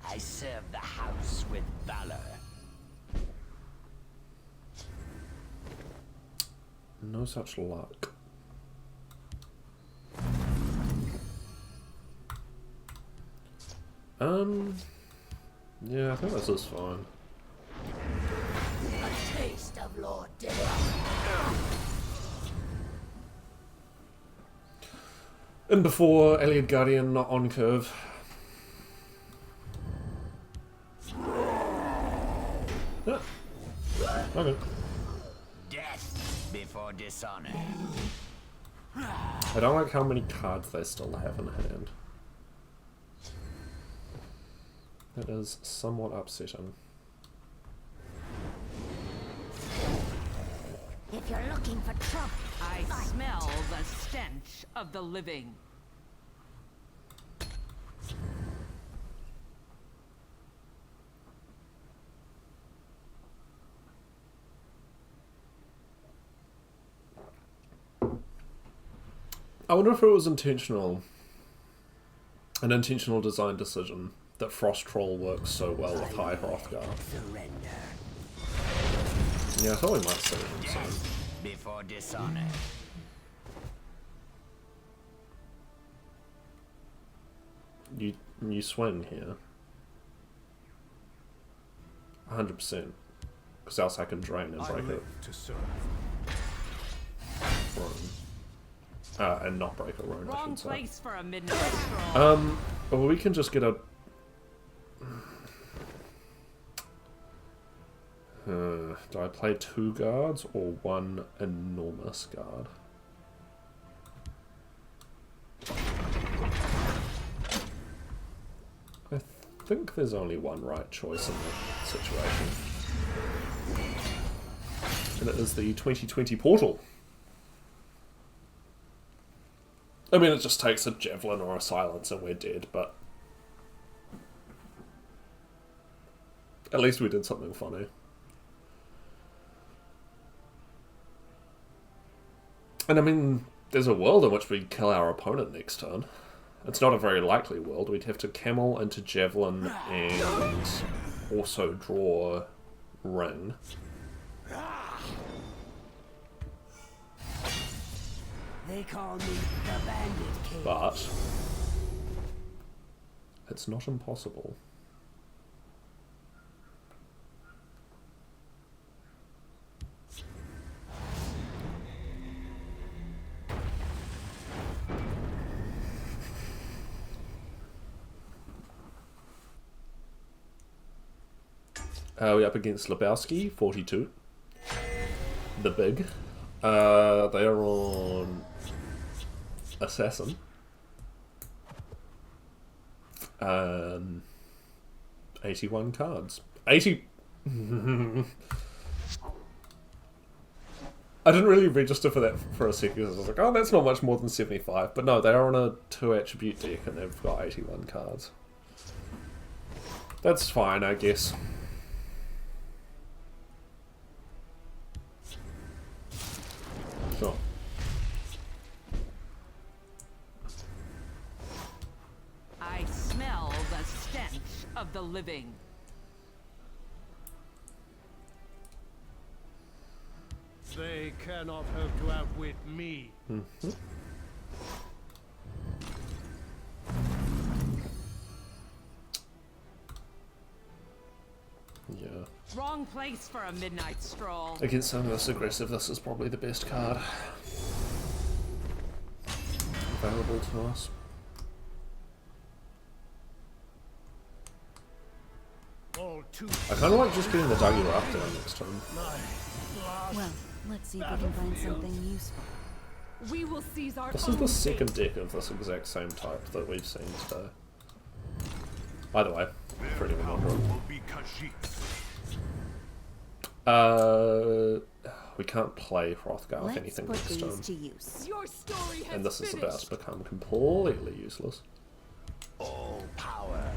I serve the house with valor. No such luck. Yeah, I think this is fine. A taste of Lord And before Elliot Guardian, not on curve. Yeah. Okay. Death before dishonor. I don't like how many cards they still have in hand. That is somewhat upsetting. If you're looking for trouble, I smell the stench of the living. I wonder if it was intentional. An intentional design decision that Frost Troll works so well with High Hrothgar. Yeah, I thought we might see him soon. Before dishonor. You swing here. 100%. Because else I can drain and break it. To serve. Rune. And not break a rune, I Wrong should say. place for a midnight stroll. Well, we can just get a... do I play 2 guards or 1 enormous guard? I think there's only one right choice in that situation. And it is the 2020 portal. I mean, it just takes a javelin or a silence and we're dead, but... at least we did something funny. And I mean, there's a world in which we kill our opponent next turn. It's not a very likely world. We'd have to camel into javelin and also draw ring. They call me the Bandit King. But it's not impossible. We're up against Lebowski, 42. The Big. They are on Assassin. 81 cards. 80... I didn't really register for that for a second because I was like, oh, that's not much more than 75. But no, they are on a 2 attribute deck and they've got 81 cards. That's fine, I guess. Sure. I smell the stench of the living. They cannot hope to outwit me. Mm-hmm. wrong place for a midnight stroll. Against something this aggressive, this is probably the best card available to us. I kind of like just getting the Daggerfall down next time. Well, let's see if we can find something useful. We will seize our This is the second deck of this exact same type that we've seen today. By the way, for anyone wondering. We can't play Hrothgar with anything next turn. And this is about to become completely useless. All power.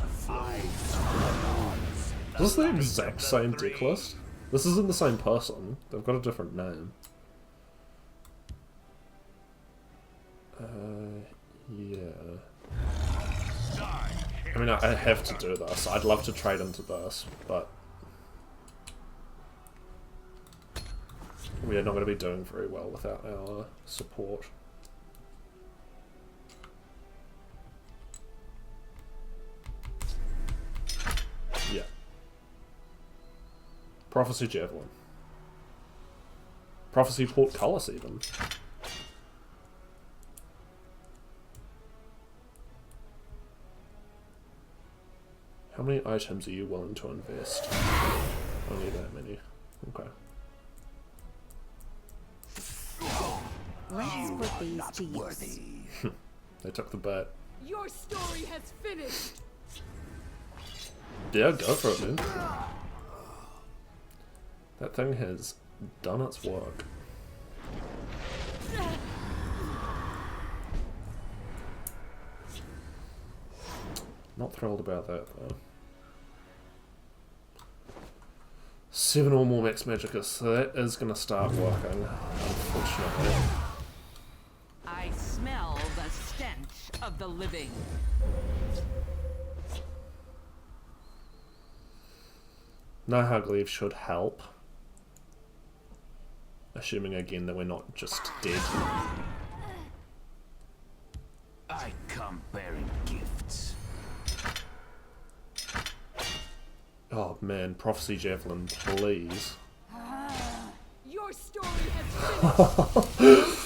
This is the exact same deck list. This isn't the same person. They've got a different name. Yeah. I mean, I have to do this. I'd love to trade into this, but we are not going to be doing very well without our support. Yeah. Prophecy Javelin. Prophecy Portcullis even. How many items are you willing to invest? Only that many. Okay. Let's put these to use. They took the bet. Your story has finished. Yeah, go for it, man. That thing has done its work. Not thrilled about that, though. 7 or more max magicus, so that is going to start working, unfortunately. I smell the stench of the living. Nahagleave should help. Assuming again that we're not just dead. I come bearing gifts. Oh man, Prophecy Javelin, please. Your story has finished.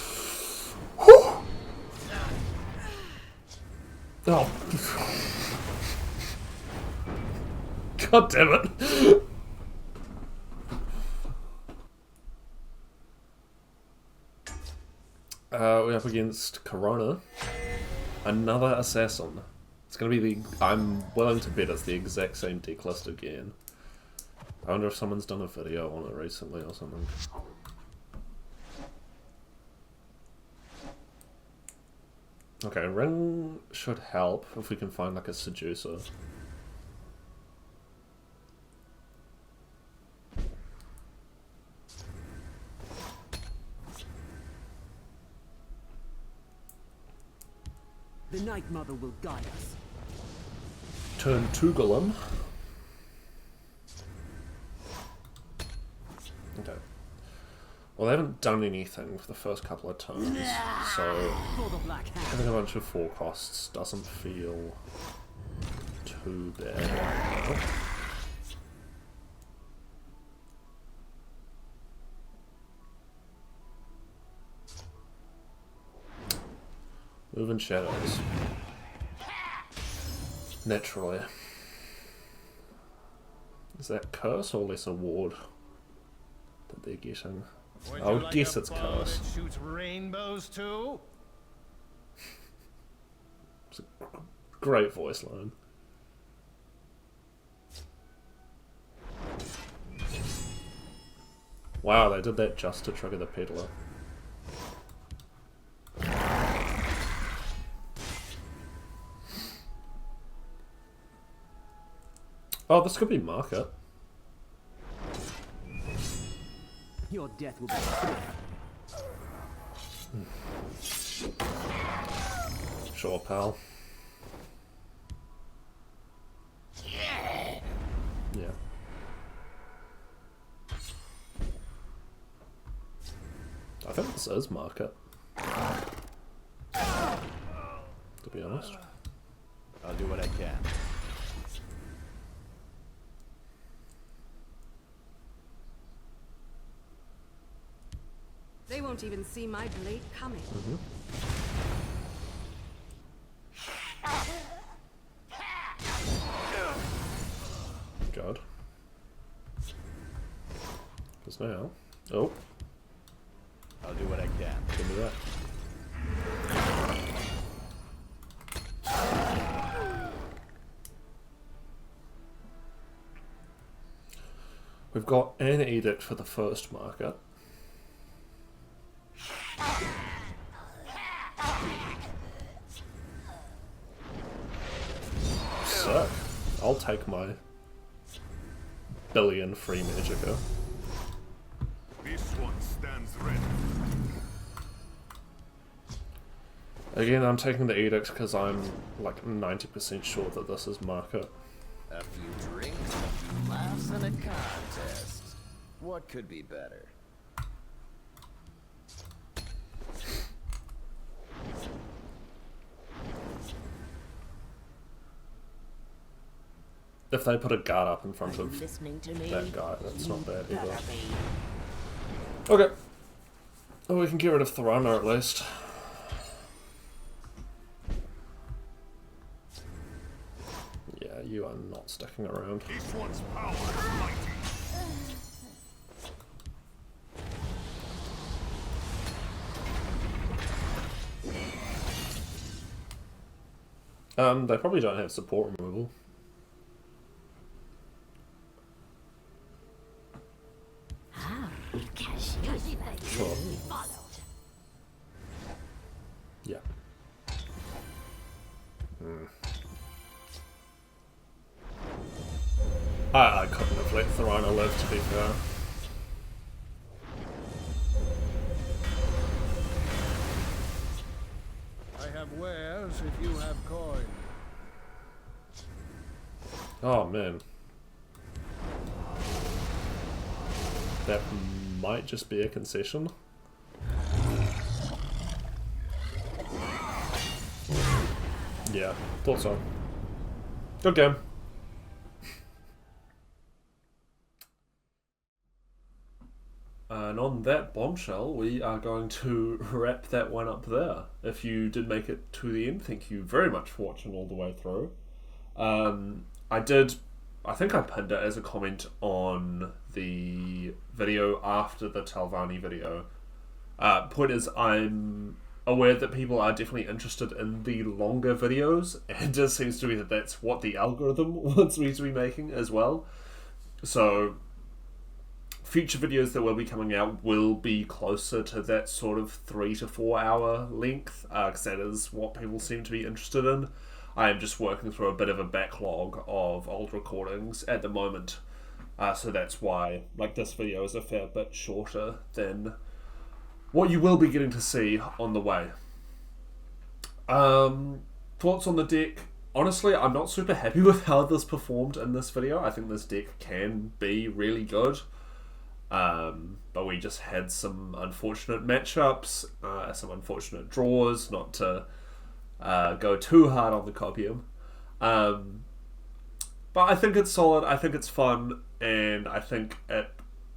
Oh. God damn it. We're up against Corona. Another assassin. It's gonna be the... I'm willing to bet it's the exact same deck list again. I wonder if someone's done a video on it recently or something. Okay, Ring should help if we can find like a Seducer. The Night Mother will guide us. Turn 2 Golem. Okay. Well, they haven't done anything for the first couple of turns, so having a bunch of 4 costs doesn't feel too bad. Moving shadows. Naturally. Is that curse or lesser ward that they're getting? I would guess it's curse. Shoots rainbows too. It's a great voice line. Wow, they did that just to trigger the peddler. Oh, this could be market. Your death will be Sure, pal. Yeah. I think this is market. To be honest. I'll do what I can. They won't even see my blade coming. God. Because now... Oh. I'll do what I can. Give me that. We've got an edict for the first market. Sick. I'll take my billion free magicka. This one stands ready. Again, I'm taking the edict because I'm like 90% sure that this is market. A few drinks, a few laughs, and a contest. What could be better? If they put a guard up in front of Listening to me? that guy, that's not bad either. Better be. Okay. Oh, we can get rid of Thorana at least. Yeah, you are not sticking around. This one's power is mighty. They probably don't have support removal. Sure. Yeah. I couldn't have let Thorana live, to be fair. I have wares if you have coin. Oh man. That might just be a concession. Yeah, thought so. Good game. And on that bombshell, we are going to wrap that one up there. If you did make it to the end, thank you very much for watching all the way through. I think I pinned it as a comment on the video after the Talvani video. Point is, I'm aware that people are definitely interested in the longer videos, and it just seems to be that that's what the algorithm wants me to be making as well. So future videos that will be coming out will be closer to that sort of 3 to 4 hour length, because that is what people seem to be interested in. I am just working through a bit of a backlog of old recordings at the moment, so that's why this video is a fair bit shorter than what you will be getting to see on the way. Thoughts on the deck? Honestly, I'm not super happy with how this performed in this video. I think this deck can be really good, but we just had some unfortunate matchups, some unfortunate draws, not to go too hard on the copium. But I think it's solid, I think it's fun, and I think it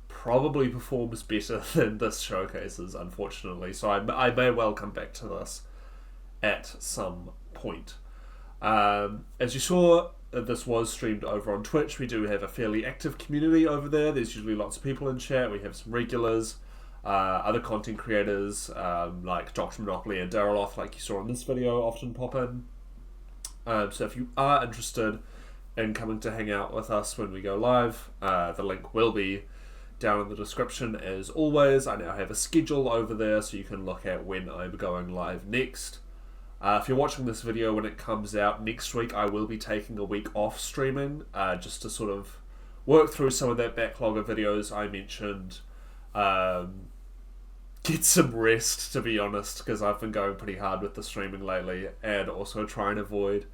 probably performs better than this showcases, unfortunately. So I may well come back to this at some point. As you saw, this was streamed over on Twitch. We do have a fairly active community over there. There's usually lots of people in chat. We have some regulars, other content creators like Dr. Monopoly and Daggerfall, like you saw in this video, often pop in. So if you are interested in coming to hang out with us when we go live, the link will be down in the description as always. I now have a schedule over there so you can look at when I'm going live next. If you're watching this video when it comes out next week, I will be taking a week off streaming, just to sort of work through some of that backlog of videos I mentioned. Get some rest, to be honest, because I've been going pretty hard with the streaming lately, and also try and avoid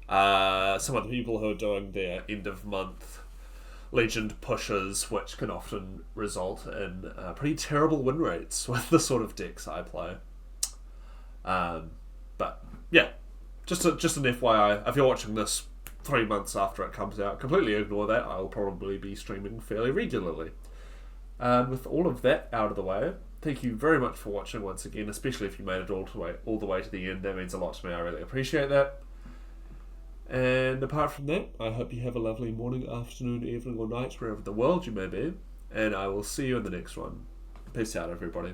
some of the people who are doing their end of month legend pushes, which can often result in pretty terrible win rates with the sort of decks I play. But yeah, just an FYI, if you're watching this 3 months after it comes out, completely ignore that. I'll probably be streaming fairly regularly. With all of that out of the way, thank you very much for watching once again, especially if you made it all the way to the end. That means a lot to me. I really appreciate that. And apart from that, I hope you have a lovely morning, afternoon, evening, or night, wherever the world you may be. And I will see you in the next one. Peace out, everybody.